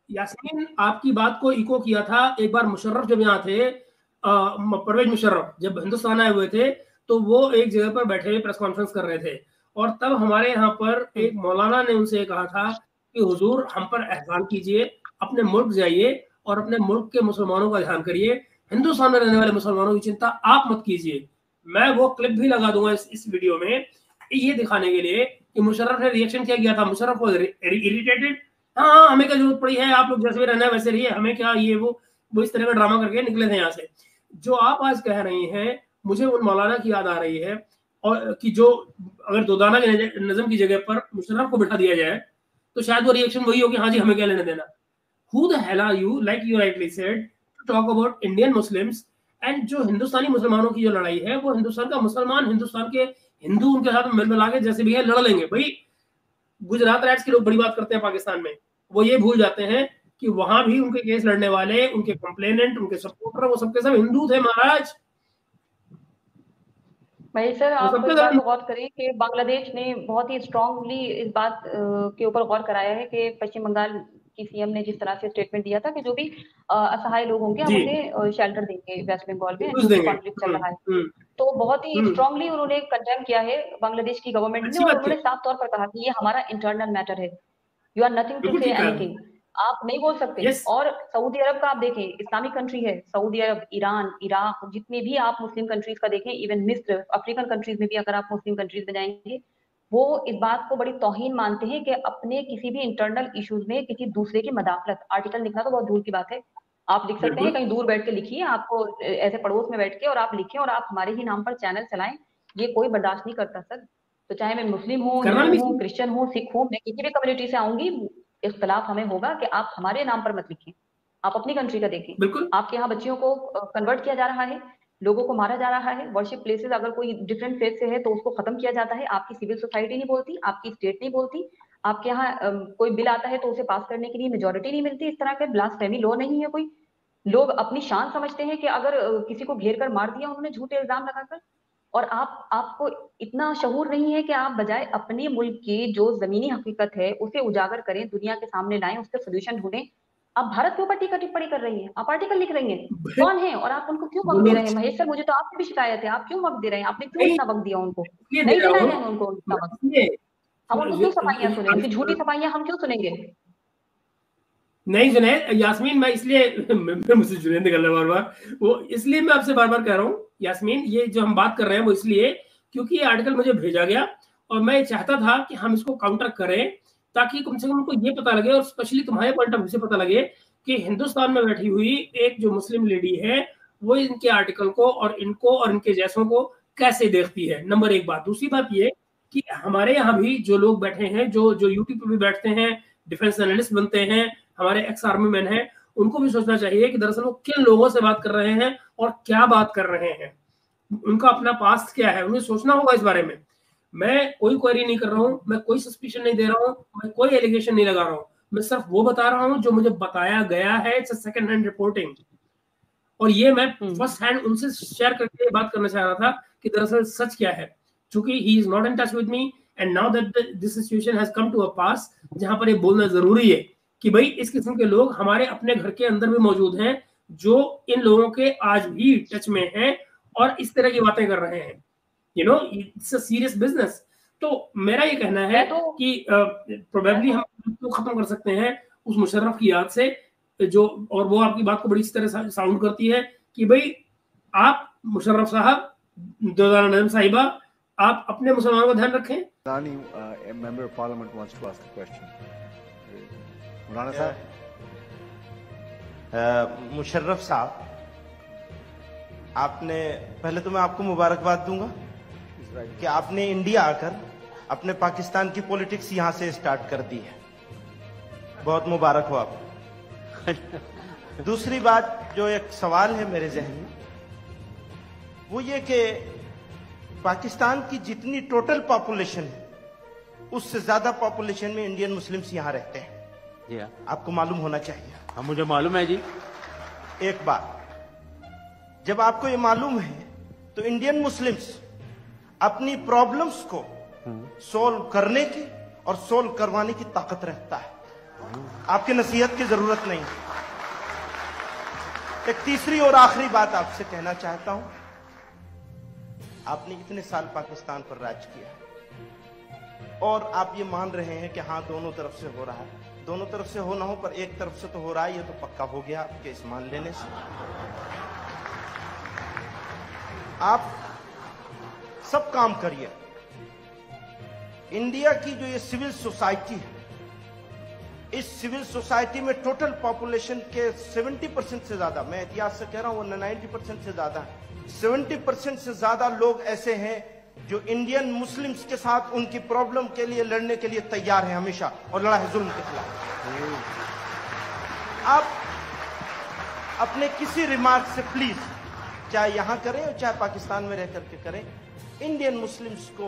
यास्मीन, आपकी बात को इको किया था एक बार मुशर्रफ जब यहाँ थे, परवेज मुशर्रफ जब हिंदुस्तान आए हुए थे, तो वो एक जगह पर बैठे हुए प्रेस कॉन्फ्रेंस कर रहे थे, और तब हमारे यहाँ पर एक मौलाना ने उनसे कहा था कि हुजूर हम पर एहसान कीजिए, अपने मुल्क जाइए और अपने मुल्क के मुसलमानों का ध्यान करिए, हिंदुस्तान में रहने वाले मुसलमानों की चिंता आप मत कीजिए। मैं वो क्लिप भी लगा दूंगा इस वीडियो में, ये दिखाने के लिए कि मुशर्रफ ने रिएक्शन क्या किया था। मुशर्रफ को इरिटेटेड, हाँ हमें क्या जरूरत पड़ी है, आप लोग जैसे भी रहना है वैसे रहिए, हमें क्या, ये वो इस तरह का ड्रामा करके निकले थे यहाँ से। जो आप आज कह रही हैं, मुझे उन मौलाना की याद आ रही है, और कि जो अगर दोदाना के नजम की जगह पर मुशर्रफ को बिठा दिया जाए तो शायद वो रिएक्शन वही हो कि हाँ जी हमें क्या लेने देना। Who the hell are you, like you rightly said, to talk about Indian Muslims? And जो हिंदुस्तानी मुसलमानों की जो लड़ाई है, वो हिंदुस्तान का मुसलमान, हिंदुस्तान के हिंदू उनके साथ मिल मिला के जैसे भी है लड़ लेंगे। भाई गुजरात राइट्स के लोग बड़ी बात करते हैं पाकिस्तान में, वो ये भूल जाते हैं कि वहां भी उनके केस लड़ने वाले, उनके कंप्लेनेंट, उनके सपोर्टर, वो सबके सब हिंदू थे महाराज। भाई सर, वो आप सबके इस बात सब को गौर करें कि बांग्लादेश ने बहुत ही स्ट्रांगली इस बात के ऊपर गौर कराया है कि पश्चिम बंगाल की सीएम ने जिस तरह से स्टेटमेंट दिया था कि जो भी असहाय लोग होंगे हम उन्हें शेल्टर देंगे वेस्ट बंगाल में, जो भी कॉन्फ्लिक्ट चल रहा है। तो बहुत ही स्ट्रांगली उन्होंने कंडेम किया है बांग्लादेश की गवर्नमेंट ने, और उन्होंने साफ तौर पर कहा कि ये हमारा इंटरनल मैटर है, you are nothing to say anything, आप नहीं बोल सकते। और सऊदी अरब का आप देखें, इस्लामिक कंट्री है सऊदी अरब, ईरान, इराक, जितने भी आप मुस्लिम कंट्रीज का देखें, इवन मिस्र, अफ्रीकन कंट्रीज में भी अगर आप मुस्लिम कंट्रीज में जाएंगे, वो इस बात को बड़ी तौहीन मानते हैं कि अपने किसी भी इंटरनल इश्यूज में किसी दूसरे की मदाखलत, आर्टिकल लिखना तो बहुत दूर की बात है, आप लिख सकते हैं कहीं दूर बैठ के लिखिए, आपको ऐसे पड़ोस में बैठ के और आप लिखें और आप हमारे ही नाम पर चैनल चलाएं, ये कोई बर्दाश्त नहीं करता सर। तो चाहे मैं मुस्लिम हूँ, हिंदू हूँ, क्रिश्चियन हूँ, सिख हूँ, मैं किसी भी कम्युनिटी से आऊंगी, इख्तलाफ हमें होगा कि आप हमारे नाम पर मत लिखें, आप अपनी कंट्री का देखें। आपके यहाँ बच्चियों को कन्वर्ट किया जा रहा है, लोगों को मारा जा रहा है, वर्शिप प्लेसेस अगर कोई डिफरेंट फेथ से है तो उसको खत्म किया जाता है, आपकी सिविल सोसाइटी नहीं बोलती, आपकी स्टेट नहीं बोलती, आपके यहाँ कोई बिल आता है तो उसे पास करने के लिए मेजोरिटी नहीं मिलती, इस तरह का ब्लास्फेमी लॉ नहीं है कोई। लोग अपनी शान समझते हैं कि अगर किसी को घेर कर मार दिया उन्होंने झूठे इल्जाम लगाकर, और आपको इतना शऊर नहीं है कि आप बजाय अपने मुल्क की जो जमीनी हकीकत है उसे उजागर करें, दुनिया के सामने लाएं, उसके सोल्यूशन ढूंढें। आप भारत के ऊपर टीका टिप्पणी कर रही हैं, आप आर्टिकल लिख रही हैं, कौन है और आप उनको क्यों वक्त दे रहे हैं? महेश सर, मुझे तो आपसे भी शिकायत है, आप क्यों वक्त दे रहे हैं? आपने क्यों इतना वक्त दिया उनको? नहीं देना है उनको इतना वक्त, हम उनको क्यों सफाइयां सुने, उनकी झूठी सफाइयां हम क्यों सुनेंगे? नहीं जुनैद, यास्मीन, मैं इसलिए मुझसे जुनैद निकल रहा है बार बार, वो इसलिए मैं आपसे बार बार कह रहा हूँ यास्मीन, ये जो हम बात कर रहे हैं वो इसलिए क्योंकि ये आर्टिकल मुझे भेजा गया और मैं चाहता था कि हम इसको काउंटर करें ताकि कम से कम उनको ये पता लगे, और स्पेशली तुम्हारे पॉइंट ऑफ व्यू से पता लगे कि हिंदुस्तान में बैठी हुई एक जो मुस्लिम लेडी है वो इनके आर्टिकल को और इनको और इनके जैसों को कैसे देखती है। नंबर एक बात। दूसरी बात ये कि हमारे यहाँ भी जो लोग बैठे हैं, जो जो यूट्यूब पे भी बैठते हैं, डिफेंस एनालिस्ट बनते हैं, हमारे एक्स आर्मी मैन हैं, उनको भी सोचना चाहिए कि दरअसल वो किन लोगों से बात कर रहे हैं और क्या बात कर रहे हैं, उनका अपना पास्ट क्या है, उन्हें सोचना होगा इस बारे में। मैं कोई क्वेरी नहीं कर रहा हूँ, मैं कोई सस्पिशन नहीं दे रहा हूँ, मैं कोई एलिगेशन नहीं लगा रहा हूँ, मैं सिर्फ वो बता रहा हूँ जो मुझे बताया गया है। इट्स सेकंड हैंड रिपोर्टिंग, और ये मैं फर्स्ट हैंड उनसे शेयर करके बात करना चाह रहा था कि दरअसल सच क्या है। चूंकि he is not in touch with me and now that this situation has come to a pass, जहां पर ये बोलना जरूरी है कि भाई इस किस्म के लोग हमारे अपने घर के अंदर भी मौजूद हैं जो इन लोगों के आज भी टच में हैं और इस तरह की बातें कर रहे हैं। You know, it's a serious business. तो मेरा ये कहना है कि प्रोबेबली हम तो खत्म कर सकते हैं उस मुशर्रफ की याद से, जो, और वो आपकी बात को बड़ी इस तरह साउंड करती है कि भाई आप मुशर्रफ साहब, नजम साहिबा, आप अपने मुसलमानों का ध्यान रखें। Member of parliament wants to ask a question. मौलाना साहब, मुशर्रफ साहब, आपने, पहले तो मैं आपको मुबारकबाद दूंगा कि आपने इंडिया आकर अपने पाकिस्तान की पॉलिटिक्स यहां से स्टार्ट कर दी है, बहुत मुबारक हो आपको। दूसरी बात, जो एक सवाल है मेरे जहन में, वो ये कि पाकिस्तान की जितनी टोटल पॉपुलेशन है उससे ज्यादा पॉपुलेशन में इंडियन मुस्लिम्स यहां रहते हैं। जी, आपको मालूम होना चाहिए। हाँ, मुझे मालूम है जी। एक बात, जब आपको ये मालूम है तो इंडियन मुस्लिम्स अपनी प्रॉब्लम्स को सोल्व करने की और सोल्व करवाने की ताकत रखता है, आपकी नसीहत की जरूरत नहीं। एक तीसरी और आखिरी बात आपसे कहना चाहता हूं, आपने इतने साल पाकिस्तान पर राज किया और आप ये मान रहे हैं कि हाँ दोनों तरफ से हो रहा है। दोनों तरफ से हो ना हो, पर एक तरफ से तो हो रहा है, ये तो पक्का हो गया आपके इस मान लेने से। आप सब काम करिए। इंडिया की जो ये सिविल सोसाइटी है, इस सिविल सोसाइटी में टोटल पॉपुलेशन के 70% से ज्यादा, मैं इतिहास से कह रहा हूं, वो 90% से ज्यादा है, 70% से ज्यादा लोग ऐसे हैं जो इंडियन मुस्लिम्स के साथ उनकी प्रॉब्लम के लिए लड़ने के लिए तैयार है हमेशा, और लड़ा है जुल्म के खिलाफ। आप अपने किसी रिमार्क से प्लीज, चाहे यहां करें और चाहे पाकिस्तान में रह करके करें, इंडियन मुस्लिम्स को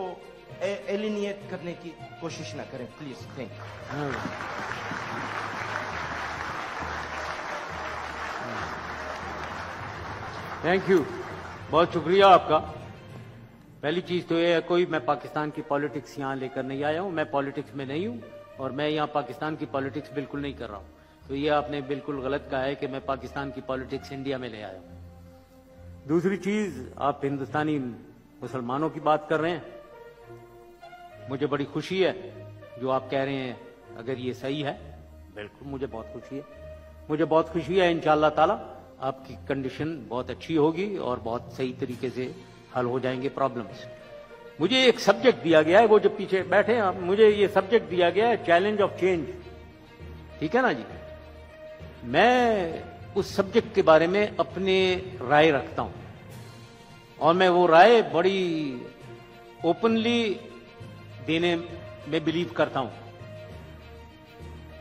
एलिनिएट करने की कोशिश ना करें please. Thank you. Thank you, बहुत शुक्रिया आपका। पहली चीज तो ये है, कोई मैं पाकिस्तान की पॉलिटिक्स यहाँ लेकर नहीं आया हूँ, मैं पॉलिटिक्स में नहीं हूँ और मैं यहाँ पाकिस्तान की पॉलिटिक्स बिल्कुल नहीं कर रहा हूँ। तो ये आपने बिल्कुल गलत कहा है कि मैं पाकिस्तान की पॉलिटिक्स इंडिया में ले आया हूं। दूसरी चीज, आप हिंदुस्तानी मुसलमानों की बात कर रहे हैं, मुझे बड़ी खुशी है जो आप कह रहे हैं, अगर ये सही है बिल्कुल मुझे बहुत खुशी है। मुझे बहुत खुशी है, इंशाअल्लाह ताला आपकी कंडीशन बहुत अच्छी होगी और बहुत सही तरीके से हल हो जाएंगे प्रॉब्लम्स। मुझे एक सब्जेक्ट दिया गया है, वो जो पीछे बैठे हैं, मुझे ये सब्जेक्ट दिया गया है चैलेंज ऑफ चेंज, ठीक है ना जी। मैं उस सब्जेक्ट के बारे में अपने राय रखता हूं और मैं वो राय बड़ी ओपनली देने में बिलीव करता हूं।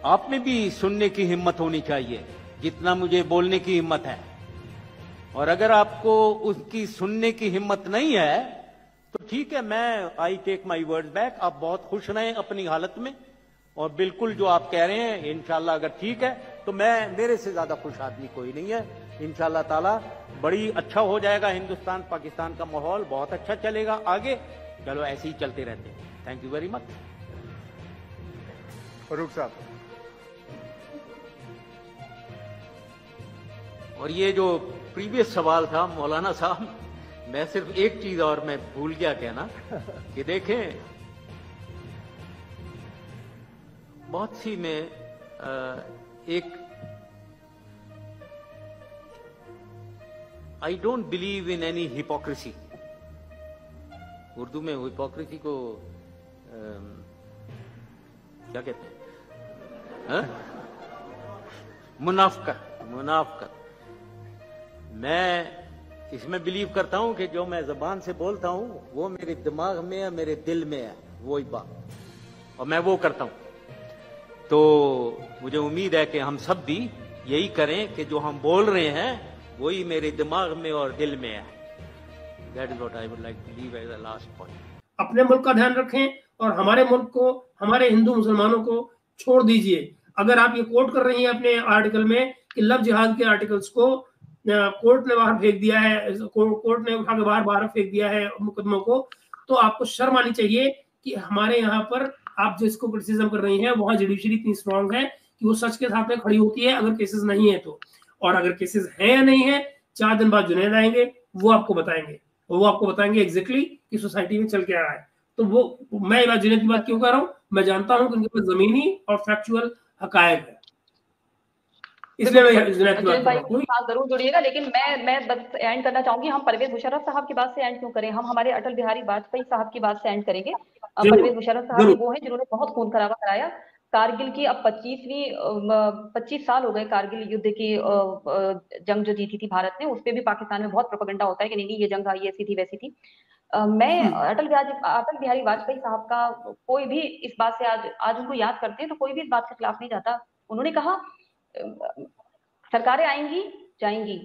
आप में भी सुनने की हिम्मत होनी चाहिए जितना मुझे बोलने की हिम्मत है, और अगर आपको उसकी सुनने की हिम्मत नहीं है तो ठीक है, मैं I take my words back. आप बहुत खुश रहें अपनी हालत में, और बिल्कुल जो आप कह रहे हैं इंशाल्लाह अगर ठीक है तो मेरे से ज्यादा खुश आदमी कोई नहीं है। इंशाल्लाह ताला बड़ी अच्छा हो जाएगा, हिंदुस्तान पाकिस्तान का माहौल बहुत अच्छा चलेगा आगे। चलो ऐसे ही चलते रहते हैं। Thank you very much. Farooq साहब, और ये जो प्रीवियस सवाल था मौलाना साहब, मैं सिर्फ एक चीज और मैं भूल गया कहना कि देखें, बहुत सी में एक I don't believe in any hypocrisy. Urdu में हिपोक्रेसी को क्या कहते हैं? मुनाफकत। मैं इसमें बिलीव करता हूं कि जो मैं जबान से बोलता हूं वो मेरे दिमाग में है, मेरे दिल में है, वही बात, और मैं वो करता हूं। तो मुझे उम्मीद है कि हम सब भी यही करें कि जो हम बोल रहे हैं वही मेरे दिमाग में और दिल में है। That is what I would like to leave as a last point. अपने मुल्क का ध्यान रखें और हमारे मुल्क को, हमारे हिंदू मुसलमानों को छोड़ दीजिए। अगर आप ये कोट कर रही हैं अपने आर्टिकल में कि लव जिहाद के आर्टिकल्स को कोर्ट ने बाहर फेंक दिया है, कोर्ट ने उठा के बाहर फेंक दिया है मुकदमों को, तो आपको शर्म आनी चाहिए कि हमारे यहाँ पर आप जिसको क्रिटिसिज्म कर रही हैं वहां जुडिशरी इतनी स्ट्रांग है कि वो सच के साथ में खड़ी होती है अगर केसेस नहीं है तो। और अगर केसेस हैं या नहीं है, 4 दिन बाद जुनैद आएंगे, वो आपको बताएंगे एग्जैक्टली कि सोसाइटी में चल क्या रहा है। तो वो मैं जुनैद की बात क्यों कर रहा हूँ, मैं जानता हूँ कि उनके पास जमीनी और फैक्चुअल हकायक है, इसलिए मैं जुनैद की बात कर रहा हूँ। साथ जरूर जुड़िएगा, लेकिन मैं बस एंड करना चाहूंगी, हम परवेज मुशर्रफ साहब की बात से एंड क्यों करें, हम हमारे अटल बिहारी वाजपेयी साहब की बात से एंड करेंगे। परवेज मुशर्रफ साहब वो हैं जिन्होंने बहुत खून खराबा कराया। कारगिल की अब 25 साल हो गए कारगिल युद्ध की जंग जो जीती थी भारत ने, उस पर भी पाकिस्तान में बहुत प्रोपेगेंडा होता है कि नहीं ये जंग ये ऐसी थी वैसी थी। मैं अटल बिहारी वाजपेयी साहब का कोई भी इस बात से आज उनको याद करते हैं तो कोई भी इस बात के खिलाफ नहीं जाता। उन्होंने कहा सरकारें आएंगी जाएंगी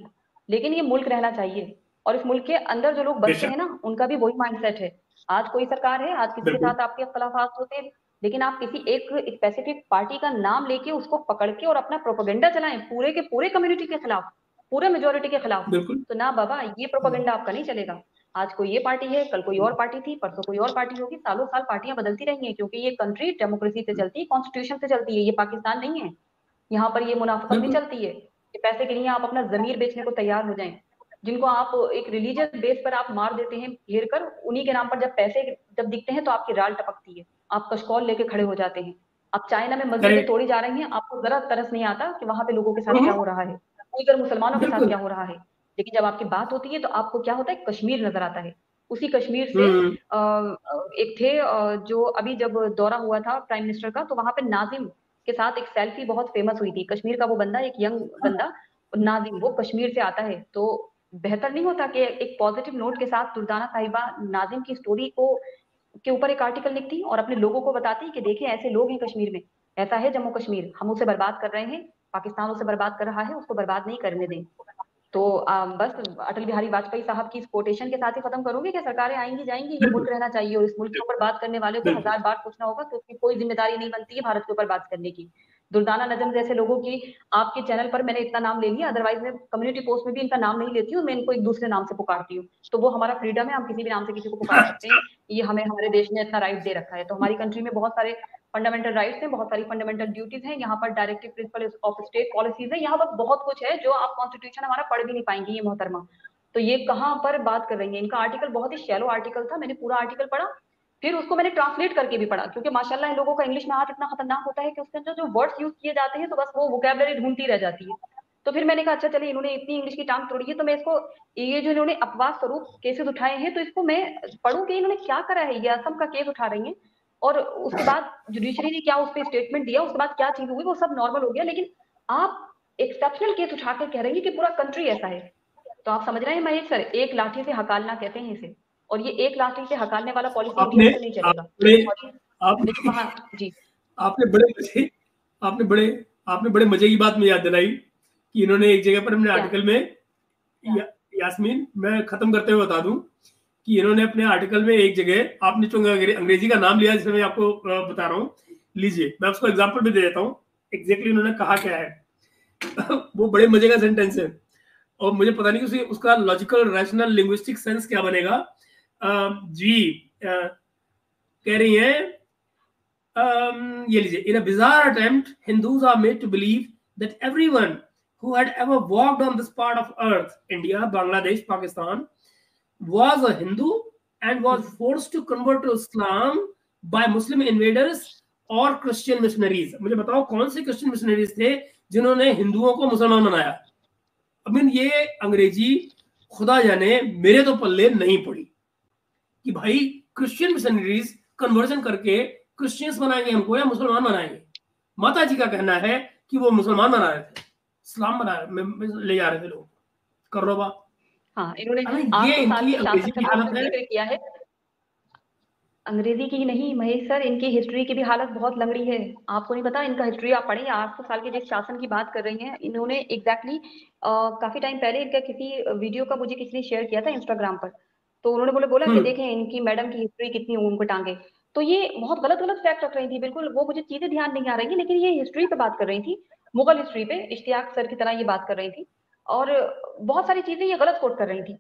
लेकिन ये मुल्क रहना चाहिए, और इस मुल्क के अंदर जो लोग बसते हैं ना उनका भी वही माइंडसेट है। आज कोई सरकार है, आज किसी के साथ आपके इख्तलाफात होते हैं, लेकिन आप किसी एक स्पेसिफिक पार्टी का नाम लेके उसको पकड़ के और अपना प्रोपेगेंडा चलाएं पूरे के पूरे कम्युनिटी के खिलाफ, पूरे मेजोरिटी के खिलाफ, तो ना बाबा ये प्रोपेगेंडा आपका नहीं चलेगा। आज कोई ये पार्टी है, कल कोई और पार्टी थी, परसों कोई और पार्टी होगी, सालों साल पार्टियां बदलती रहेंगी, क्योंकि ये कंट्री डेमोक्रेसी से चलती है, कॉन्स्टिट्यूशन से चलती है, ये पाकिस्तान नहीं है। यहाँ पर ये मुनाफिकत नहीं चलती है कि पैसे के लिए आप अपना जमीर बेचने को तैयार हो जाएं। जिनको आप एक रिलीजियस बेस पर आप मार देते हैं घेर कर, उन्हीं के नाम पर जब पैसे जब दिखते हैं तो आपकी राल टपकती है, आप कशकौल लेके खड़े हो जाते हैं। अब चाइना में मस्जिदें तोड़ी जा रही हैं, आपको जरा तरस नहीं आता कि वहां पे लोगों के साथ क्या हो रहा है, उइगर मुसलमानों के साथ क्या हो रहा है, लेकिन जब आपकी बात होती है तो आपको क्या होता है, कश्मीर नजर आता है। उसी कश्मीर से एक थे जो अभी जब दौरा हुआ था प्राइम मिनिस्टर का, तो वहां पे नाजिम के साथ एक सेल्फी बहुत फेमस हुई थी। कश्मीर का वो बंदा, एक यंग बंदा नाजिम, वो कश्मीर से आता है। तो बेहतर नहीं होता कि एक पॉजिटिव नोट के साथ दुर्दाना साहिबा नाजिम की स्टोरी को के ऊपर एक आर्टिकल लिखती और अपने लोगों को बताती कि देखिए ऐसे लोग हैं कश्मीर में, ऐसा है जम्मू कश्मीर, हम उसे बर्बाद कर रहे हैं, पाकिस्तान उसे बर्बाद कर रहा है, उसको बर्बाद नहीं करने दें। तो बस अटल बिहारी वाजपेयी साहब की इस कोटेशन के साथ ही खत्म करूंगी कि सरकारें आएंगी जाएंगी, ये मुल्क रहना चाहिए, और इस मुल्क के ऊपर बात करने वाले को 1000 बार पूछना होगा, क्योंकि कोई जिम्मेदारी नहीं बनती है भारत के ऊपर बात करने की। दुर्दाना नजम जैसे लोगों की आपके चैनल पर मैंने इतना नाम ले लिया, अदरवाइज मैं कम्युनिटी पोस्ट में भी इनका नाम नहीं लेती हूँ, मैं इनको एक दूसरे नाम से पुकारती हूँ। तो वो हमारा फ्रीडम है, हम किसी भी नाम से किसी को पुकार सकते हैं, ये हमें हमारे देश ने इतना राइट दे रखा है। तो हमारी कंट्री में बहुत सारे फंडामेंटल राइट्स हैं, बहुत सारी फंडामेंटल ड्यूटीज हैं, यहाँ पर directive principle of state policies है, यहाँ पर बहुत कुछ है जो आप कॉन्स्टिट्यूशन हमारा पढ़ भी नहीं पाएंगे ये मोहतरमा। तो ये कहाँ पर बात कर रही है, इनका आर्टिकल बहुत ही शैलो आर्टिकल था, मैंने पूरा आर्टिकल पढ़ा, फिर उसको मैंने ट्रांसलेट करके भी पढ़ा, क्योंकि माशाल्लाह इन लोगों का इंग्लिश में हाथ इतना खतरनाक होता है कि उसके अंदर जो वर्ड्स यूज किए जाते हैं तो बस वो वोकैबुलरी ढूंढती रह जाती है। तो फिर मैंने कहा अच्छा चलिए इन्होंने इतनी इंग्लिश की टांग तोड़ी है तो मैं इसको, ये जो इन्होंने अपवाद स्वरूप केसेस उठाए हैं तो इसको मैं पढ़ूं कि इन्होंने क्या करा है। ये असम का केस उठा रही है और उसके बाद जुडिशरी ने क्या उस पर स्टेटमेंट दिया, उसके बाद क्या चीज हुई वो सब नॉर्मल हो गया, लेकिन आप एक्सेप्शनल केस उठा के कह रही है कि पूरा कंट्री ऐसा है। तो आप समझ रहे हैं महेश सर, एक लाठी से हकालना कहते हैं इसे, और ये एक लाठी से हकालने वाला पॉलिसी इंडिया से नहीं चलेगा। जी आपने बड़े मजे की बात में याद दिलाई कि इन्होंने एक जगह पर अपने आर्टिकल में, यास्मीन मैं खत्म करते हुए बता दूं कि इन्होंने अपने आर्टिकल में एक जगह, आपने चूंकि अंग्रेजी का नाम लिया जिसमें मैं आपको बता रहा हूँ, लीजिए मैं उसको एग्जांपल भी दे देता हूँ एग्जैक्टली उन्होंने कहा क्या है। वो बड़े मजे का सेंटेंस है और मुझे पता नहीं कि उसका लॉजिकल रैशनल लिंग्विस्टिक सेंस क्या बनेगा। कह रही है ये लीजिए, in a bizarre attempt Hindus are made to believe that everyone who had ever walked on this part of earth, India, Bangladesh, Pakistan, was a Hindu and was forced to convert to Islam by Muslim invaders or Christian missionaries। मुझे बताओ कौन से Christian missionaries थे जिन्होंने हिंदुओं को मुसलमान बनाया। I mean, ये अंग्रेजी खुदा जाने मेरे तो पल्ले नहीं पड़ी कि भाई क्रिश्चियन मिशनरीज कन्वर्जन करके क्रिश्चियंस बनाएंगे हमको या मुसलमान बनाएंगे। माता जी का कहना है कि वो मुसलमान बना रहे थे, इस्लाम बना ले जा रहे थे लोग। कर लो बात। हाँ, इन्होंने ये इनकी अंग्रेजी की हालत है, किया है। अंग्रेजी की नहीं महेश सर, इनकी हिस्ट्री की भी हालत बहुत लंगड़ी है। आपको नहीं पता, इनका हिस्ट्री आप पढ़िए। 800 साल के जिस शासन की बात कर रही हैं इन्होंने एग्जैक्टली काफी टाइम पहले इनका किसी वीडियो का मुझे किसी ने शेयर किया था इंस्टाग्राम पर, तो उन्होंने बोला कि देखें इनकी मैडम की हिस्ट्री कितनी ऊन को टांगे। तो ये बहुत गलत गलत फैक्ट रख रही थी, बिल्कुल वो मुझे चीजें ध्यान नहीं आ रही थी, लेकिन ये हिस्ट्री पे बात कर रही थी, मुगल हिस्ट्री पे इश्तियाक सर की तरह ये बात कर रही थी और बहुत सारी चीजें ये गलत कोट कर रही थी।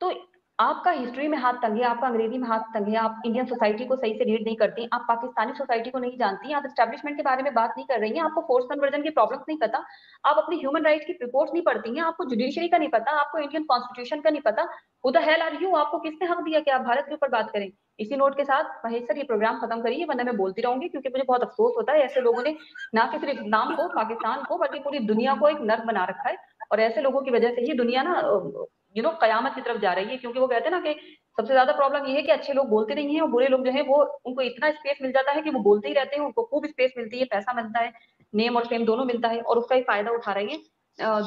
तो आपका हिस्ट्री में हाथ तंग है, आपका अंग्रेजी में हाथ तंग है, आप इंडियन सोसाइटी को सही से रीड नहीं करती, आप पाकिस्तानी सोसाइटी को नहीं जानती, आप एस्टैब्लिशमेंट के बारे में बात नहीं कर रही हैं, आपको फोर्स कन्वर्जन की प्रॉब्लम्स नहीं पता, आप अपनी ह्यूमन राइट्स की रिपोर्ट्स नहीं पढ़ती हैं, आपको जुडिशरी का नहीं पता, आपको इंडियन कॉन्स्टिट्यूशन का नहीं पता। Who the hell are you? आपको किसने हक दिया कि आप भारत के ऊपर बात करें? इसी नोट के साथ महेश सर ये प्रोग्राम खत्म करिए, वरना मैं बोलती रहूंगी, क्योंकि मुझे बहुत अफसोस होता है ऐसे लोगों ने ना कि सिर्फ इस्लाम को, पाकिस्तान को, बल्कि पूरी दुनिया को एक नर्क बना रखा है। और ऐसे लोगों की वजह से ही दुनिया ना कयामत की तरफ जा रही है, क्योंकि वो कहते हैं ना कि सबसे ज्यादा प्रॉब्लम ये है कि अच्छे लोग बोलते नहीं है और बुरे लोग जो है वो, उनको इतना स्पेस मिल जाता है कि वो बोलते ही रहते हैं, उनको खूब स्पेस मिलती है, पैसा मिलता है, नेम और फेम दोनों मिलता है, और उसका ही फायदा उठा रहे हैं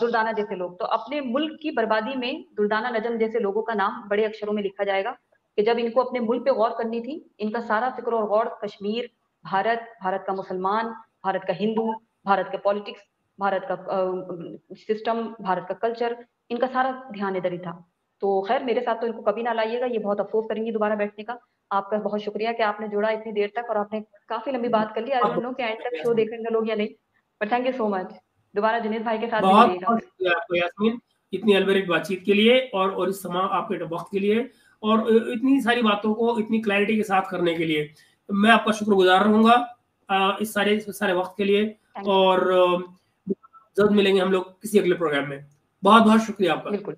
दुर्दाना जैसे लोग। तो अपने मुल्क की बर्बादी में दुर्दाना नजम जैसे लोगों का नाम बड़े अक्षरों में लिखा जाएगा कि जब इनको अपने मुल्क पे गौर करनी थी, इनका सारा फिक्र और गौर कश्मीर, भारत, भारत का मुसलमान, भारत का हिंदू, भारत का पॉलिटिक्स, भारत का सिस्टम, भारत का कल्चर, इनका सारा ध्यान इधर ही था। तो खैर मेरे साथ तो इनको कभी ना लाइएगा, ये बहुत अफसोस करेंगी दोबारा बैठने का। आपका बहुत शुक्रिया कि आपने जुड़ा इतनी देर तक और आपने काफी लंबी बात कर ली। आई डोंट नो कि एंड तक शो देखेंगे लोग या नहीं, but thank you so much. दोबारा जुनेद भाई के साथ बहुत शुक्रिया आपको यास्मीन, इतनी अलबेरिक बातचीत के लिए और इस समय आपके वक्त के लिए और इतनी सारी बातों को इतनी क्लैरिटी के साथ करने के लिए मैं आपका शुक्रगुजार रहूंगा इस सारे वक्त के लिए। और जल्द मिलेंगे हम लोग किसी अगले प्रोग्राम में। बहुत बहुत शुक्रिया आपका। बिल्कुल,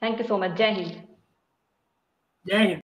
थैंक यू सो मच। जय हिंद। जय हिंद।